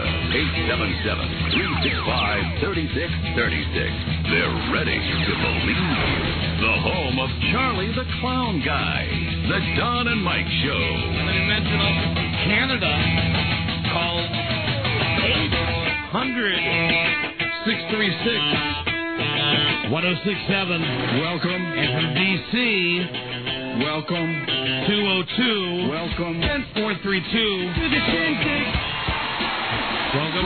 877-365-3636. They're ready to believe you. The home of Charlie the Clown Guy. The Don and Mike Show. And an invention of Canada called 800-636-1067. Welcome. And from D.C., welcome. 202. Welcome. And 432. Welcome.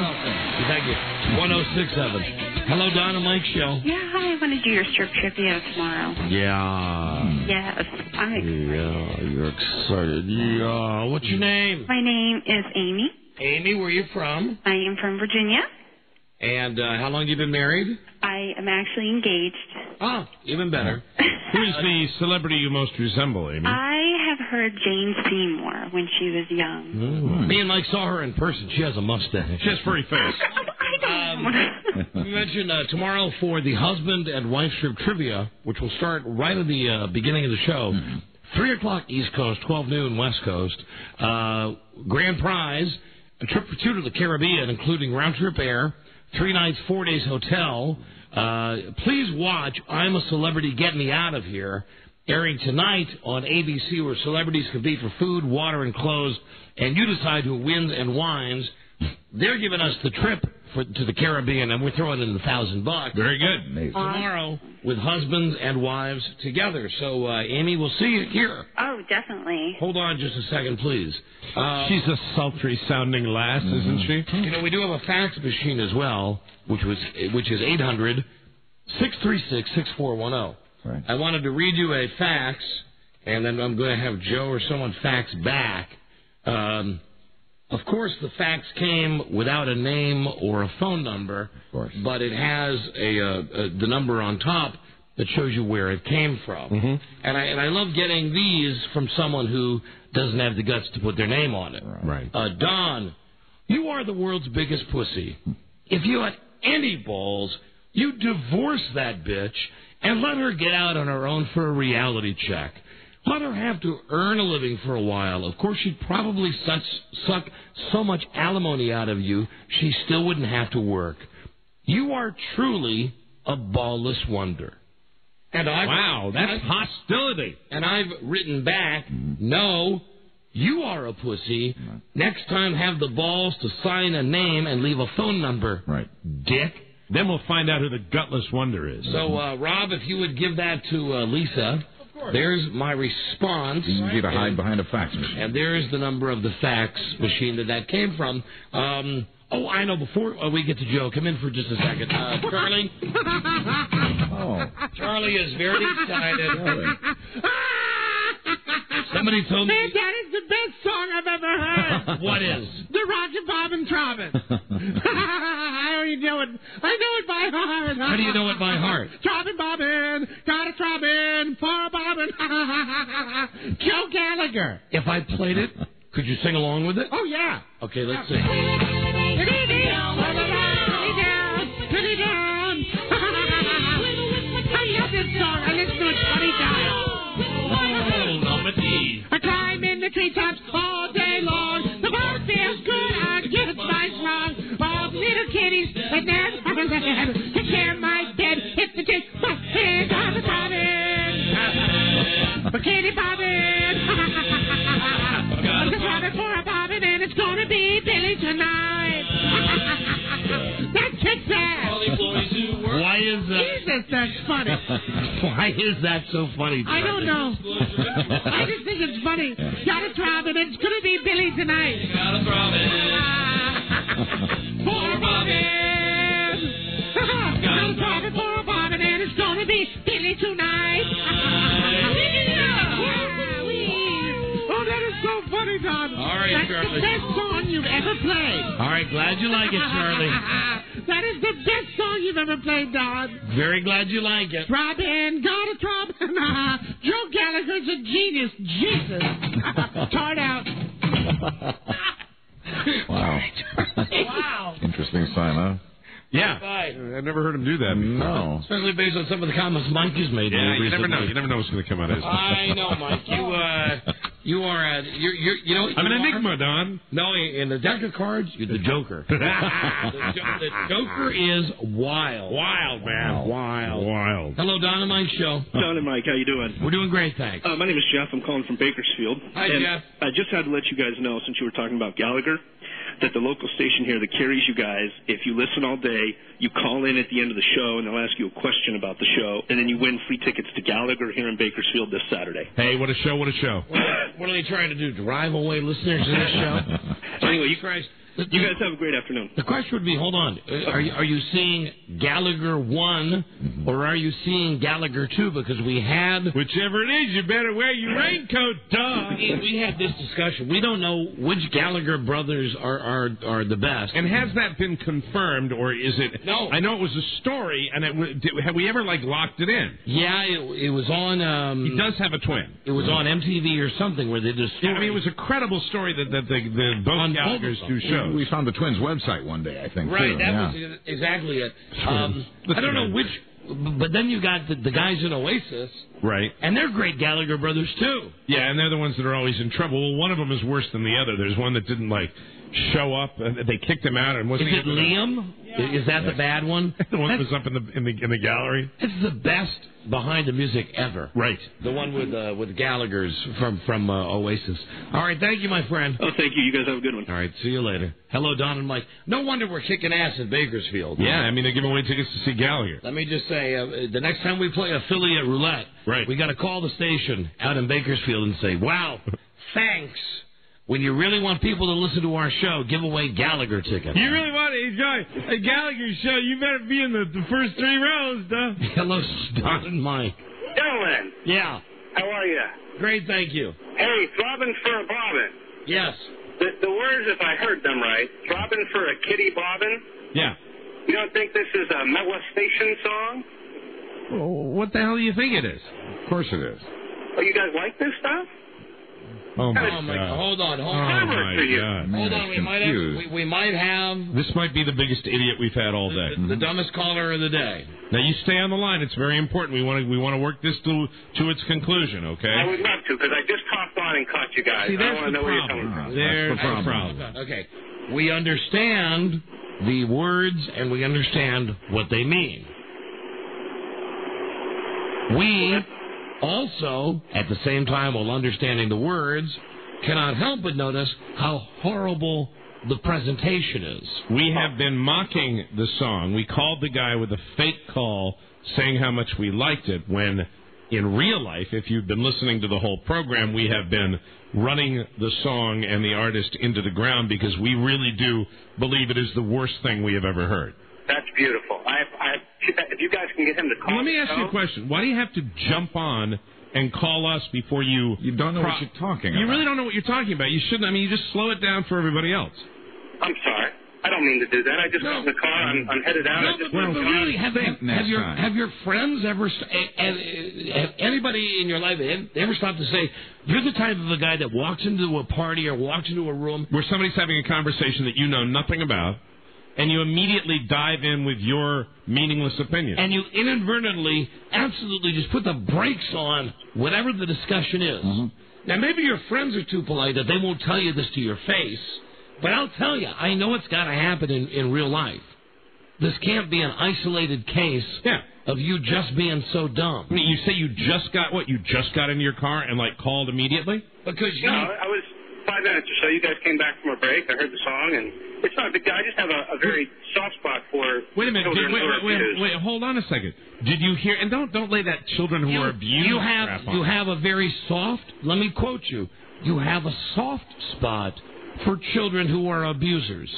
Thank you. 1067. Hello, Don and Mike Show. Yeah, hi. I want to do your strip trivia tomorrow. Yeah. Yes, I'm excited. Yeah, you're excited. Yeah. What's your name? My name is Amy. Amy, where are you from? I am from Virginia. And how long have you been married? I am actually engaged. Oh, even better. Who's the celebrity you most resemble, Amy? I have heard Jane Seymour when she was young. Me and Mike saw her in person. She has a mustache. She has furry face. We mentioned tomorrow for the husband and wife strip trivia, which will start right at the beginning of the show. 3 o'clock East Coast, 12 noon West Coast. Grand prize, a trip for 2 to the Caribbean, including round-trip air, 3 nights, 4 days hotel. Please watch I'm a Celebrity, Get Me Out of Here, airing tonight on ABC, where celebrities compete for food, water, and clothes, and you decide who wins and whines. They're giving us the trip to the Caribbean, and we're throwing in $1,000. Very good. Amazing. Tomorrow with husbands and wives together. So, Amy, we'll see you here. Oh, definitely. Hold on just a second, please. She's a sultry-sounding lass, isn't she? You know, we do have a fax machine as well, which is 800-636-6410. Right. I wanted to read you a fax, and then I'm going to have Joe or someone fax back. Of course, the fax came without a name or a phone number, but it has the number on top that shows you where it came from. And I love getting these from someone who doesn't have the guts to put their name on it. Right. Don, you are the world's biggest pussy. If you had any balls, you'd divorce that bitch and let her get out on her own for a reality check. Let her have to earn a living for a while. Of course, she'd probably suck so much alimony out of you, she still wouldn't have to work. You are truly a ballless wonder. And Wow, that's hostility. And I've written back, no, you are a pussy. Next time, have the balls to sign a name and leave a phone number. Right. Dick. Then we'll find out who the gutless wonder is. So, Rob, if you would give that to Lisa. There's my response. Easy to hide behind a fax machine. And there's the number of the fax machine that came from. Oh, I know. Before we get to Joe, come in for just a second. Charlie? Charlie is very excited. Somebody told me... That is the best song I've ever heard. What is? The Roger Bob and Trobbin. I already know it. I know it by heart. How do you know it by heart? Trobbin Bobbin, got a Trobbin, for a Bobbin. Joe Gallagher. If I played it, could you sing along with it? Oh, yeah. Okay, let's sing. Pretty down. I love this song. I listen to it 20 times. I climb in the treetops all day long. The world feels good. I get it nice long. All the little kitties and their mothers ahead to share my bed. If the dick my head on the bobbin. For kitty bobbin. I'm just running for a bobbin, and it's gonna be Billy tonight. That kicks ass. Why is that? Jesus, that's funny. Why is that so funny? I don't know. I just think it's funny. Got a throbbing. It's going to be Billy tonight. Got a throbbing. For a bobbin. Got a throbbing for a bobbin, and it's going to be Billy tonight. Oh, that is so funny, Don. All right, That's Charlie. the best song you've ever played. All right, glad you like it, Charlie. That is the best song you've ever played, Don. Very glad you like it. Robin, got a Robin. Joe Gallagher's a genius. Jesus. Tart out. Wow. Wow. Interesting sign, huh? Yeah. Bye. I've never heard him do that before. No. Especially based on some of the comments Mike has made. Yeah, you never recently. know. You never know what's going to come out of his mouth. I know, Mike. You are you know. I'm an you enigma, are, Don. No, in the deck of cards, you're the Joker. the Joker is wild. Wild, man. Wild. Hello, Dynamite Show. Don and Mike, how you doing? We're doing great, thanks. My name is Jeff. I'm calling from Bakersfield. Hi, and Jeff. I just had to let you guys know, since you were talking about Gallagher, that the local station here that carries you guys, if you listen all day, you call in at the end of the show, and they'll ask you a question about the show, and then you win free tickets to Gallagher here in Bakersfield this Saturday. Hey, what a show, what a show. What are they trying to do, drive away listeners to this show? Anyway, you You guys have a great afternoon. The question would be, hold on, are you seeing Gallagher 1 or are you seeing Gallagher 2? Because we had... Whichever it is, you better wear your raincoat, dog. We had this discussion. We don't know which Gallagher brothers are the best. And has that been confirmed, or is it... No. I know it was a story, and have we ever, locked it in? Yeah, it was on... he does have a twin. It was on MTV or something where they just... Yeah, I mean, it was a credible story that the both Gallaghers do shows. We found the twins' website one day, I think. Right, too. that Yeah. was exactly it. I don't know which... But then you got the guys in Oasis. Right. And they're great Gallagher brothers, too. Yeah, and they're the ones that are always in trouble. Well, one of them is worse than the other. There's one that didn't, show up. They kicked him out. And wasn't Is it Liam? Yeah. Is that the bad one? The one that was up in the gallery? It's the best behind the music ever. Right. The one with Gallagher's from Oasis. All right, thank you, my friend. Oh, thank you. You guys have a good one. All right, see you later. Hello, Don and Mike. No wonder we're kicking ass in Bakersfield. Yeah, I mean, they're giving away tickets to see Gallagher. Let me just say, the next time we play affiliate roulette, right, we got to call the station out in Bakersfield and say, wow, thanks. When you really want people to listen to our show, give away Gallagher tickets. You really want to enjoy a Gallagher show, you better be in the first 3 rows, Don. Hello, Don and Mike. Gentlemen. Yeah. How are you? Great, thank you. Hey, throbbing for a bobbin. Yes. The words, if I heard them right, throbbing for a kitty bobbin. Yeah. You don't think this is a molestation song? Well, what the hell do you think it is? Of course it is. Oh, you guys like this stuff? Oh my God! Hold on. Oh my God! Hold on, we might have. This might be the biggest idiot we've had all day. The dumbest caller of the day. Now you stay on the line. It's very important. We want to work this to its conclusion. Okay. I would love to, because I just hopped on and caught you guys. See, I want to know where you're coming from. There's the problem. Okay, we understand the words and we understand what they mean. We also, at the same time, while understanding the words, cannot help but notice how horrible the presentation is. We have been mocking the song. We called the guy with a fake call saying how much we liked it, when in real life, if you've been listening to the whole program, we have been running the song and the artist into the ground because we really do believe it is the worst thing we have ever heard. That's beautiful. If you guys can get him to call. Let me ask you a question. Why do you have to jump on and call us before you... You don't know what you're talking about. You really don't know what you're talking about. You shouldn't. I mean, you just slow it down for everybody else. I'm sorry. I don't mean to do that. I just got in the car. I'm headed out. But really, have your friends ever... Have anybody in your life ever stopped to say, you're the type of a guy that walks into a party or walks into a room... where somebody's having a conversation that you know nothing about, and you immediately dive in with your meaningless opinion. And you inadvertently, absolutely just put the brakes on whatever the discussion is. Mm-hmm. Now, maybe your friends are too polite that they won't tell you this to your face, but I'll tell you, I know it's got to happen in real life. This can't be an isolated case of you just being so dumb. I mean, you say you just got what? You just got into your car and, called immediately? Because I was 5 minutes or so. You guys came back from a break. I heard the song, and it's not a big deal. I just have a very soft spot for Wait a minute. children who are abused. Wait, hold on a second. Did you hear... And don't lay that children who are abused crap on. You have a very soft... Let me quote you. You have a soft spot for children who are abusers.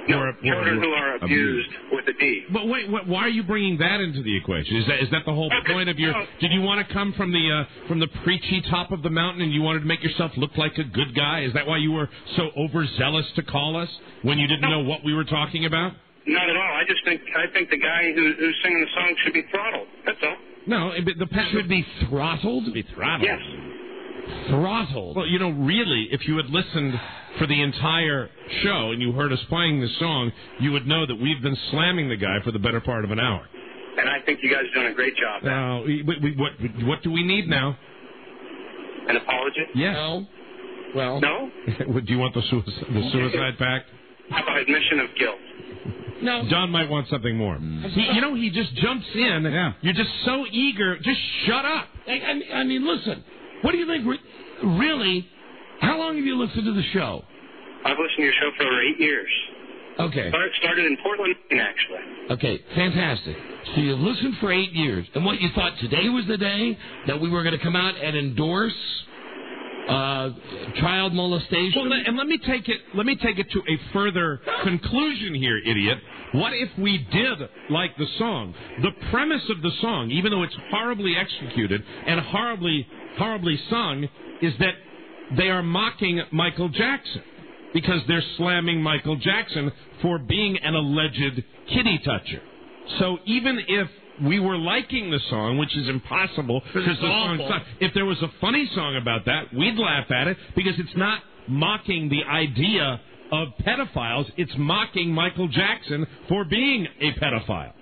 No, children who are abused with a D. But wait, why are you bringing that into the equation? Is that the whole point of your... Did you want to come from the preachy top of the mountain and you wanted to make yourself look like a good guy? Is that why you were so overzealous to call us when you didn't know what we were talking about? Not at all. I think the guy who's singing the song should be throttled. That's all. No, the should be throttled? Be throttled. Yes. Throttled. Well, really, if you had listened for the entire show and you heard us playing this song, you would know that we've been slamming the guy for the better part of an hour. And I think you guys are doing a great job. Now, what do we need now? An apology? Yes. No. Well. No? Do you want the suicide pact? How about admission of guilt? No. John might want something more. He just jumps in. Yeah. You're just so eager. Just shut up. I mean, listen. What do you think, really, how long have you listened to the show? I've listened to your show for over 8 years. Okay. Started in Portland, actually. Okay, fantastic. So you've listened for 8 years, and what, you thought today was the day that we were going to come out and endorse child molestation. Well, and let me take it to a further conclusion here, idiot. What if we did like the song? The premise of the song, even though it's horribly executed and horribly sung, is that they are mocking Michael Jackson because they're slamming Michael Jackson for being an alleged kitty toucher. So even if we were liking the song, which is impossible because the song sucks, if there was a funny song about that, we'd laugh at it because it's not mocking the idea of pedophiles. It's mocking Michael Jackson for being a pedophile.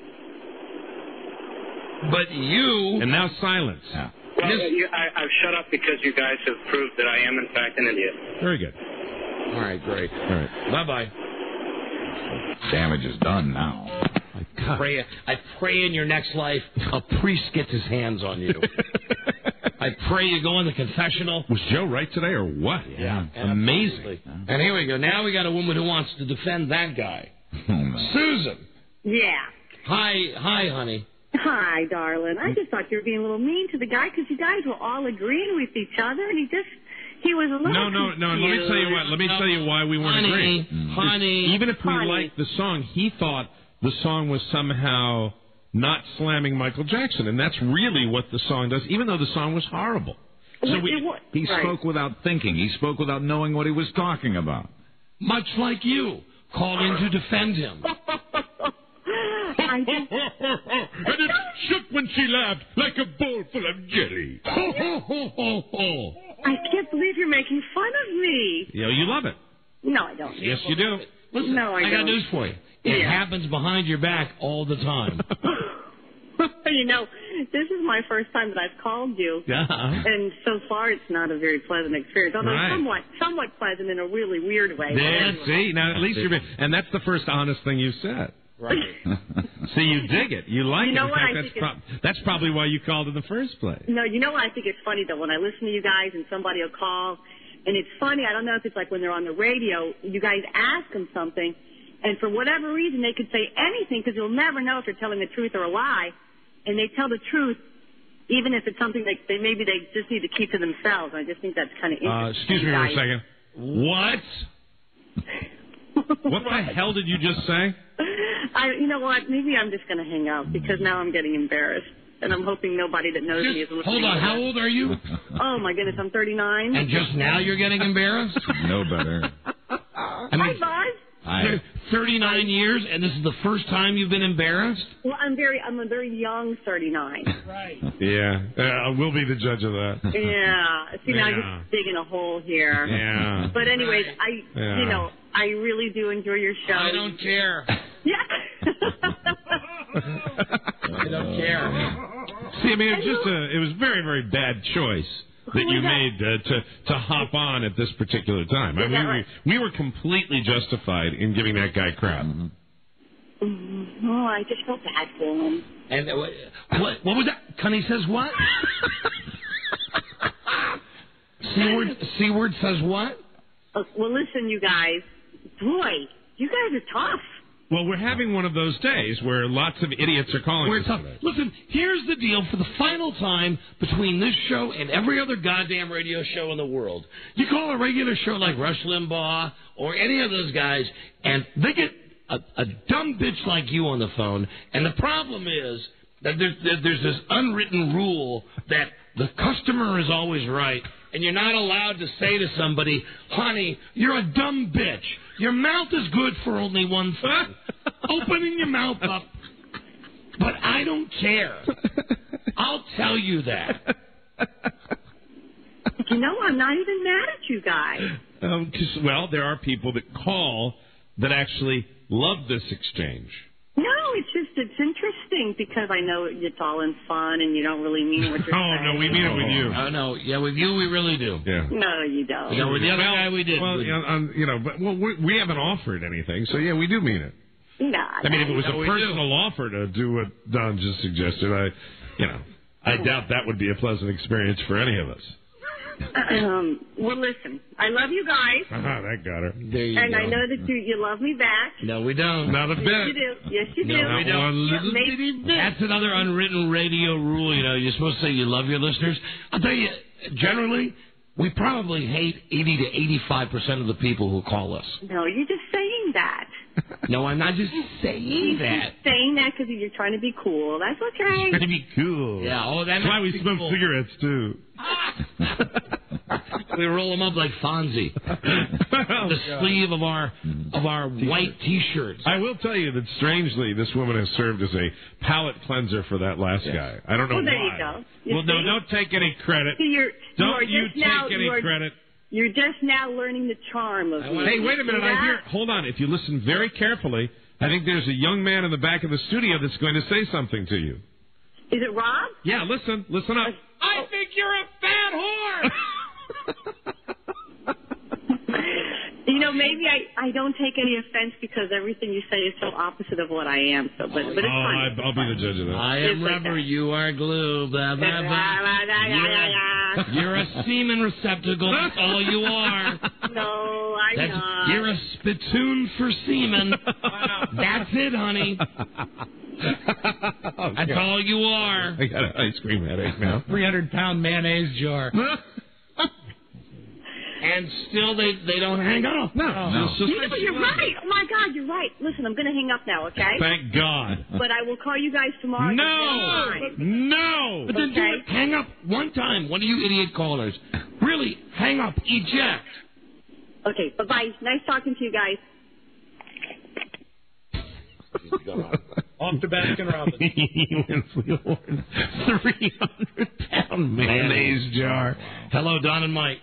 But you... And now silence. Well, I've shut up because you guys have proved that I am, in fact, an idiot. Very good. All right, great. All right. Bye-bye. Damage is done now. I pray in your next life a priest gets his hands on you. I pray you go in the confessional. Was Joe right today or what? Yeah. Amazing. And here we go. Now we got a woman who wants to defend that guy. Susan. Yeah. Hi, honey. Hi, darling. I just thought you were being a little mean to the guy because you guys were all agreeing with each other, and he was a little No. Let me tell you what. Let me tell you why we weren't agreeing. Honey. Even if we liked the song, he thought the song was somehow not slamming Michael Jackson, and that's really what the song does, even though the song was horrible. So he spoke without thinking. He spoke without knowing what he was talking about. Much like you, called in to defend him. And it shook when she laughed like a bowl full of jelly. I can't believe you're making fun of me. Yeah, you love it. No, I don't. Yes, you do. Listen, No, I got don't. news for you. It happens behind your back all the time. You know, this is my first time that I've called you. Yeah. And so far, it's not a very pleasant experience. Although Right. somewhat pleasant in a really weird way. Yeah, see, now at least you're... And that's the first honest thing you've said. Right. See, you dig it. You like You know it. In what? fact, I think that's probably why you called in the first place. No, you know what I think it's funny, though? When I listen to you guys and somebody will call, and it's funny, I don't know if it's like when they're on the radio, you guys ask them something, and for whatever reason, they could say anything because you'll never know if they're telling the truth or a lie, and they tell the truth even if it's something that maybe they just need to keep to themselves. I just think that's kind of interesting. Excuse me for a second. What? What the hell did you just say? You know what? Maybe I'm just going to hang up because now I'm getting embarrassed. And I'm hoping nobody that knows me is listening. Hold on, how old are you? Oh, my goodness, I'm 39. And just now you're getting embarrassed? No better. Hi, Buzz. Hi. 39 years, and this is the first time you've been embarrassed? Well, I'm a very young 39. Right. Yeah, we'll be the judge of that. Yeah. See, now I'm Yeah. just digging a hole here. Yeah. But anyways, Yeah. I really do enjoy your show. I don't care. Yeah. I don't care. See, I mean, it was a very, very bad choice that you made to hop on at this particular time. I mean, we were completely justified in giving that guy crap. Oh, I just felt bad for him. And what was that? Connie says what? C-word says what? Well, listen, you guys. Boy, you guys are tough. Well, we're having one of those days where lots of idiots are calling us today. Listen, here's the deal for the final time between this show and every other goddamn radio show in the world. You call a regular show like Rush Limbaugh or any of those guys, and they get a dumb bitch like you on the phone, and the problem is that there's this unwritten rule that the customer is always right, and you're not allowed to say to somebody, honey, you're a dumb bitch. Your mouth is good for only one thing. Opening your mouth up. But I don't care. I'll tell you that. You know, I'm not even mad at you guys. Well, there are people that call that actually love this exchange. No, it's interesting because I know it's all in fun and you don't really mean what you're saying. Oh, no, we mean it with you. Oh, no. Yeah, with you, we really do. Yeah. No, you don't. No, with the other guy, we did. Well, we haven't offered anything, so yeah, we do mean it. No. I mean, if it was a personal offer to do what Don just suggested, I doubt that would be a pleasant experience for any of us. Well, listen, I love you guys. That got her. There you and go. I know that you love me back. No, we don't. Not a bit. Yes, you do. Yes, you do. No, we don't. One little bitty bit. That's another unwritten radio rule. You're supposed to say you love your listeners. I'll tell you, generally, We probably hate 80 to 85% of the people who call us. No, you're just saying that. No, I'm not just saying You're that. just saying that because you're trying to be cool. That's okay. Trying to be cool. Yeah, oh, that's why we smoke cigarettes, too. We roll them up like Fonzie. The sleeve of our white T-shirts. I will tell you that, strangely, this woman has served as a palate cleanser for that last guy. I don't know Well, there why. you go. You Well, no, see? don't take any credit. See, Don't you take any credit. You're just now learning the charm of me. Hey, wait a minute. See I that? hear. Hold on. If you listen very carefully, I think there's a young man in the back of the studio that's going to say something to you. Is it Rob? Yeah, listen up. I think you're a fat whore. You know, maybe I don't take any offense because everything you say is so opposite of what I am. So, but it's fine. I'll be the judge of that. I am rubber, you are glue, blah, blah, blah. You're a semen receptacle, that's all you are. No, I'm not. You're a spittoon for semen. That's it, honey. That's all you are. I got an ice cream headache now. 300-pound mayonnaise jar. And still they don't hang up. No. You're right. Oh, my God, you're right. Listen, I'm going to hang up now, okay? Thank God. But I will call you guys tomorrow. No. But then do it. Hang up one time. One of you idiot callers. Really, hang up. Eject. Okay, bye-bye. Nice talking to you guys. Off to Baskin-Robbins. 300-pound mayonnaise jar. Hello, Don and Mike.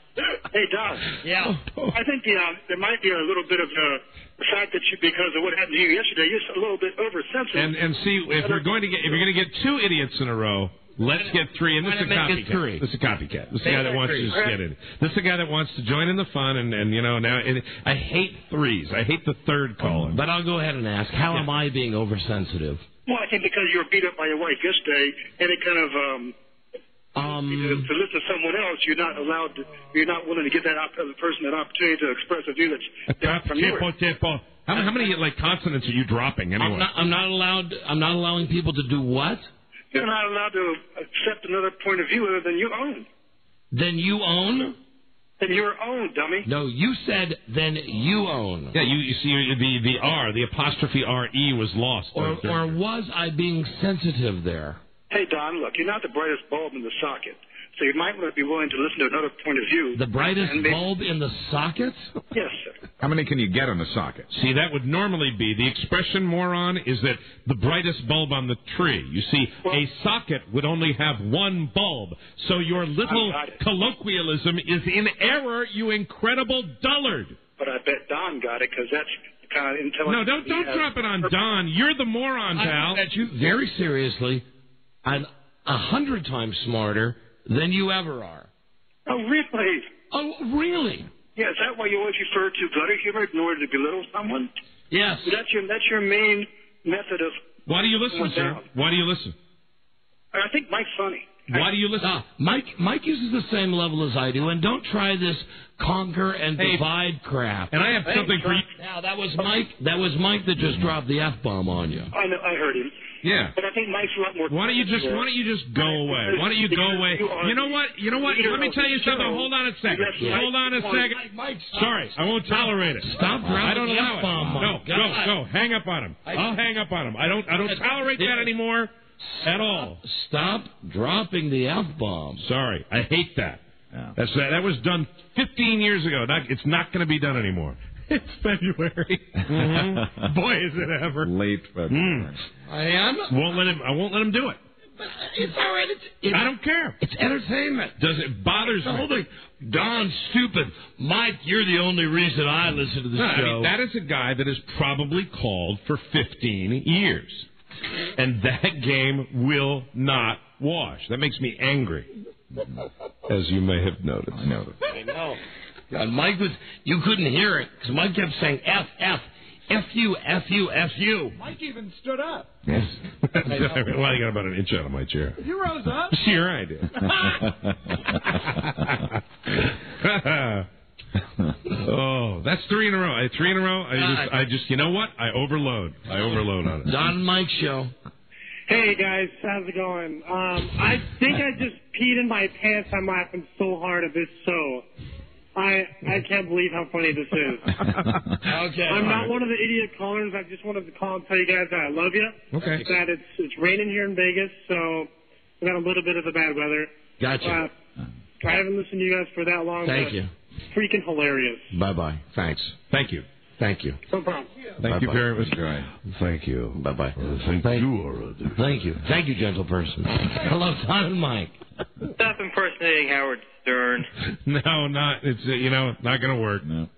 Hey, Don. Yeah. I think there might be a little bit of the fact that because of what happened to you yesterday, you're a little bit oversensitive. And see, if you're going to get two idiots in a row, let's get three. And this is a copycat. This is a copycat. This is a guy that wants to just get in. This is a guy that wants to join in the fun. And you know, now I hate threes. I hate the third caller. But I'll go ahead and ask, how am I being oversensitive? Well, I think because you were beat up by your wife yesterday, any kind of to listen to someone else, you're not willing to give that other person an opportunity to express a view that's different from yours. How many consonants are you dropping anyway? I'm not allowing people to do what? You're not allowed to accept another point of view other than your own. Then you own? Then your own, dummy. No, you said then you own. Yeah, you see the R, the apostrophe R-E was lost. Or was I being sensitive there? Hey, Don, look, you're not the brightest bulb in the socket, so you might want to be willing to listen to another point of view. The brightest bulb in the socket? Yes, sir. How many can you get on the socket? See, that would normally be, the expression, moron, is that the brightest bulb on the tree. You see, a socket would only have one bulb, so your little colloquialism is in error, you incredible dullard. But I bet Don got it, because that's kind of intelligent. No, don't drop it on Don. You're the moron, pal. I bet you, very seriously, I'm 100 times smarter than you ever are. Oh, really? Oh, really? Yeah, is that why you always refer to gutter humor in order to belittle someone? Yes. That's your main method of... Why do you listen, sir? Why do you listen? I think Mike's funny. Why do you listen? Mike uses the same level as I do, and don't try this conquer and divide crap. And I have something for you. Now, that was Mike that just dropped the F-bomb on you. I know, I heard him. Yeah. But I think Mike's a lot more... Why don't you just go away? Why don't you go away? You know what? Let me tell you something. Hold on a second. Hold on a second. Sorry, I won't tolerate it. Stop dropping I don't the allow F-bomb. it. No, go. Hang up on him. I'll hang up on him. I don't tolerate that anymore at all. Stop dropping the F-bomb. Sorry, I hate that. That was done 15 years ago. It's not going to be done anymore. It's February. Mm-hmm. Boy, is it ever late February. I am. I won't let him do it. It's all right. I don't care. It's entertainment. It bothers me. Don's stupid. Mike, you're the only reason I listen to the show. I mean, that is a guy that has probably called for 15 years. And that game will not wash. That makes me angry. As you may have noticed. I know. And Mike you couldn't hear it, because Mike kept saying F, F, F you, F you, F you. Mike even stood up. Yes. Well, you got about an inch out of my chair. You rose up. Sure, I did. Oh, that's three in a row. Three in a row. I just, you know what? I overload on it. Don and Mike show. Hey guys, how's it going? I think I just peed in my pants. I'm laughing so hard at this show. I can't believe how funny this is. Okay. I'm not one of the idiot callers. I just wanted to call and tell you guys that I love you. Okay. That it's raining here in Vegas, so we got a little bit of the bad weather. Gotcha. I haven't listened to you guys for that long. Thank but you. it's freaking hilarious. Bye-bye. Thanks. Thank you. Thank you. No problem. Thank you Bye-bye. very much. Thank you. Bye-bye. Thank you. Thank you. Thank you, gentle person. Hello, Don and Mike. Stop impersonating Howard Stern. No, not. It's not going to work. No.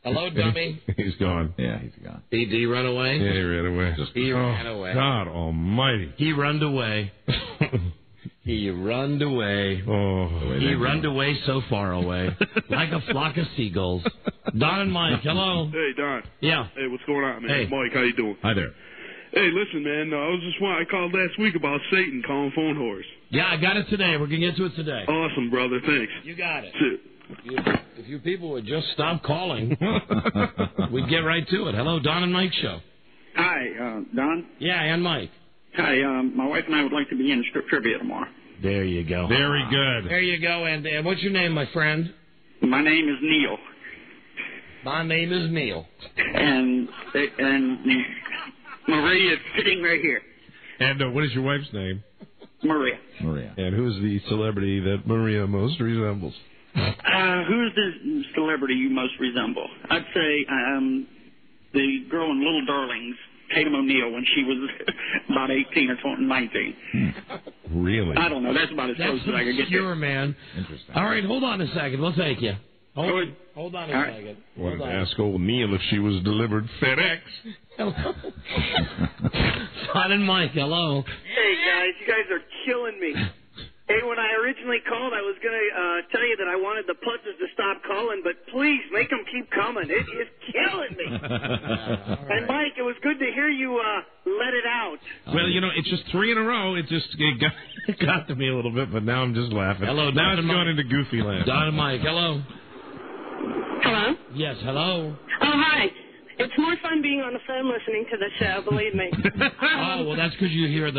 Hello, dummy. He's gone. Yeah, he's gone. Did he run away? Yeah, he ran away. He ran away. God almighty. He runned away. He runned away. Oh, he runned away so far away, like a flock of seagulls. Don and Mike, hello. Hey, Don. Yeah. Hey, what's going on, man? Hey. Mike, how you doing? Hi there. Hey, listen, man. I called last week about Satan calling phone whores. Yeah, I got it today. We're going to get to it today. Awesome, brother. Thanks. You got it. That's it. If you people would just stop calling, we'd get right to it. Hello, Don and Mike show. Hi, Don. Yeah, and Mike. Hi, my wife and I would like to be in strip trivia tomorrow. There you go. Very good. There you go. And what's your name, my friend? My name is Neil. My name is Neil. And Maria is sitting right here. And what is your wife's name? Maria. Maria. And who's the celebrity that Maria most resembles? Who's the celebrity you most resemble? I'd say the girl in Little Darlings, Tatum O'Neal, when she was about 18 or 19. Really? I don't know. That's about as close as I could get. Sure, man. Interesting. All right, hold on a second. We'll take you. Hold on a All right. second. Wanted Hold to on. ask old Neil if she was delivered FedEx. Hello. Don and Mike, hello. Hey, guys, you guys are killing me. Hey, when I originally called, I was going to tell you that I wanted the putzes to stop calling, but please, make them keep coming. It is killing me. And, Mike, it was good to hear you let it out. Well, it's just 3 in a row. It got to me a little bit, but now I'm just laughing. Hello, now Don it's and going Mike. into goofy land. Don and Mike, hello. Hello? Yes, hello. Oh, hi. It's more fun being on the phone listening to the show, believe me. Oh, well, that's because you hear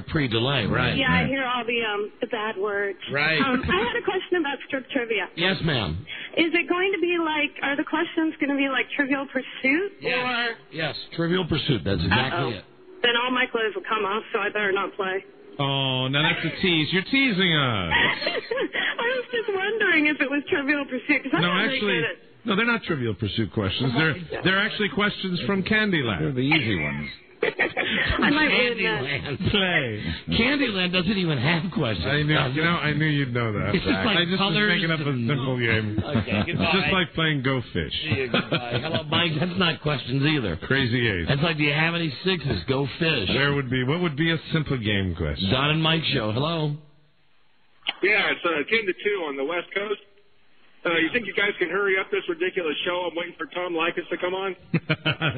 pre-delay, right? Yeah, I hear all the bad words. Right. I had a question about strip trivia. Yes, ma'am. Is it going to be are the questions going to be like Trivial Pursuit? Yes. Yes, Trivial Pursuit. That's exactly it. Then all my clothes will come off, so I better not play. Oh, now that's a tease. You're teasing us. I was just wondering if it was Trivial Pursuit, because I'm not very good at No, they're not Trivial Pursuit questions. They're actually questions from Candyland. They're the easy ones. I might win that. Candyland. Play. Candyland doesn't even have questions. I knew you'd know that. It's just like I just was colors making up a simple game. Okay, It's goodbye. just like playing Go Fish. See you, goodbye. Hello, Mike. That's not questions either. Crazy Eight. It's like, do you have any sixes? Go fish. What would be a simple game question? Don and Mike show. Hello. Yeah, it's King to 2 on the West Coast. You think you guys can hurry up this ridiculous show? I'm waiting for Tom Likas to come on.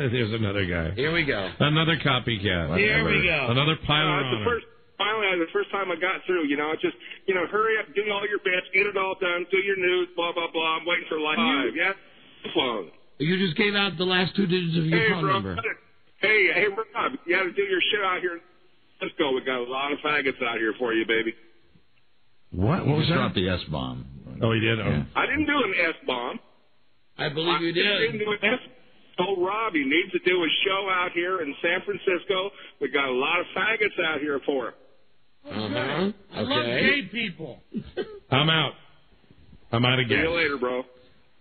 There's another guy. Here we go. Another copycat. Here we go. Another pile of It's the first time I got through. It's just, hurry up, do all your bits, get it all done, do your news, blah, blah, blah. I'm waiting for live. Yeah? Phone. You just gave out the last 2 digits of your phone number. Hey, Rob, you got to do your shit out here. Let's go. We got a lot of faggots out here for you, baby. What? What was that? Dropped the S-bomb. Oh, he did? Yeah. I didn't do an S-bomb. I believe you I did. didn't do an S. Told Rob he needs to do a show out here in San Francisco. We got a lot of faggots out here for him. Uh-huh. I love gay people. I'm out. I'm out of See gas. you later, bro.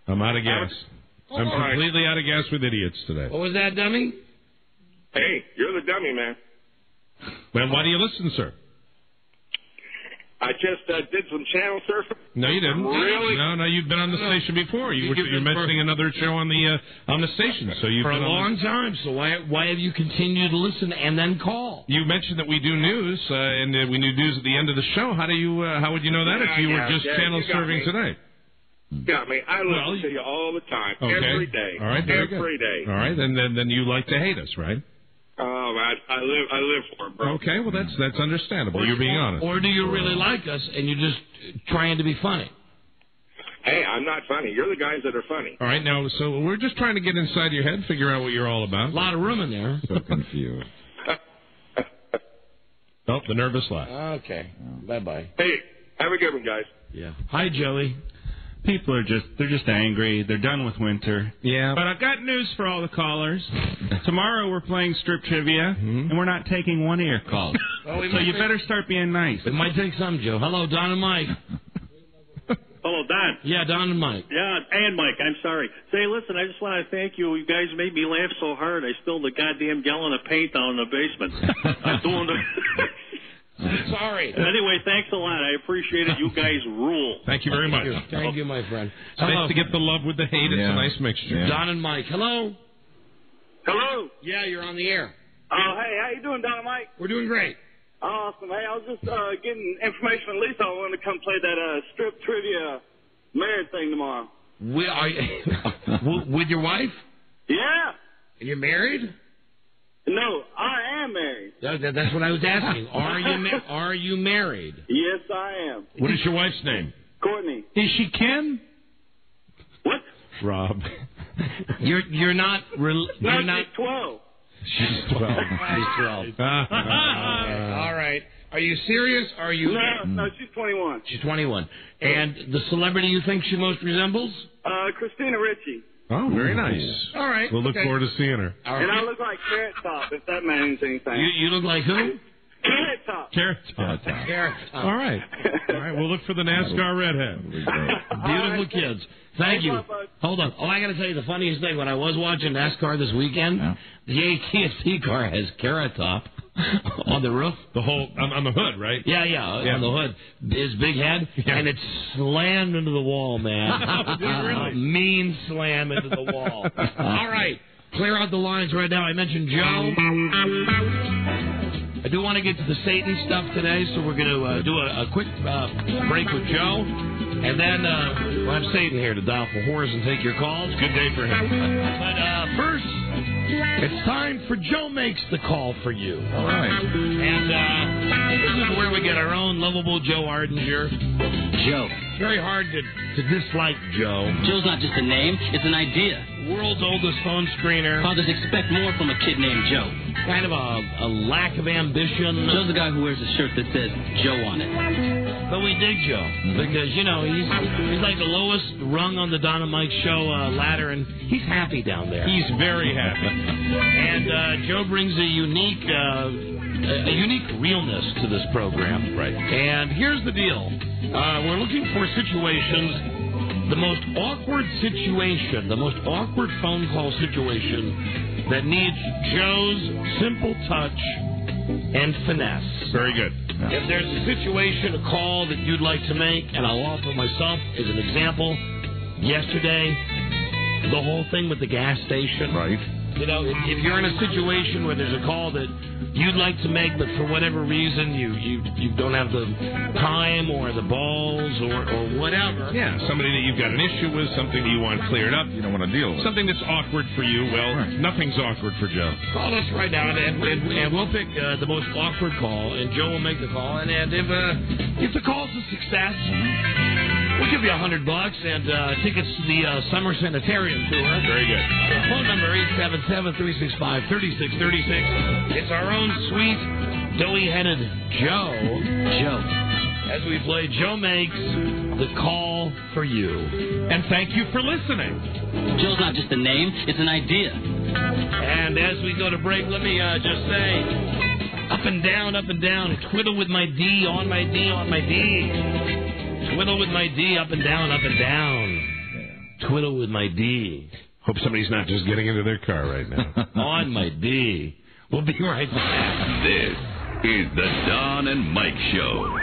I'm out of gas. I'm All right. completely out of gas with idiots today. What was that, dummy? Hey, you're the dummy, man. Well, why do you listen, sir? I just did some channel surfing. No, you didn't. Really? No, you've been on the station before. You're mentioning another show on the station. So you've For a been long time. So why have you continued to listen and then call? You mentioned that we do news, and we do news at the end of the show. How would you know that if you were just channel you got serving me. today? Got me. I listen to you all the time, Okay. every day, All right, very every good. day. All right, and then you like to hate us, right? Oh, I live for it, bro. Okay, well that's understandable. You're being honest. Or do you really like us and you're just trying to be funny? Hey, I'm not funny. You're the guys that are funny. All right, now so we're just trying to get inside your head, figure out what you're all about. A lot of room in there. So confused. Oh, the nervous laugh. Okay. Bye-bye. Hey, have a good one, guys. Yeah. Hi, Joey. People are just angry. They're done with winter. Yeah. But I've got news for all the callers. Tomorrow we're playing strip trivia, and we're not taking one-ear calls. So you better start being nice. It might take some, Joe. Hello, Don and Mike. Hello, Don. Yeah, Don and Mike. Yeah, and Mike, I'm sorry. Say, listen, I just want to thank you. You guys made me laugh so hard, I spilled a goddamn gallon of paint down in the basement. I'm doing the... Sorry. Anyway, thanks a lot. I appreciate it. You guys rule. Thank you very much. Thank you, my friend. It's nice to get the love with the hate. It's a nice mixture. Yeah. Don and Mike. Hello. Hello. Yeah, you're on the air. Oh, hey, how you doing, Don and Mike? We're doing great. Awesome. Hey, I was just getting information from Lisa. I wanted to come play that strip trivia marriage thing tomorrow. With your wife? Yeah. And you're married? No, I am married. That's what I was asking. Are you married? Yes, I am. What is your wife's name? Courtney. Is she Kim? What? Rob. You're not. You're not. She's 12. She's 12. She's 12. All right. Are you serious? Are you? No, she's 21. She's 21. And the celebrity you think she most resembles? Christina Ricci. Oh, very nice. All right. We'll look forward to seeing her. And I look like Carrot Top, if that means anything. You look like who? Carrot Top. Carrot Top. Carrot Top. All right. All right. We'll look for the NASCAR redhead. Beautiful kids. Thank you. Hold on. Oh, I got to tell you the funniest thing. When I was watching NASCAR this weekend, the AT&T car has Carrot Top on the roof. The whole on the hood, right? Yeah, on the hood. His big head, and it slammed into the wall, man. Really? Mean slam into the wall. All right. Clear out the lines right now. I mentioned Joe. I do want to get to the Satan stuff today, so we're going to do a quick break with Joe. And then we'll have Satan here to dial for whores and take your calls. Good day for him. But first, it's time for Joe Makes the Call for you. All right. And this is where we get our own lovable Joe Ardinger. Joe. It's very hard to dislike Joe. Joe's not just a name, it's an idea. World's oldest phone screener. Fathers expect more from a kid named Joe. Kind of a lack of ambition. Joe's the guy who wears a shirt that says Joe on it. But we dig Joe because, you know, he's like the lowest rung on the Don and Mike show ladder, and he's happy down there. He's very happy. And Joe brings a unique realness to this program. Right. And here's the deal. We're looking for situations, the most awkward situation, the most awkward phone call situation that needs Joe's simple touch and finesse. Very good. If there's a situation, a call that you'd like to make, and I'll offer myself as an example, yesterday, the whole thing with the gas station. Right. You know, if you're in a situation where there's a call that you'd like to make, but for whatever reason you don't have the time or the balls or whatever. Yeah, somebody that you've got an issue with, something that you want cleared up, you don't want to deal with. Something that's awkward for you, well, nothing's awkward for Joe. Call us right now, and we'll pick the most awkward call, and Joe will make the call. And if the call's a success, we'll give you $100 and tickets to the Summer Sanitarium tour. Very good. Phone number 877-365-3636. It's our own sweet, doughy-headed Joe. As we play Joe Makes the Call for You. And thank you for listening. Joe's not just a name, it's an idea. And as we go to break, let me just say, up and down, twiddle with my D, on my D, on my D. Twiddle with my D, up and down, twiddle with my D. Hope somebody's not just getting into their car right now. On my D. We'll be right back. This is the Don and Mike Show.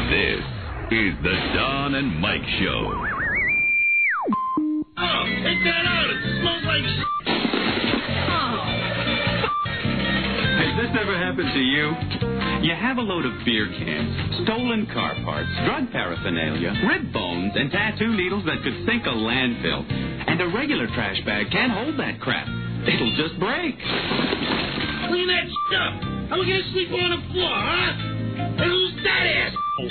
This is the Don and Mike Show. Oh, take that out. It smells like Has this ever happened to you? You have a load of beer cans, stolen car parts, drug paraphernalia, rib bones, and tattoo needles that could sink a landfill. And a regular trash bag can't hold that crap. It'll just break. Clean that up. How are we going to sleep on the floor, huh? And who's that asshole?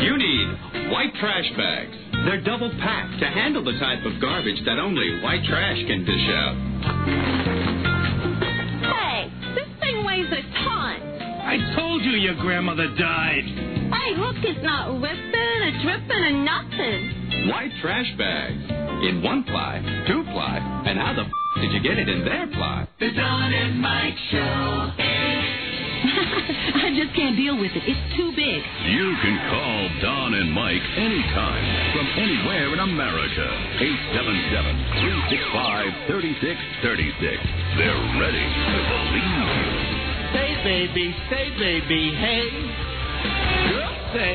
You need white trash bags. They're double packed to handle the type of garbage that only white trash can dish out. Hey, this thing weighs a I told you your grandmother died. Hey, look, it's not ripping or dripping or nothing. White trash bags. In 1-ply, 2-ply, and how the did you get it in their ply? The Don and Mike Show. I just can't deal with it. It's too big. You can call Don and Mike anytime from anywhere in America. 877-365-3636. They're ready to believe you. Say, baby, hey. Girls say.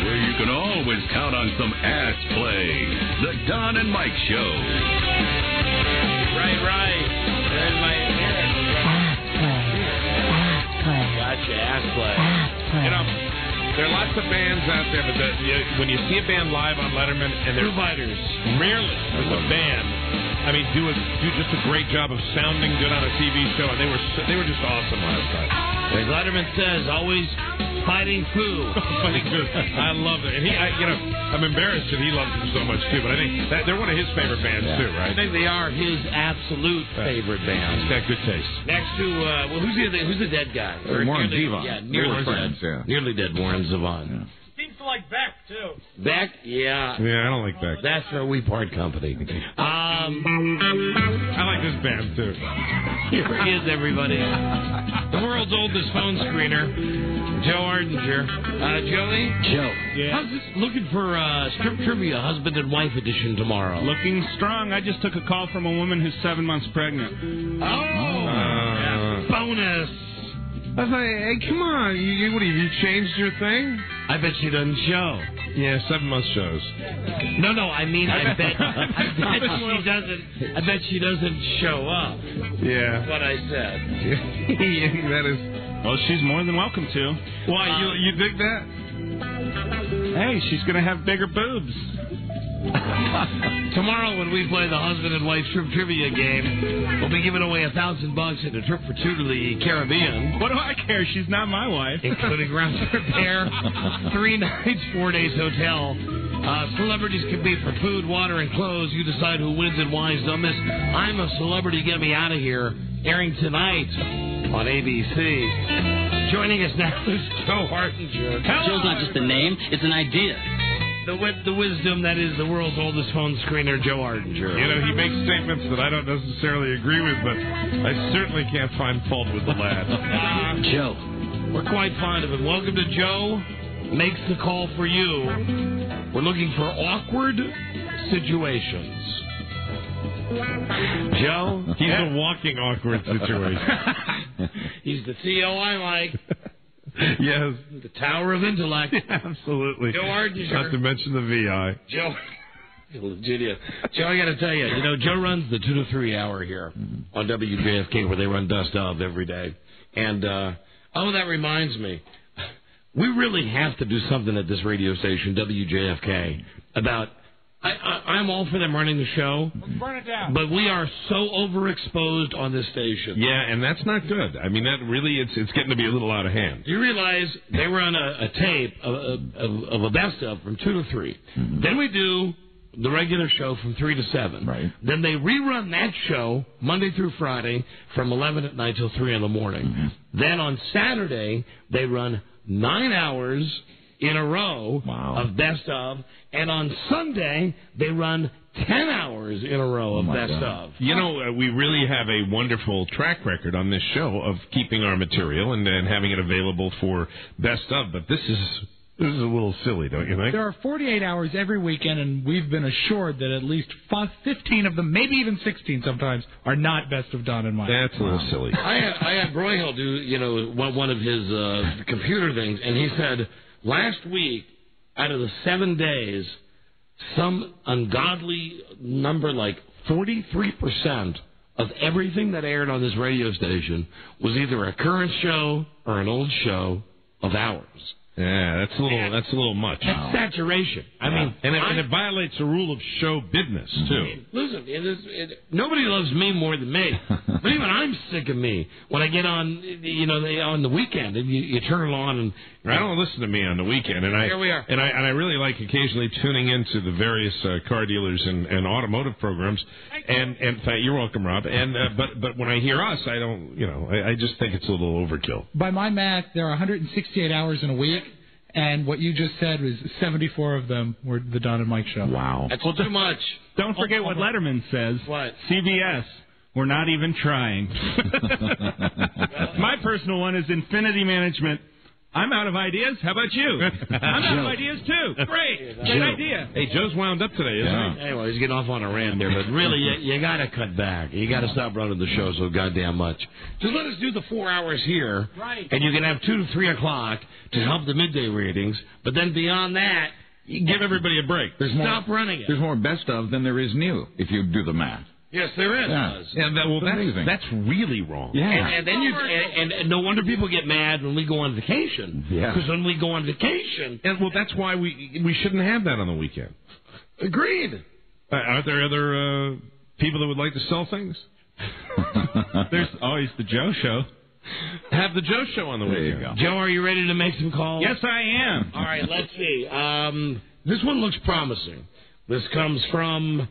Where you can always count on some ass play. The Don and Mike Show. Right. There's my Gotcha, ass play. You know, there are lots of bands out there, but when you see a band live on Letterman and they're fighters, rarely does a band, do just a great job of sounding good on a TV show, and they were just awesome last night. As Letterman says, always fighting food. I love it, and I'm embarrassed that he loves them so much too. But I think they're one of his favorite bands too, right? I think they are his absolute favorite band. He's got good taste. Next to who's the dead guy? Warren Zevon. Yeah, nearly dead. Nearly dead. Warren Zevon. Yeah. Seems like Beck too. Beck, yeah. Yeah, I don't like Beck. That's where we part company. I like this band too. Here he is, everybody. The world's oldest phone screener, Joe Ardinger. Joey? Joe. Yeah. How's this looking for Strip Trivia husband and wife edition tomorrow? Looking strong. I just took a call from a woman who's 7 months pregnant. Bonus. I was like, hey, come on. What have you changed your thing? I bet she doesn't show. Yeah, 7 month shows. No, I mean, I bet she doesn't show up. Yeah. That's what I said. That is. Well, she's more than welcome to. Why, you dig that? Hey, she's going to have bigger boobs. Tomorrow when we play the husband and wife Strip Trivia game, we'll be giving away $1,000 and a trip for two to the Caribbean. What do I care? She's not my wife. Including ground repair, 3 nights, 4 days hotel. Celebrities compete for food, water, and clothes. You decide who wins and why. Don't miss I'm a Celebrity, Get Me Out of Here, airing tonight on ABC. Joining us now is Joe Ardinger. Joe's not just a name, it's an idea. The wisdom that is the world's oldest phone screener, Joe Ardinger. You know, he makes statements that I don't necessarily agree with, but I certainly can't find fault with the lad. Joe. We're quite fond of him. Welcome to Joe Makes the Call for You. We're looking for awkward situations. Joe? He's a walking awkward situation. He's the TOI, Mike. Yes. The Tower of Intellect. Yeah, absolutely. Joe Ardinger. Not to mention the VI. Joe, I got to tell you, Joe runs the 2 to 3 hour here on WJFK where they run Dust Of every day. And, that reminds me. We really have to do something at this radio station, WJFK, about... I'm all for them running the show. Let's burn it down. But we are so overexposed on this station. Yeah, and that's not good. I mean, that really, it's getting to be a little out of hand. Do you realize they run a tape of a best of from 2 to 3. Mm-hmm. Then we do the regular show from 3 to 7. Right. Then they rerun that show Monday through Friday from 11 at night till 3 in the morning. Mm-hmm. Then on Saturday, they run 9 hours in a row of best of, and on Sunday they run 10 hours in a row of best of. You know, we really have a wonderful track record on this show of keeping our material and having it available for best of, but this is a little silly, don't you think? There are 48 hours every weekend, and we've been assured that at least 15 of them, maybe even 16 sometimes, are not best of Don and Mike. That's a little silly. I had Broyhill do, one of his computer things, and he said, last week, out of the 7 days, some ungodly number like 43% of everything that aired on this radio station was either a current show or an old show of ours. Yeah, that's a little much. That's saturation. I mean, and it violates the rule of show business too. Listen, nobody loves me more than me. But even I'm sick of me when I get on, on the weekend and you turn it on and I don't listen to me on the weekend, and here we are. And I really like occasionally tuning into the various car dealers and automotive programs. And you're welcome, Rob. And but when I hear us, I don't, I just think it's a little overkill. By my math, there are 168 hours in a week, and what you just said was 74 of them were the Don and Mike show. Wow, that's too much. Don't forget what Letterman says. What? CBS. We're not even trying. My personal one is Infinity Management. I'm out of ideas. How about you? I'm out of ideas, too. Great. Good idea. Hey, Joe's wound up today, isn't he? Anyway, he's getting off on a rant there, but really, you got to cut back. You got to stop running the show so goddamn much. Just let us do the 4 hours here, right? And you can have 2 to 3 o'clock to help the midday ratings, but then beyond that, you give everybody a break. Stop running it. There's more best of than there is new, if you do the math. Yes, there is. Yeah, that's really wrong. Yeah. And then and no wonder people get mad when we go on vacation. Yeah. Because when we go on vacation, that's why we shouldn't have that on the weekend. Agreed. Aren't there other people that would like to sell things? There's always the Joe Show. Have the Joe Show on the weekend. Joe, are you ready to make some calls? Yes, I am. All right, let's see. This one looks promising. This comes from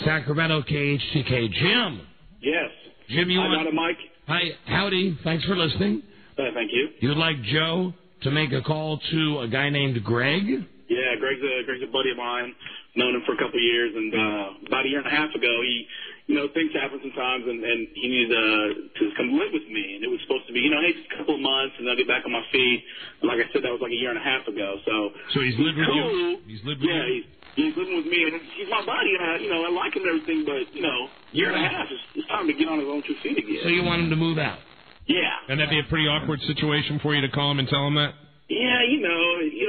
Sacramento KHTK. Jim. Yes. Jim, you want... Hi, Mike. Hi, howdy. Thanks for listening. Thank you. You'd like Joe to make a call to a guy named Greg? Yeah, Greg's a buddy of mine. Known him for a couple of years, and about a year and a half ago, he, things happen sometimes, and he needed to come live with me, and it was supposed to be, hey, just a couple of months, and I'll get back on my feet. And like I said, that was like a year and a half ago. So he's lived with you. He's lived with you. He's living with me, and he's my buddy, and I like him and everything, but year and a half, it's time to get on his own 2 feet again. So you want him to move out? Yeah. And that'd be a pretty awkward situation for you to call him and tell him that? Yeah,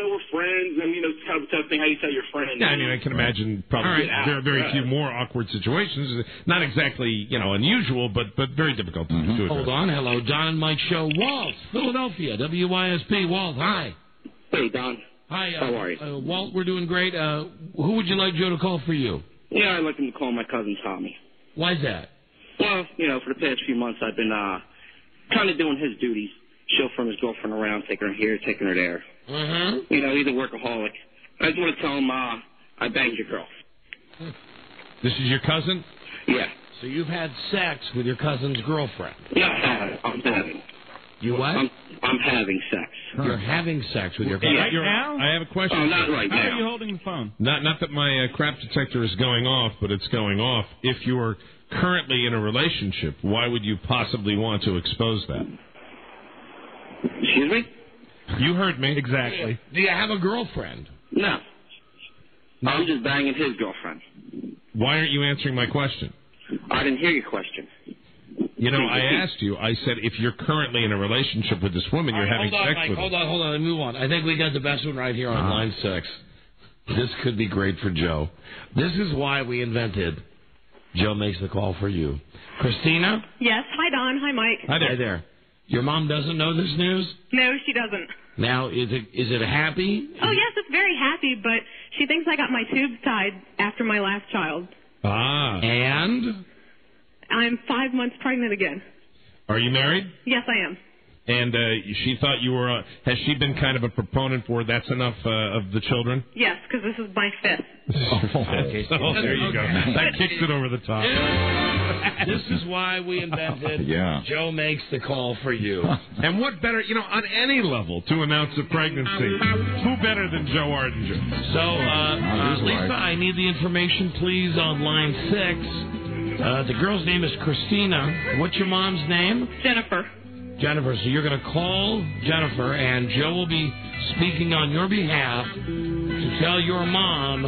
we're friends, and it's kind of a tough thing how you tell your friend. Yeah, I mean, I can imagine probably very few more awkward situations. Not exactly, unusual, but very difficult to do. Hold on. Hello, Don and Mike Show. Walt, Philadelphia, WYSP. Walt, hi. Hey, Don. Hi. How are you? Walt, we're doing great. Who would you like Joe to call for you? Yeah, I'd like him to call my cousin Tommy. Why's that? Well, for the past few months, I've been kind of doing his duties. Chauffeuring his girlfriend around, taking her here, taking her there. Mm-hmm. He's a workaholic. I just want to tell him I banged your girl. This is your cousin? Yeah. So you've had sex with your cousin's girlfriend? Yeah, I'm having. You what? I'm having sex. You're having sex with your cousin? Right now? I have a question. Oh, not right How now. are you holding the phone? Not that my crap detector is going off, but it's going off. If you are currently in a relationship, why would you possibly want to expose that? Excuse me? You heard me. Exactly. Do you have a girlfriend? No. I'm just banging his girlfriend. Why aren't you answering my question? I didn't hear your question. I asked you, I said, if you're currently in a relationship with this woman, you're having sex with her. Hold on, let me move on. I think we got the best one right here on line 6. This could be great for Joe. This is why we invented Joe Makes the Call for You. Christina? Yes. Hi, Don. Hi, Mike. Hi there. Your mom doesn't know this news? No, she doesn't. Now, is it happy? Oh, yes, it's very happy, but she thinks I got my tubes tied after my last child. And? I'm 5 months pregnant again. Are you married? Yes, I am. And she thought you were, has she been kind of a proponent for that's enough of the children? Yes, because this is my 5th. Okay. There you go. That kicks it over the top. This is why we invented Joe Makes the Call for You. And what better, on any level to announce a pregnancy? Who better than Joe Ardinger? So, Lisa, I need the information, please, on line 6. The girl's name is Christina. What's your mom's name? Jennifer. Jennifer, so you're going to call Jennifer, and Joe will be speaking on your behalf to tell your mom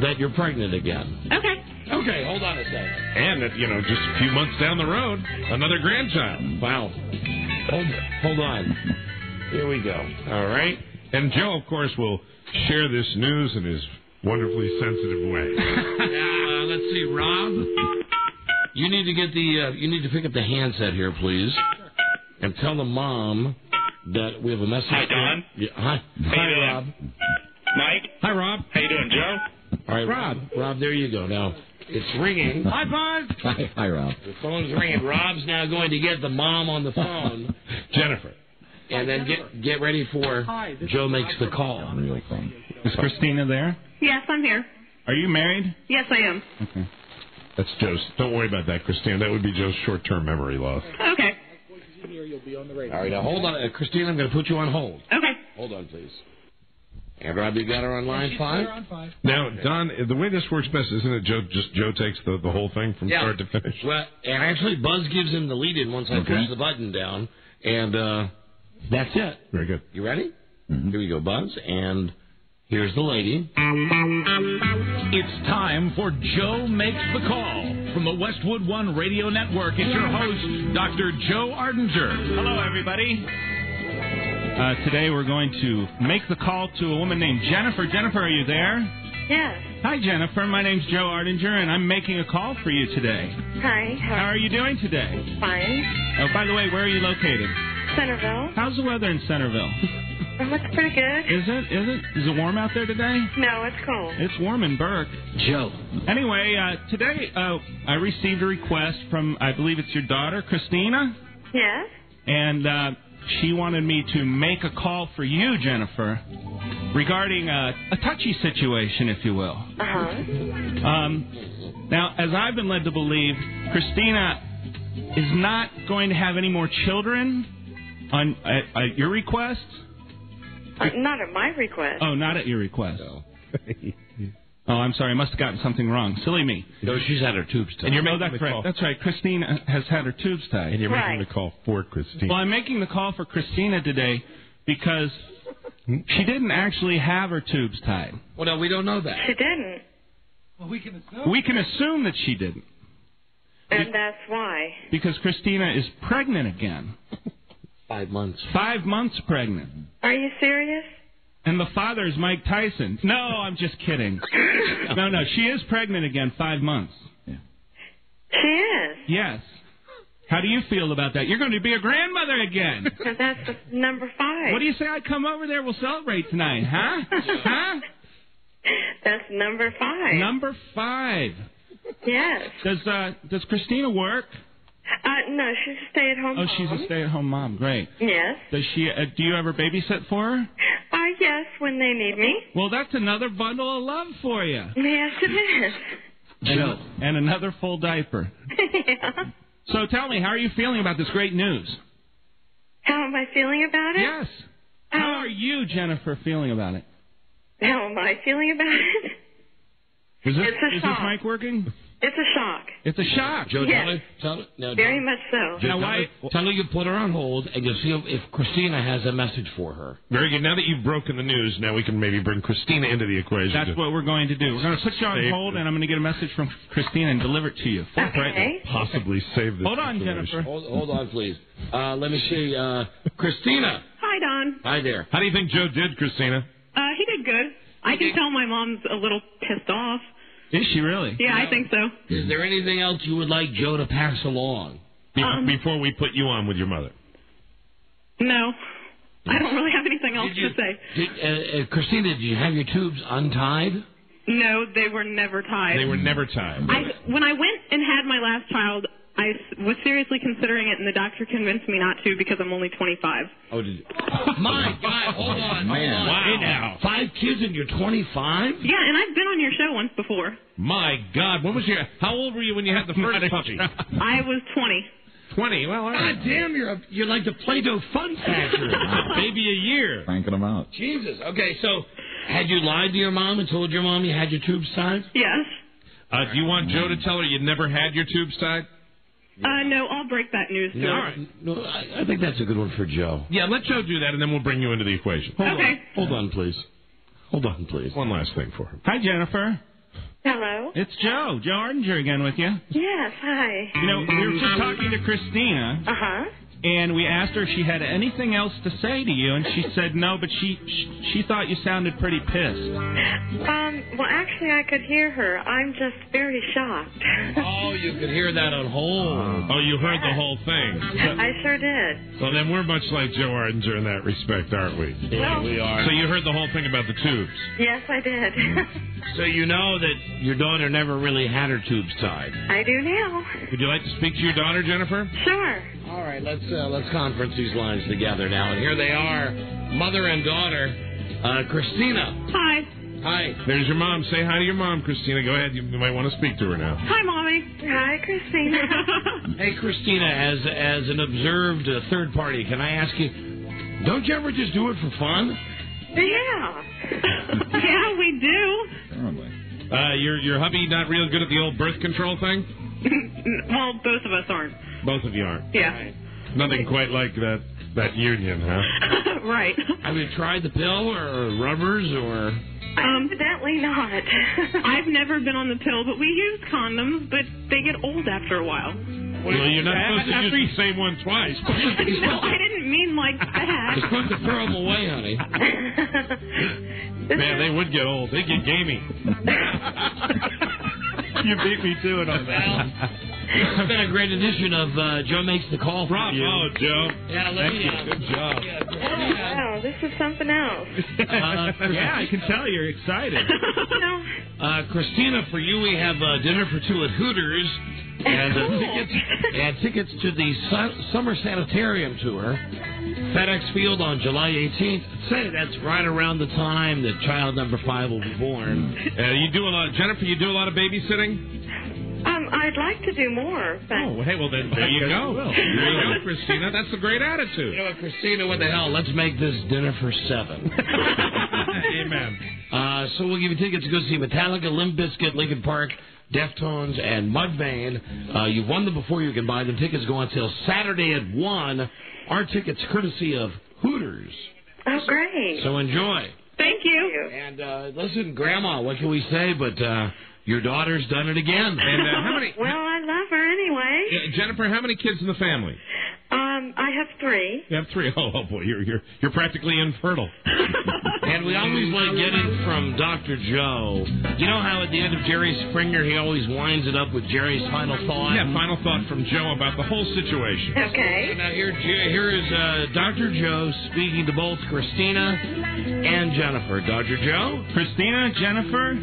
that you're pregnant again. Okay, hold on a second. And that, just a few months down the road, another grandchild. Wow. Hold on. Here we go. All right. And Joe, of course, will share this news in his wonderfully sensitive way. Let's see, Rob. You need to get you need to pick up the handset here, please. And tell the mom that we have a message. Hi, Don. Yeah, hi. Hi, Rob. Mike. Hi, Rob. How you doing, Joe? All right, Rob, there you go. Now, it's ringing. High five. Hi, Rob. The phone's ringing. Rob's now going to get the mom on the phone. Jennifer. And then get ready for Joe makes the call. Is Christina there? Yes, I'm here. Are you married? Yes, I am. Okay. That's Joe's. Don't worry about that, Christina. That would be Joe's short-term memory loss. Okay. All right, now hold on. Christina, I'm going to put you on hold. Okay. Hold on, please. And Rob, you got her on line 5? Now, Don, the way this works best, isn't it? Joe takes the whole thing from start to finish. Well, and actually, Buzz gives him the lead-in once I push the button down, and that's it. Very good. You ready? Mm-hmm. Here we go, Buzz, and here's the lady. It's time for Joe Makes the Call. From the Westwood One Radio Network, it's your host, Dr. Joe Ardinger. Hello, everybody. Today we're going to make the call to a woman named Jennifer. Jennifer, are you there? Yes. Hi, Jennifer. My name's Joe Ardinger, and I'm making a call for you today. Hi. How are you doing today? Fine. Oh, by the way, where are you located? Centerville. How's the weather in Centerville? It's pretty good. Is it? Is it warm out there today? No, it's cold. It's warm in Burke. Joe. Anyway, today I received a request from, I believe it's your daughter, Christina. Yes. And she wanted me to make a call for you, Jennifer, regarding a touchy situation, if you will. Uh-huh. Now, as I've been led to believe, Christina is not going to have any more children at your request. Not at my request. Oh, not at your request. No. Oh, I'm sorry. I must have gotten something wrong. Silly me. No, she's had her tubes tied. And you're making that's the right. call. That's right. Christina has had her tubes tied. And you're making the call for Christina. Well, I'm making the call for Christina today because she didn't actually have her tubes tied. Well, no, we don't know that. She didn't. Well, we can assume. We can assume that she didn't. And that's why. Because Christina is pregnant again. 5 months. 5 months pregnant. Are you serious? And the father is Mike Tyson. No, I'm just kidding. No, she is pregnant again, 5 months. Yeah. She is? Yes. How do you feel about that? You're going to be a grandmother again. That's number 5. What do you say I come over there, we'll celebrate tonight, huh? Huh? That's number 5. Number 5. Yes. Does Christina work? No, she's a stay-at-home mom. Oh, she's a stay-at-home mom. Great. Yes. Does she? Do you ever babysit for her? Yes, when they need me. Well, that's another bundle of love for you. Yes, it is. And another full diaper. Yeah. So tell me, how are you feeling about this great news? How am I feeling about it? Yes. How are you, Jennifer, feeling about it? How am I feeling about it? Is this shock. mic working? It's a shock. It's a shock. Joe, yes. tell her. No, very much so. Joe, tell her you put her on hold, and you'll see if Christina has a message for her. Very good. Now that you've broken the news, now we can maybe bring Christina into the equation. That's what we're going to do. We're going to put you on hold, and I'm going to get a message from Christina and deliver it to you. Okay. Possibly save this. Hold on, Jennifer. Hold on, please. Let me see. Christina. Hi, Don. Hi there. How do you think Joe did, Christina? He did good. I can tell my mom's a little pissed off. Is she really? Yeah, I think so. Is there anything else you would like Joe to pass along? Before we put you on with your mother. No. I don't really have anything else to say. Christina, did you have your tubes untied? No, they were never tied. They were never tied. When I went and had my last child, I was seriously considering it, and the doctor convinced me not to because I'm only 25. Oh, did you? My God, hold on. Wow. Now. 5 kids and you're 25? Yeah, and I've been on your show once before. My God, how old were you when you had the first puppy? I was 20. 20? Well, all right. God damn, you're like the Play-Doh Fun Factory. Baby a year. Cranking them out. Jesus. Okay, so had you lied to your mom and told your mom you had your tubes tied? Yes. Do you want Joe to tell her you never had your tubes tied? No, I'll break that news to her. All right. No, I think that's a good one for Joe. Yeah, let Joe do that, and then we'll bring you into the equation. Hold on, please. One last thing for him. Hi, Jennifer. Hello. It's Joe Ardinger again with you. Yes, hi. You know, we were just talking to Christina. Uh-huh. and we asked her if she had anything else to say to you, and she said no, but she thought you sounded pretty pissed. Well, actually, I could hear her. I'm just very shocked. Oh, you could hear that on hold. Oh, you heard the whole thing. I sure did. Well, then we're much like Joe Ardinger in that respect, aren't we? Yeah, we are. So you heard the whole thing about the tubes. Yes, I did. So you know that your daughter never really had her tubes tied. I do now. Would you like to speak to your daughter, Jennifer? Sure. All right, let's conference these lines together now. And here they are, mother and daughter, Christina. Hi. Hi. There's your mom. Say hi to your mom, Christina. Go ahead. You might want to speak to her now. Hi, Mommy. Hi, Christina. Hey, Christina, as an observed third party, can I ask you, don't you ever just do it for fun? Yeah. Yeah, we do. Your hubby not real good at the old birth control thing? Well, both of us aren't. Both of you aren't. Yeah. Nothing quite like that union, huh? Right. Have you tried the pill or rubbers or... Evidently not. I've never been on the pill, but we use condoms, but they get old after a while. Well, you're not supposed to use the same one twice. No, I didn't mean like that. You're supposed to throw them away, honey. Man, they would get old. They get gamey. You beat me to it on that. It's been a great edition of Joe Makes the Call for you. Bravo, Joe. Yeah, Thank you. Good job. Wow, this is something else. Yeah, I can tell you're excited. Christina, for you, we have dinner for two at Hooters and tickets to the Summer Sanitarium Tour, FedEx Field on July 18th. Say that's right around the time that child number 5 will be born. You do a lot, Jennifer. You do a lot of babysitting. I'd like to do more, but... Oh, hey, well, then there you go. There you go, Christina. That's a great attitude. You know what, Christina, what the hell? Let's make this dinner for 7. Amen. So we'll give you tickets to go see Metallica, Limp Bizkit, Linkin Park, Deftones, and Mudvayne. You've won them before you can buy them. Tickets go on sale Saturday at 1. Our tickets courtesy of Hooters. Oh, great. So enjoy. Thank you. And listen, Grandma, what can we say? But your daughter's done it again. And how many? Well, I love her anyway. Jennifer, how many kids in the family? I have 3. You have 3. Oh boy, you're practically infertile. And we always like getting from Dr. Joe. You know how at the end of Jerry Springer he always winds it up with Jerry's final thought? Yeah, final thought from Joe about the whole situation. Okay. So now here is Dr. Joe speaking to both Christina and Jennifer. Dr. Joe? Christina, Jennifer,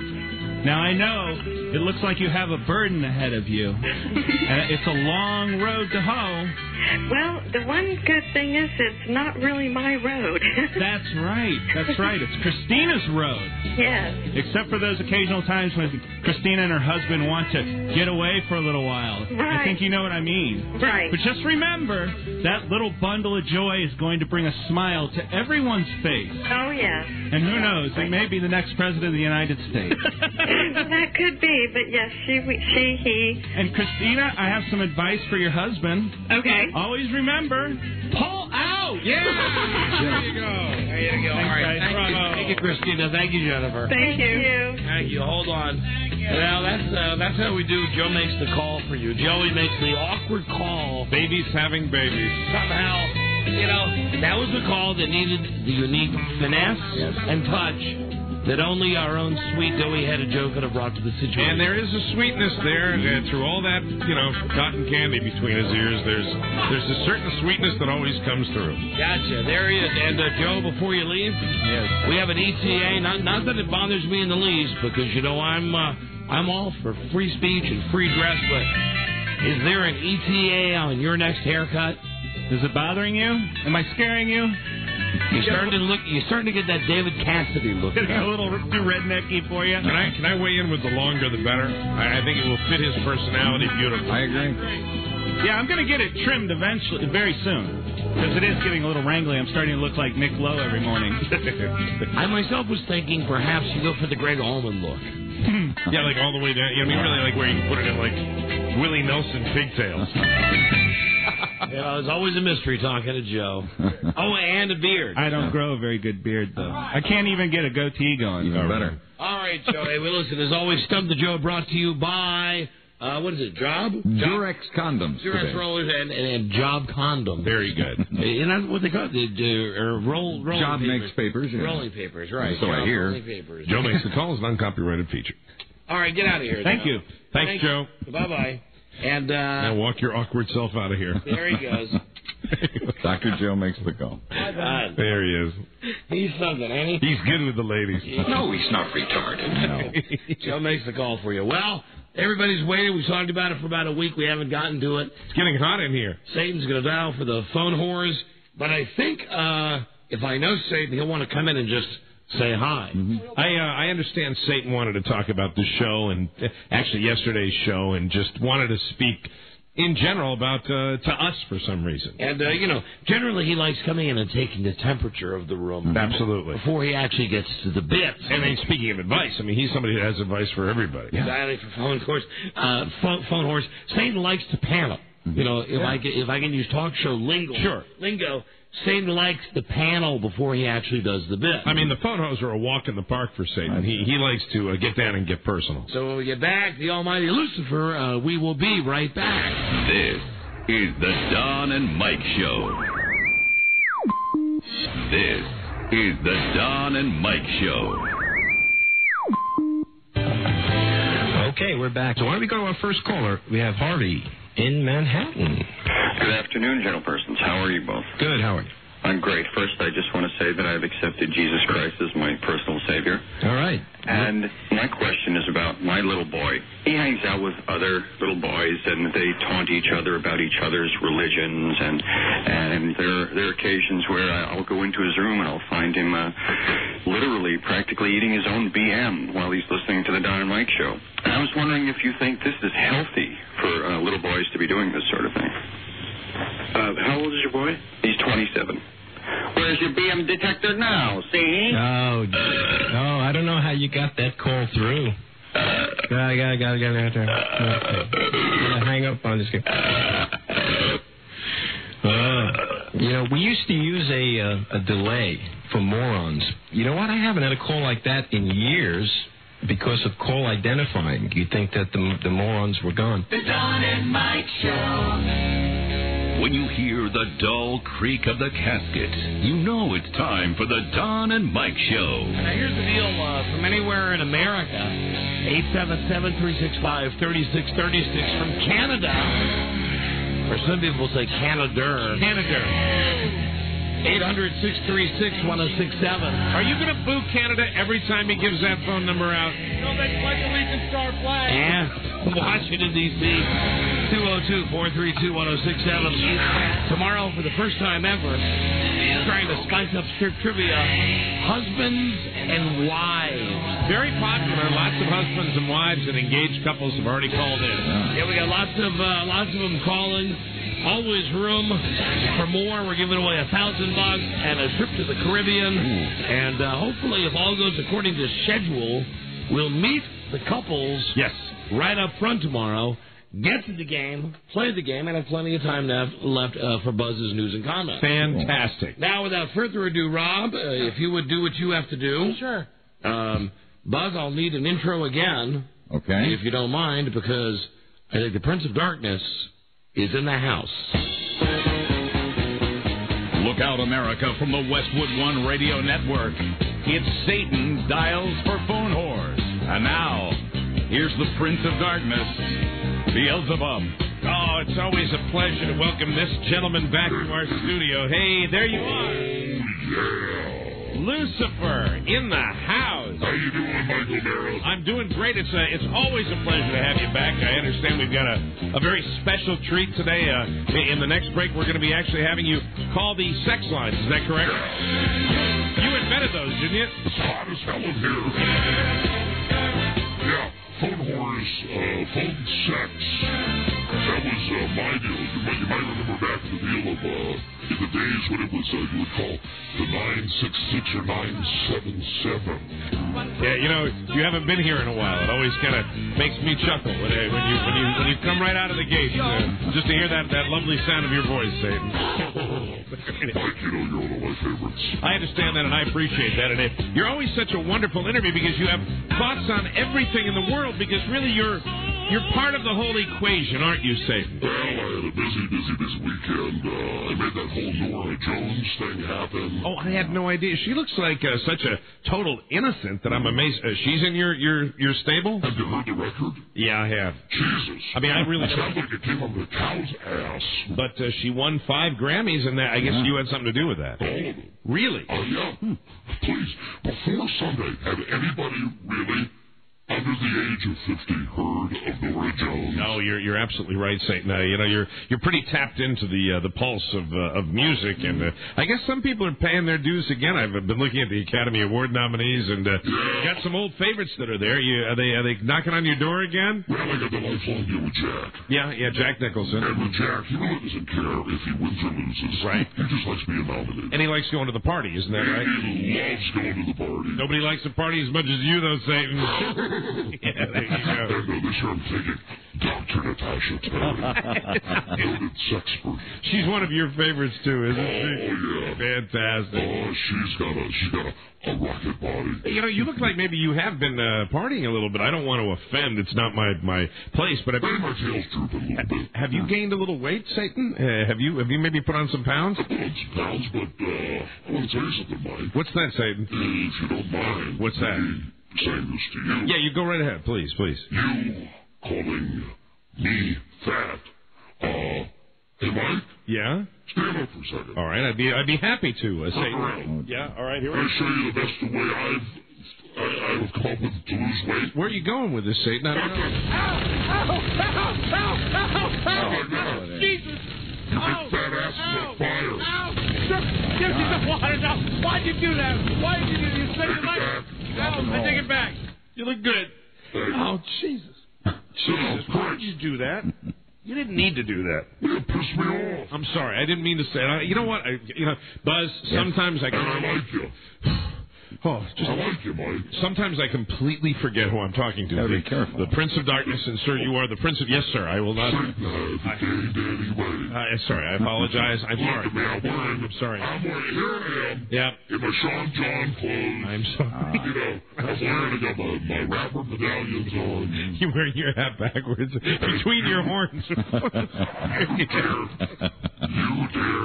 now I know it looks like you have a burden ahead of you. And it's a long road to hoe. Well, the one good thing is it's not really my road. That's right. That's right. It's Christina's road. Yes. Except for those occasional times when Christina and her husband want to get away for a little while. Right. I think you know what I mean. Right. But just remember, that little bundle of joy is going to bring a smile to everyone's face. Oh, yes. And who knows, it may be the next president of the United States. That could be, but yes, she, he. And Christina, I have some advice for your husband. Okay. Always remember, pull out. Yeah. There you go. There you go. All right. Thank you, Christina. Thank you, Jennifer. Thank you. Thank you. Hold on. Well, that's how we do. Joe makes the call for you. Joey makes the awkward call. Babies having babies. Somehow, that was a call that needed the unique finesse and touch that only our own sweet doughy-headed Joe could have brought to the situation. And there is a sweetness there, through all that, cotton candy between his ears. There's a certain sweetness that always comes through. Gotcha. There he is. And Joe, before you leave, we have an ETA. Not that it bothers me in the least, because I'm all for free speech and free dress. But is there an ETA on your next haircut? Is it bothering you? Am I scaring you? You're starting to get that David Cassidy look. A little too rednecky for you. Can I weigh in with the longer the better? I think it will fit his personality beautifully. I agree. Yeah, I'm going to get it trimmed eventually, very soon. Because it is getting a little wrangly. I'm starting to look like Nick Lowe every morning. I myself was thinking perhaps you go for the Greg Allman look. Yeah, like all the way down. Really like where you can put it in like Willie Nelson pigtails. It's always a mystery talking to Joe. Oh, and a beard. I don't grow a very good beard, though. I can't even get a goatee going. Even better. All right, Joe. Hey, well, listen, as always, Stump the Joe brought to you by What is it? Job? Durex condoms. Durex today. rollers and Job condoms. Very good. And that's what they call it. Rolling Job papers. makes papers. Yeah. Rolling papers, right. So I Job hear. rolling papers. Joe Makes the Call is an uncopyrighted feature. All right, get out of here. Thank Joe. you. Thanks, Joe. Bye-bye. And now walk your awkward self out of here. there he goes. Dr. Joe Makes the Call. There he is. He's something, ain't he? He's good with the ladies. No, he's not retarded. No. Joe makes the call for you. Well, everybody's waiting. We've talked about it for about a week. We haven't gotten to it. It's getting hot in here. Satan's going to dial for the phone whores. But I think if I know Satan, he'll want to come in and just say hi. Mm-hmm. I understand Satan wanted to talk about the show and actually yesterday's show and just wanted to speak in general about to us for some reason. And, generally he likes coming in and taking the temperature of the room. Absolutely. Before he actually gets to the bits. And then speaking of advice, I mean, he's somebody that has advice for everybody. Exactly, for phone horse. Phone horse. Satan likes to panel. You know, if I can use talk show lingo. Sure. Lingo. Satan likes the panel before he actually does the bit. I mean, the phone hoes are a walk in the park for Satan. He likes to get down and get personal. So when we get back, the almighty Lucifer, we will be right back. This is the Don and Mike Show. This is the Don and Mike Show. Okay, we're back. So why don't we go to our first caller? We have Harvey in Manhattan. Good afternoon, gentlepersons. How are you both? Good, how are you? I'm great. First, I just want to say that I've accepted Jesus Christ as my personal Savior. All right. And my question is about my little boy. He hangs out with other little boys, and they taunt each other about each other's religions, and there are occasions where I'll go into his room and I'll find him literally practically eating his own BM while he's listening to the Don and Mike Show. And I was wondering if you think this is healthy for little boys to be doing this sort of thing. How old is your boy? He's 27. Where's your BM detector now? See? Oh, I don't know how you got that call through. I gotta hang up on this guy. We used to use a delay for morons. You know what? I haven't had a call like that in years because of call identifying. You'd think that the morons were gone. The Don and Mike Show. When you hear the dull creak of the casket, you know it's time for the Don and Mike Show. Now, here's the deal. From anywhere in America, 877-365-3636 from Canada, or some people say Canada. 800-636-1067. Are you going to boo Canada every time he gives that phone number out? No, that's like a Legion Star flag. And Washington, D.C., 202-432-1067. Tomorrow, for the first time ever, trying to spice up strip trivia, husbands and wives. Very popular. Lots of husbands and wives and engaged couples have already called in. Yeah, we got lots of them calling. Always room for more. We're giving away $1,000 and a trip to the Caribbean. And hopefully, if all goes according to schedule, we'll meet the couples right up front tomorrow, get to the game, play the game, and have plenty of time left for Buzz's news and comments. Fantastic. Now, without further ado, Rob, if you would do what you have to do. Sure. Buzz, I'll need an intro again. Okay. If you don't mind, because I think the Prince of Darkness is in the house. Look out, America, from the Westwood One Radio Network. It's Satan dials for phone whores. And now, here's the Prince of Darkness, Beelzebub. Oh, it's always a pleasure to welcome this gentleman back to our studio. Hey, there you are. Yeah. Lucifer in the house. How you doing, Michael Barrows? I'm doing great. It's always a pleasure to have you back. I understand we've got a very special treat today. In the next break, we're going to be actually having you call the sex lines. Is that correct? You invented those, didn't you? It's hot as hell in here. Yeah, phone whores, phone sex. That was my deal. You might remember back the deal of in the days when it was you would call the 966 or 977. Yeah, you haven't been here in a while. It always kind of makes me chuckle when you come right out of the gate, just to hear that lovely sound of your voice, Satan. Mike, you're one of my favorites. I understand that, and I appreciate that. And you're always such a wonderful interview because you have thoughts on everything in the world. Because really, you're You're part of the whole equation, aren't you, Satan? Well, I had a busy weekend. I made that whole Nora Jones thing happen. Oh, I had no idea. She looks like such a total innocent that I'm amazed. She's in your stable? Have you heard the record? Yeah, I have. Jesus. I mean, I really It sounds like it came from the cow's ass. But she won 5 Grammys, and I guess you had something to do with that. All of them. Really? Oh, yeah. Please, before Sunday, have anybody really under the age of 50 heard of Nora Jones? No, you're absolutely right, Satan. You're pretty tapped into the pulse of music, and I guess some people are paying their dues again. I've been looking at the Academy Award nominees, and got some old favorites that are there. Are they knocking on your door again? Well, I got the lifelong deal with Jack. Yeah, Jack Nicholson. And with Jack, he really doesn't care if he wins or loses. Right. He just likes being nominated. And he likes going to the party, isn't that right? He loves going to the party. Nobody likes the party as much as you, though, Satan. Yeah, there you go. And this year I'm taking Dr. Natasha Terry, noted sexpert. She's one of your favorites, too, isn't she? Oh, yeah. Fantastic. Oh, she's got a rocket body. You look like maybe you have been partying a little bit. I don't want to offend. It's not my place, but Maybe my tail's drooping a little bit. Have you gained a little weight, Satan? Have you maybe put on some pounds? I put on some pounds, but I want to tell you something, Mike. What's that, Satan? If you don't mind. What's that? Saying this to you. Yeah, you go right ahead, please. You calling me fat. Hey, Mike? Yeah? Stand up for a second. All right, I'd be happy to. Say, around. Yeah, all right, here I'll show you the best way I've come up with to lose weight. Where are you going with this, Satan? I don't know. Jesus! Your fat ass is on fire. Give me some water now. Why'd you do that? Why did you do that? You saved your life. No, I take it back. You look good. Oh, Jesus. Jesus, why did you do that? You didn't need to do that. You pissed me off. I'm sorry. I didn't mean to say it. You know what? Buzz, sometimes I... And I like you. Oh, I like you, Mike. Sometimes I completely forget who I'm talking to. Gotta be careful. The Prince of Darkness, and sir, you are the Prince of... Yes, sir, I will not... Sorry, I apologize. I'm sorry. I'm sorry. Here I am. Yeah. In my Sean John clothes. I'm sorry. I was wearing, I got my rapper medallions on. You're wearing your hat backwards between your horns. You dare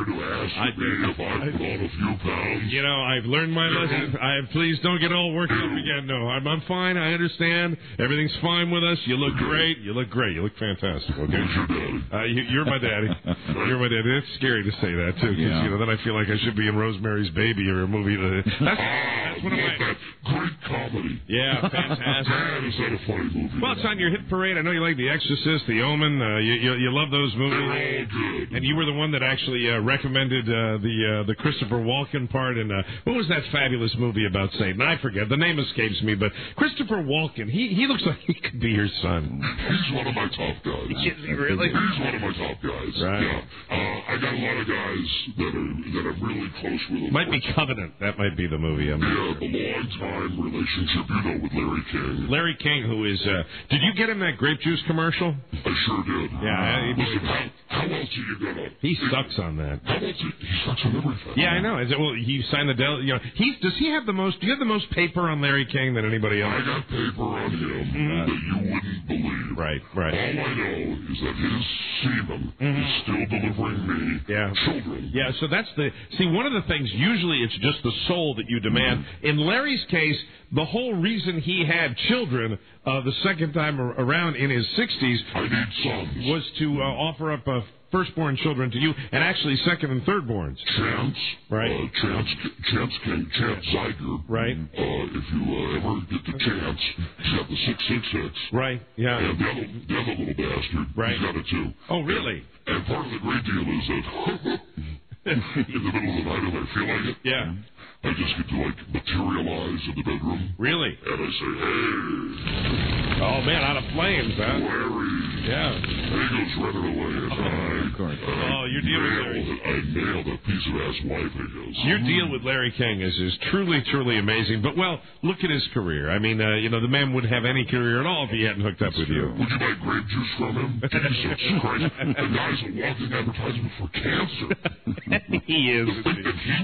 to ask me if I put on a few pounds? You know, I've learned my lesson. Please don't get all worked up again. No, I'm fine. I understand. Everything's fine with us. You look great. You look great. You look fantastic. Okay. You're my daddy. You're my daddy. It's scary to say that too, because then I feel like I should be in Rosemary's Baby or a movie. That's one of my great comedy. Yeah, fantastic. Man, is that a funny movie? Well, it's on your hit parade. I know you like The Exorcist, The Omen. You love those movies. They're all good. And you were the one that actually recommended the Christopher Walken part. And what was that fabulous movie about Satan? I forget. The name escapes me. But Christopher Walken, he looks like he could be your son. He's one of my top guys. Is he really? He's one of my top guys. Right. Yeah. I got a lot of guys that I'm really close with. Might be Covenant. That might be the movie. The long-time relationship, with Larry King. Larry King, who is... did you get him that grape juice commercial? I sure did. Yeah. Listen, how else are you gonna... He sucks on that. How else he sucks on everything. Yeah, I know. Well, he signed the deal. Does he have the most... Do you have the most paper on Larry King than anybody else? I got paper on him that you wouldn't believe. Right. All I know is that his semen is still delivering me children. Yeah, so that's the... See, one of the things, usually it's just the soul that you demand. In Larry's case, the whole reason he had children the second time around in his 60s was to offer up firstborn children to you, and actually second and thirdborns. Chance. Right. Chance Zeiger. Right. If you ever get the chance, he's got the 666. Right, yeah. And the other little bastard, he's got it too. Oh, really? And part of the great deal is that in the middle of the night, if I feel like it, yeah, I just get to, materialize in the bedroom. Really? And I say, hey. Oh, man, out of flames, huh? Larry. Yeah. He goes running away. Of course. Your deal with Larry. I nailed that piece of ass wife of his. Your deal with Larry King is truly, truly amazing. But, well, look at his career. I mean, the man wouldn't have any career at all if he hadn't hooked up with you. Would you buy grape juice from him? Jesus Christ. The guy's a walking advertisement for cancer. He is. If he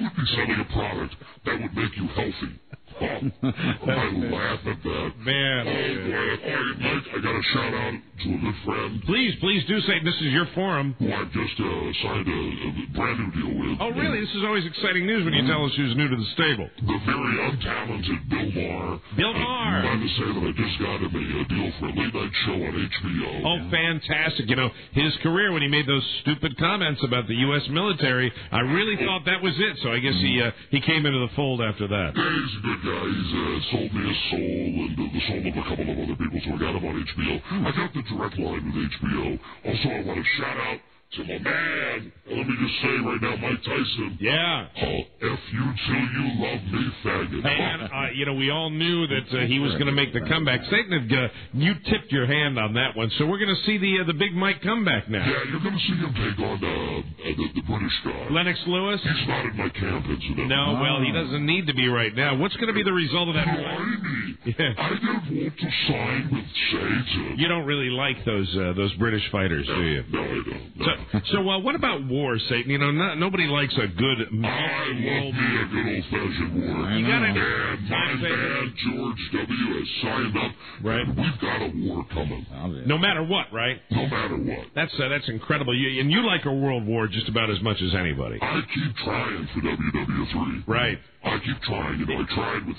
would be selling a product that would make you healthy, laugh at that. Man. Oh, boy. All right, Mike, I got a shout-out to a good friend. Please do say this is your forum. Who I've just signed a brand new deal with. Oh, really? This is always exciting news when you tell us who's new to the stable. The very untalented Bill Maher. Bill Maher. I'm glad to say that I just got him a deal for a late-night show on HBO. Oh, fantastic. You know, his career when he made those stupid comments about the U.S. military, I really thought that was it. So I guess he came into the fold after that. Yeah, he's a good guy. He's sold me his soul and the soul of a couple of other people, so I got him on HBO. I got the direct line with HBO. Also, I want to shout out to my man. Let me just say right now, Mike Tyson. Yeah. F you till you love me, faggot. And, you know, we all knew that he was going to make the comeback. Satan, you tipped your hand on that one, so we're going to see the big Mike comeback now. Yeah, you're going to see him take on the British guy. Lennox Lewis? He's not in my camp, incidentally. No, well, he doesn't need to be right now. What's going to be the result of that? Yeah. I didn't want to sign with Satan. You don't really like those British fighters, do you? No, I don't. No. So what about war, Satan? You know, nobody likes a good... I love me a good old-fashioned war. You got it. And my man, George W. has signed up. Right. And we've got a war coming. No matter what, right? No matter what. That's incredible. And you like a world war just about as much as anybody. I keep trying for WW3. Right. I keep trying. You know, I tried with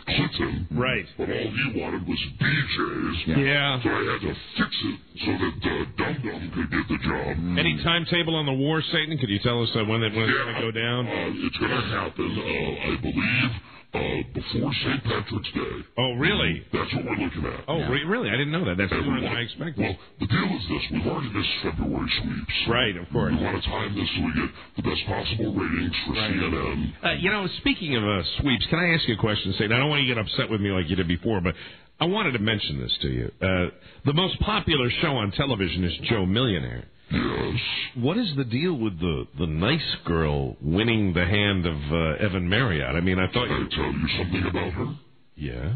Clinton. Right. But all he wanted was BJs. Yeah. So I had to fix it so that Dum Dum could get the job. Any timetable on the war, Satan? Could you tell us when it's going to go down? It's going to happen, I believe, before St. Patrick's Day. Oh, really? That's what we're looking at. Oh, really? I didn't know that. That's sooner than I expected. Well, the deal is this. We've already missed February sweeps. Right, of course. We want to time this so we get the best possible ratings for CNN. You know, speaking of sweeps, can I ask you a question, Satan? I don't want you to get upset with me like you did before, but I wanted to mention this to you. The most popular show on television is Joe Millionaire. Yes. What is the deal with the nice girl winning the hand of Evan Marriott? I mean, I thought... Can I tell you something about her? Yeah?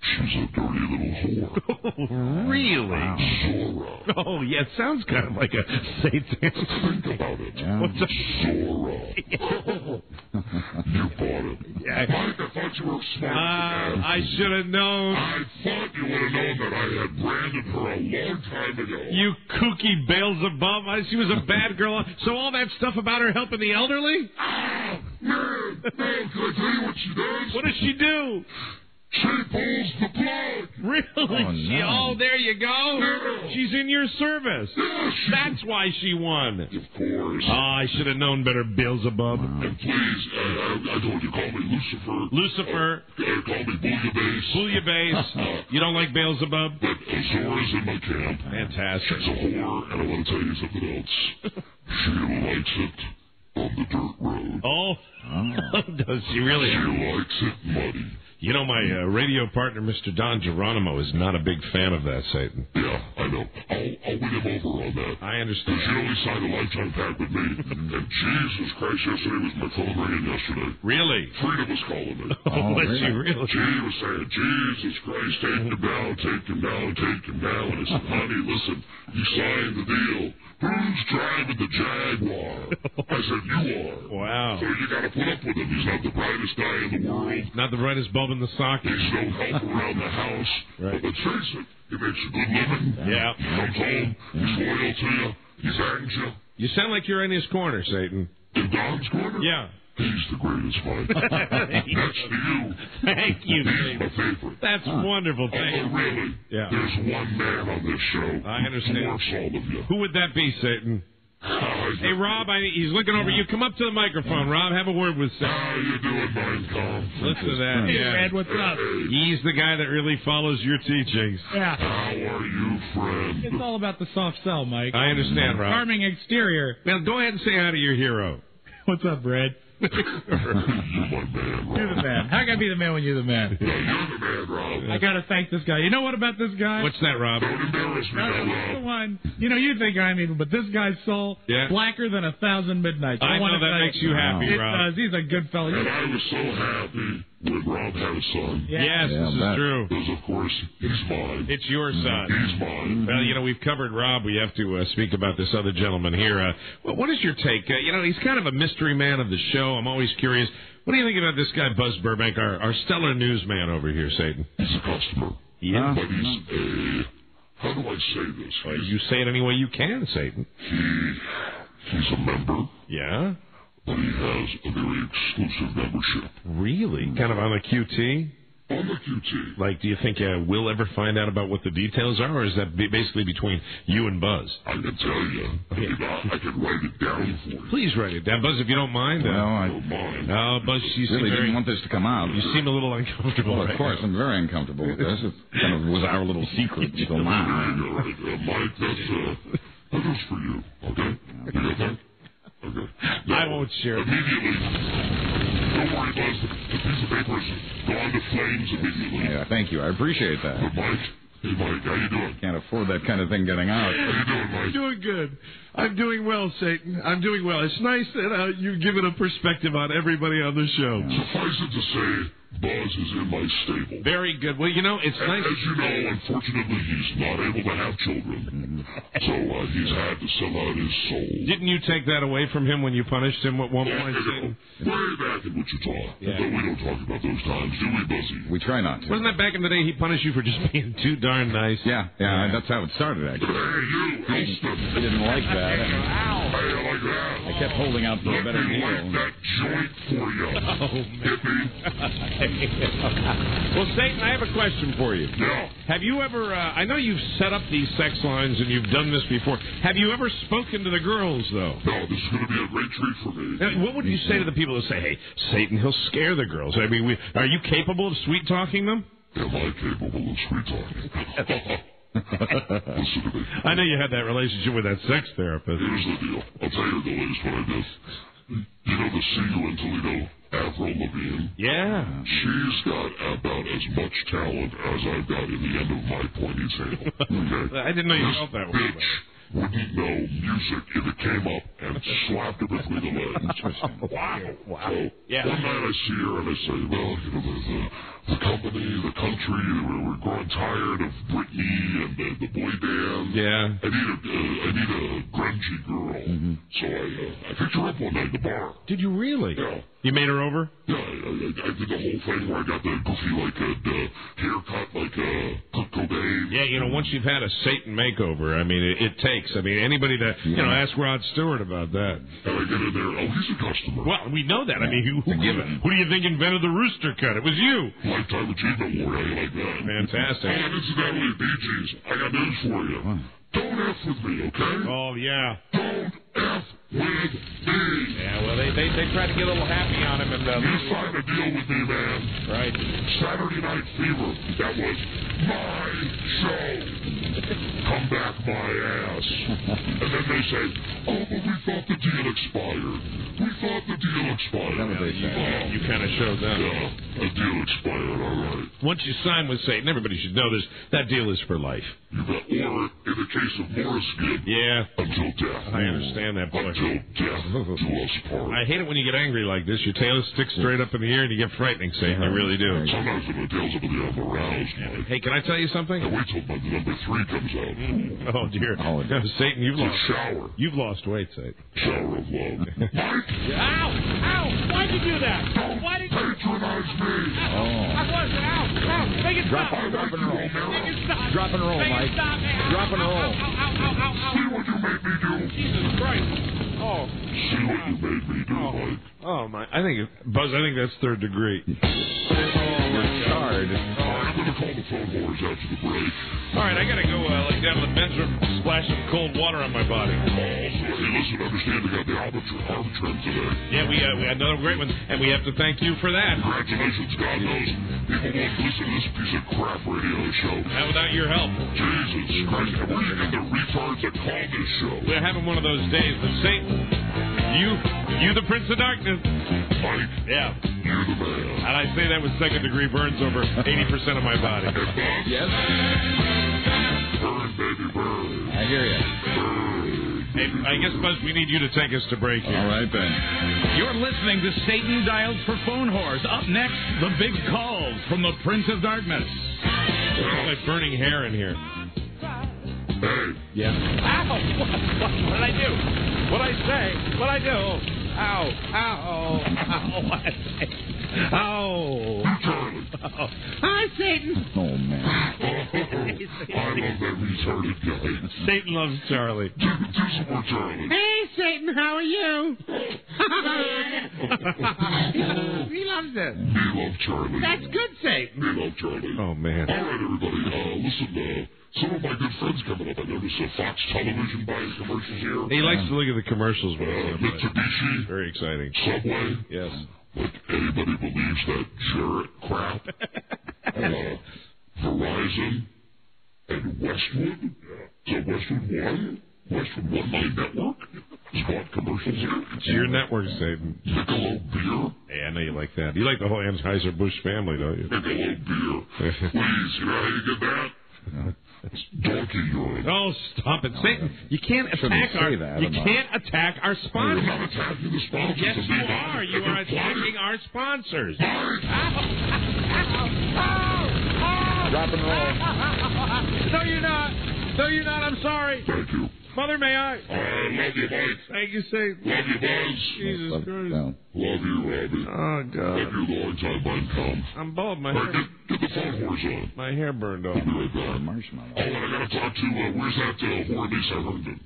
She's a dirty little whore. Really? Wow. Zora. Oh, yeah, it sounds kind of like a Satan. Think about it. Yeah. What's Zora. You bought it. Yeah. Mike, I thought you were smart. I should have known. I thought you would have known that I had branded her a long time ago. You kooky Beelzebub. She was a bad girl. So all that stuff about her helping the elderly? Man, can I tell you what she does? What does she do? She pulls the plug. Really? Oh, no. There you go. Yeah. She's in your service. Yeah, That's why she won. Of course. I should have known better, Beelzebub. And please, I told you, call me Lucifer. Lucifer. Call me Bouillabaisse. Bouillabaisse. You don't like Beelzebub? But Zora's in my camp. Fantastic. She's a whore, and I want to tell you something else. She likes it on the dirt road. Oh. Does she really? She likes it muddy. You know, my radio partner, Mr. Don Geronimo, is not a big fan of that, Satan. Yeah, I know. I'll win him over on that. I understand. Because you know he signed a lifetime pact with me. And Jesus Christ, yesterday was my phone ringing yesterday. Really? Frida was calling me. Was she really? She was saying, Jesus Christ, take him down, take him down, take him down. And I said, honey, listen, you signed the deal. Who's driving the Jaguar? I said, you are. Wow. So you got to put up with him. He's not the brightest guy in the world. Not the brightest bulb in the socket. He's no help around the house. Right. But let's face it, he makes a good living. Yeah. He comes home. He's loyal to you. He thanks you. You sound like you're in his corner, Satan. In Don's corner? Yeah. He's the greatest, Mike. That's to you. Thank you. He's my favorite. That's wonderful. Thank you. Oh, really? Yeah. There's one man on this show I understand. who dwarfs all of you. Who would that be, Satan? Hey, Rob, he's looking over you. Come up to the microphone, Rob. Have a word with Satan. How you doing, Mein Kampf? Listen to that. Hey, Yeah. Fred, what's up? He's the guy that really follows your teachings. Yeah. How are you, friend? It's all about the soft sell, Mike. I understand, Rob. Charming exterior. Now, go ahead and say hi to your hero. What's up, Brad? You're my man, Rob. You're the man. How can I be the man when you're the man? Yeah, you're the man, Rob. I gotta thank this guy. You know what about this guy? What's that, Rob? Don't embarrass me, That's now, the Rob. one. You know, you think I'm evil, but this guy's soul, blacker than 1,000 midnights. I know that makes you happy, it Rob. does. He's a good fellow. And I was so happy when Rob had a son. Yes, this is true. Because, of course, he's mine. It's your son. He's mine. Well, we've covered Rob. We have to speak about this other gentleman here. What is your take? He's kind of a mystery man of the show. I'm always curious. What do you think about this guy, Buzz Burbank, our stellar newsman over here, Satan? He's a customer. Yeah. But he's a... How do I say this? You say it any way you can, Satan. He's a member. Yeah? But he has a very exclusive membership. Really? Kind of on the QT? On the QT. Like, do you think we'll ever find out about what the details are, or is that basically between you and Buzz? I can tell you. I can write it down for you. Please write it down, Buzz, if you don't mind. I don't mind. Oh, Buzz, you really seem didn't want this to come out. You seem a little uncomfortable. Well, of course, I'm very uncomfortable with this. It kind of was our little secret until now. Mike, that's for you, okay? You got that? Okay. I won't share it. Immediately. Don't worry, Buzz. The piece of paper is gone to flames immediately. Yeah, thank you. I appreciate that. But Mike, hey, Mike, how you doing? Can't afford that kind of thing getting out. How you doing, Mike? Doing good. I'm doing well, Satan. I'm doing well. It's nice that you've given a perspective on everybody on the show. Suffice it to say, Buzz is in my stable. Very good. Well, it's nice. As you know, unfortunately, he's not able to have children. So he's had to sell out his soul. Didn't you take that away from him when you punished him at one point? Way back in Wichita. Yeah. But we don't talk about those times, do we, Buzzy? We try not to. Wasn't that back in the day he punished you for just being too darn nice? Yeah, that's how it started, actually. Hey, you, Helston. I didn't like that. Hey, I like that. I kept holding out for a better deal. Like that joint for you. Well, Satan, I have a question for you. Yeah. Have you ever, I know you've set up these sex lines and you've done this before. Have you ever spoken to the girls, though? No, this is going to be a great treat for me. Now, what would you say to the people who say, hey, Satan, he'll scare the girls? I mean, are you capable of sweet-talking them? Am I capable of sweet-talking? Listen to me. I know you had that relationship with that sex therapist. Here's the deal. I'll tell you the latest one I did. You know the See You in Toledo, Avril Lavigne? Yeah. She's got about as much talent as I've got in the end of my ponytail. Okay? I didn't know you felt that way. Bitch wouldn't know music if it came up and slapped her between the legs. Interesting. Wow. So, yeah. One night I see her and I say, well, the company, the country, we're growing tired of Britney and the boy band. Yeah. I need a grungy girl. Mm-hmm. So I picked her up one night at the bar. Did you really? Yeah. You made her over? Yeah, I did the whole thing where I got the goofy, haircut like Kurt Cobain. Yeah, once you've had a Satan makeover, I mean, it takes. I mean, anybody that, ask Rod Stewart about that. And I get in there, he's a customer. Well, we know that. I mean, who do you think invented the rooster cut? It was you. Lifetime Achievement Award, how you like that? Fantastic. And incidentally, Bee Gees, I got news for you. What? Don't F with me, okay? Oh, yeah. Don't F with me. Yeah, well, they tried to get a little happy on him. And you signed a deal with me, man. Right. Saturday Night Fever, that was my show. Come back my ass. And then they say, oh, but we thought the deal expired. That's what they say. You kind of showed them. Yeah, the deal expired, all right. Once you sign with Satan, everybody should know this. That deal is for life. You bet. Or, in the case of Morris Gibb, until death. I understand that, boy. Until death do us part. I hate it when you get angry like this. Your tail sticks straight up in the air and you get frightening, Satan. You really do. Sometimes when the tail's up in the air, I'm aroused. Mike. Hey, can I tell you something? Now, wait till the number 3 comes out. Oh, dear. Satan, shower. You've lost weight, Satan. Shower of love. Mike! Ow! Ow! Why'd you do that? Why did you... Patronize me! I wasn't. Ow! Make it stop. Drop and roll. Make it stop. Drop and roll, Make Mike. it stop. Drop and roll. Ow. See what you made me do. Jesus Christ. Oh. See what you made me do, Mike. Oh, my. Buzz, I think that's 3rd degree. Hard. I'm going to call the phone whores after the break. All right, I got to go lay down to the men's room, splash some cold water on my body. Hey, listen, understand we got the Arbitrum today. Yeah, we had another great one, and we have to thank you for that. Congratulations, God knows. People won't listen to this piece of crap radio show. Not without your help. Jesus Christ, where do you get the retards that call this show? We're having one of those days, but Satan, you the Prince of Darkness. Mike, yeah. You're the man. And I say that with 2nd degree burns over 80% of my body. Yes? Burn, baby, burn. I hear you. Burn. Hey, I guess, Buzz, we need you to take us to break here. All right, then. You're listening to Satan Dials for Phone Whores. Up next, the big calls from the Prince of Darkness. It's like burning hair in here. Yeah. Ow! What did I do? What did I say? What did I do? Ow! Ow! Ow! What did I say? Ow! Hi, Satan. Oh, man. I love that retarded guy. Satan loves Charlie. Do some more Charlie. Hey, Satan, how are you? He loves it. We love Charlie. That's good, Satan. We love Charlie. Oh, man. All right, everybody. Listen, some of my good friends coming up. I noticed Fox Television buying commercials here. He likes to look at the commercials. Mitsubishi. Very exciting. Subway. Yes. Like anybody believes that Jarrett crap. Verizon and Westwood. So Westwood One, my network, has bought commercials here. It's your network, Satan. Michelob beer. Hey, I know you like that. You like the whole Anheuser-Busch family, don't you? Michelob beer. Please, you know how you get that? It's donkey urine. Oh, stop it, Satan! You can't attack our. You can't attack our sponsors. You're not attacking the sponsors. Yes, you are. You are attacking our sponsors. Rock and roll. No, you're not. No, you're not. I'm sorry. Thank you. Mother, may I? I love you, Mike. Thank you, Satan. Love you, Buzz. Jesus Christ. No. Love you, Robbie. Oh, God. Love you, long time mine come. I'm bald. My All right, hair. get the phone horse on. My hair burned off. I'll be right back. Marshmallow. Oh, and I gotta talk to, where's that whore Lisa Herndon?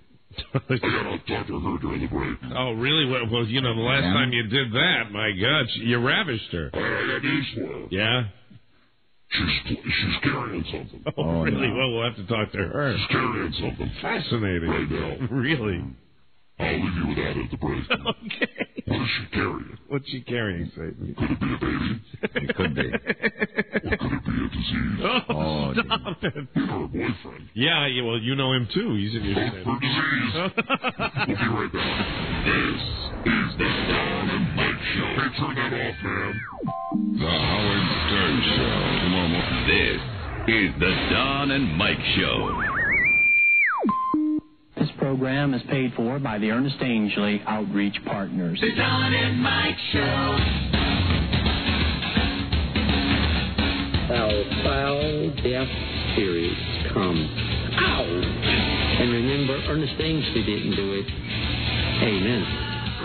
I gotta talk to her during the break. Oh, really? Well, you know, the last time you did that, my God, you ravished her. I got news for her. Yeah? She's carrying something. Oh, really? No. Well, we'll have to talk to her. She's carrying something. Fascinating. Right now. Really? I'll leave you with that at the break. Okay. What is she carrying? What's she carrying, Satan? Could it be a baby? It could be. Or could it be a disease? Oh, stop it. You know her boyfriend. Yeah, well, you know him too. He's in your Vote for disease. We'll be right back. This is the Don and Mike Show. Hey, turn that off, man. The Howard Stern Show. This is the Don and Mike Show. This program is paid for by the Ernest Angley Outreach Partners. The Don and Mike Show. Foul, death, series come. Ow! And remember, Ernest Angley didn't do it. Amen.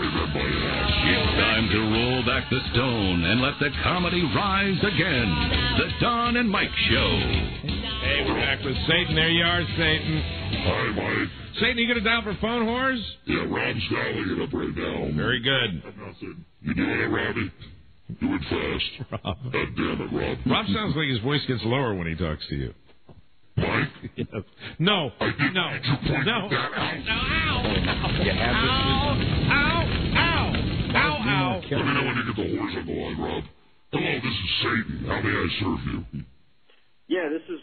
It's time to roll back the stone and let the comedy rise again. The Don and Mike Show. Hey, we're back with Satan. There you are, Satan. Hi, Mike. Satan, you gonna down for phone whores? Yeah, Rob's dialing it up right now. Very good. Nothing. You doing it, Robbie? Do it fast. Rob. God damn it, Rob. Rob sounds like his voice gets lower when he talks to you. Mike? Yes. No. I didn't No. need you pointing No. that out. No. Ow. You have Ow. Ow. Ow. Ow. Ow. Let me know when you get the horse on the line, Rob. Hello, this is Satan. How may I serve you? Yeah, this is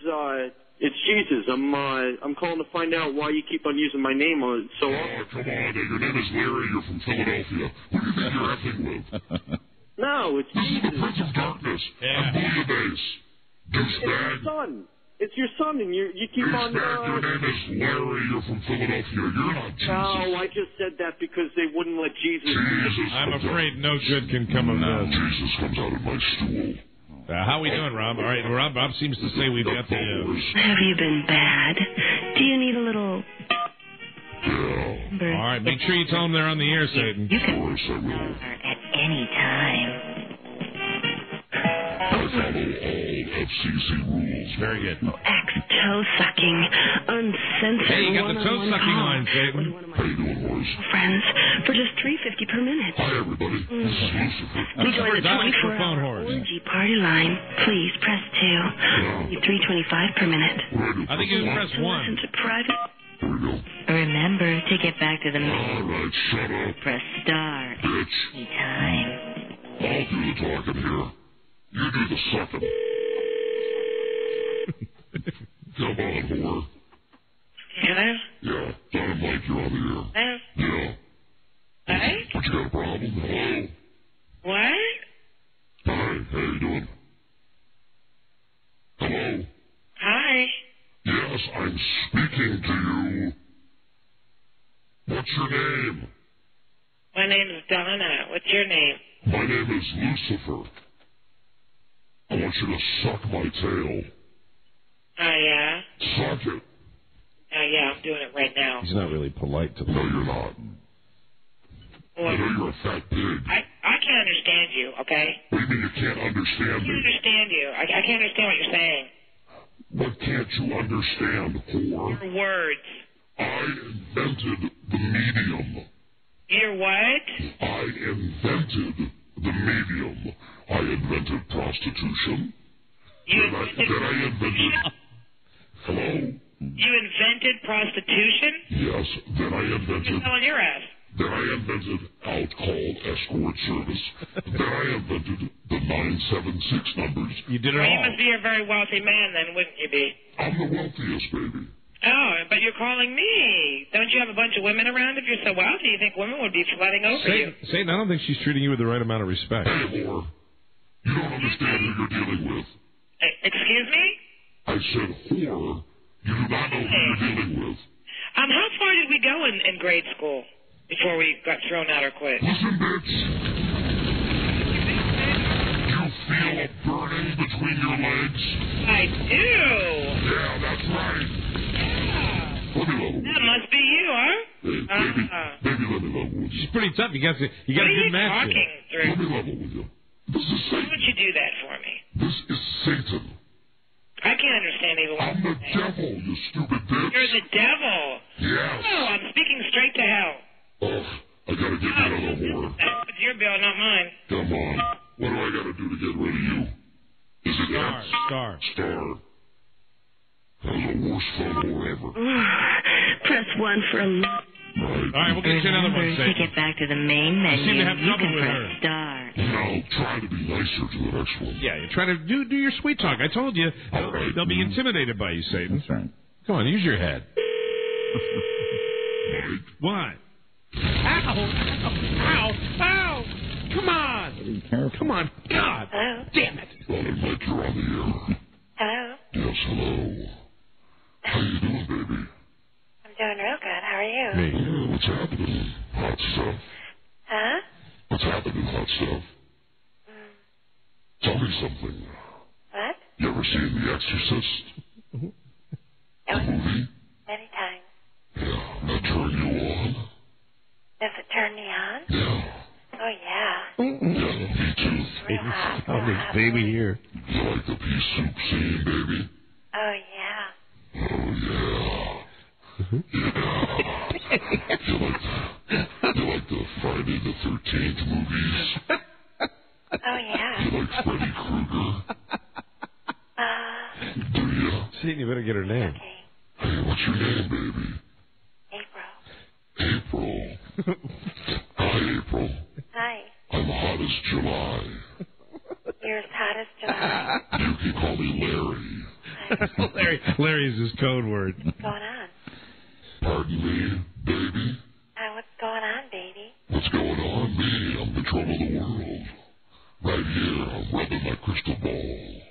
it's Jesus. I'm calling to find out why you keep on using my name on it so often. Oh, come on. Your name is Larry. You're from Philadelphia. Who do you think you're effing with? No, it's This is the Jesus. Prince of Darkness. Yeah. I'm Bouillabaisse. It's your Douchebag. son. It's your son, and you keep on. Douchebag, your name is Larry. You're from Philadelphia. You're not Jesus. No, I just said that because they wouldn't let Jesus. Jesus I'm comes afraid no good can come of out. this. Jesus comes out of my stool. How we doing, Rob? All right, Rob seems to say we've got the... Have you been bad? Do you need a little... Yeah. All right, make sure you tell them they're on the air, Satan. You can Of course I will. at any time. I follow all FCC rules. Very good. Toe-sucking, uncensored Hey, you got the one-on-one toe-sucking call line, Satan. with one of How you doing, horse? my friends for just $3.50 per minute. Hi, everybody. This is Lucifer. To join the Dial for phone 24-hour whores. orgy party line, please press 2. $3.25 per minute. Right, I think you press To 1. listen to private. Here we go. Remember to get back to the main. All right, shut up, Press star bitch. anytime. I'll do the talking here. You do the sucking. Come on, whore. Hello? Yeah, Don and Mike, you're on the air. Hello? Yeah. Hey? But you got a problem? Hello? What? Hi, how you doing? Hello? Hi. Yes, I'm speaking to you. What What's your name? My name is Donna. What's your name? My name is Lucifer. I want you to suck my tail. Oh, yeah? Suck it. Oh, yeah, I'm doing it right now. He's not really polite to me. No, you're not. Well, I know you're a fat pig. I can't understand you, okay? What do you mean you can't understand I me? can't understand you. I can't understand what you're saying. What can't you understand, whore? Your words. I invented the medium. Your what? I invented the medium. I invented prostitution. Then I invented... Hello? You invented prostitution? Yes. Then I invented... Who's selling your ass? Then I invented out-call escort service. Then I invented the 976 numbers. You did it Well, all. you must be a very wealthy man then, wouldn't you be? I'm the wealthiest, baby. Oh, but you're calling me. Don't you have a bunch of women around if you're so wealthy? You think women would be flooding over you? Satan, I don't think she's treating you with the right amount of respect. Hey, whore. You don't understand who you're dealing with. Excuse me? I said whore. You do not know who you're dealing with. How far did we go in grade school before we got thrown out or quit? Listen, bitch. You feel a burning between your legs? I do. Yeah, that's right. Let me level. That must be you, huh? Hey, baby, let me level with you. She's pretty tough. You got a What are good you match talking through? Let me level with you. This is Why Satan. would you do that for me? This is Satan. I can't understand even what I'm the you're saying. devil, you stupid bitch. You're the devil. Yes. No, I'm speaking straight to hell. Ugh, I gotta get rid of the whore. It's your bill, not mine. Come on. What do I gotta do to get rid of you? Is it X? Star. That was the worst phone whore ever. Press 1 for a look. Right. All right, we'll get you another one, To Satan. get back to the main You menu, seem to have you trouble can with press her. star. Now, try to be nicer to the next one. Yeah, you try to do your sweet talk. I told you. All right. They'll be intimidated by you, Satan. That's right. Come on, use your head. Mike, What? Ow! Ow! Come on! Be careful. Come on! God! Hello? Damn it! Ron and Mike, you're on the air. Hello? Yes, hello. How you doing, baby? I'm doing real good. How are you? Yeah, what's happening? Hot stuff. Huh? What's happening, hot stuff? Tell me something. What? You ever seen The Exorcist? The movie? Many times. Yeah, that turn you on? Does it turn me on? Yeah. Oh, yeah. Yeah, me too. Real hot. Oh, Real this hot. baby here. You like the pea soup scene, baby? Oh, yeah. Oh, yeah. Yeah. You like the Friday the 13th movies? Oh, yeah. You like Freddy Krueger? Do you? Satan, you better get her name. Hey, what's your name, baby? April. April. Hi, April. Hi. I'm hot as July. You're as hot as July. You can call me Larry. Larry is his code word. What's going on? Pardon me, baby? What's going on, baby? What's going on? Me, I'm the control of the world. Right here, I'm rubbing my crystal ball.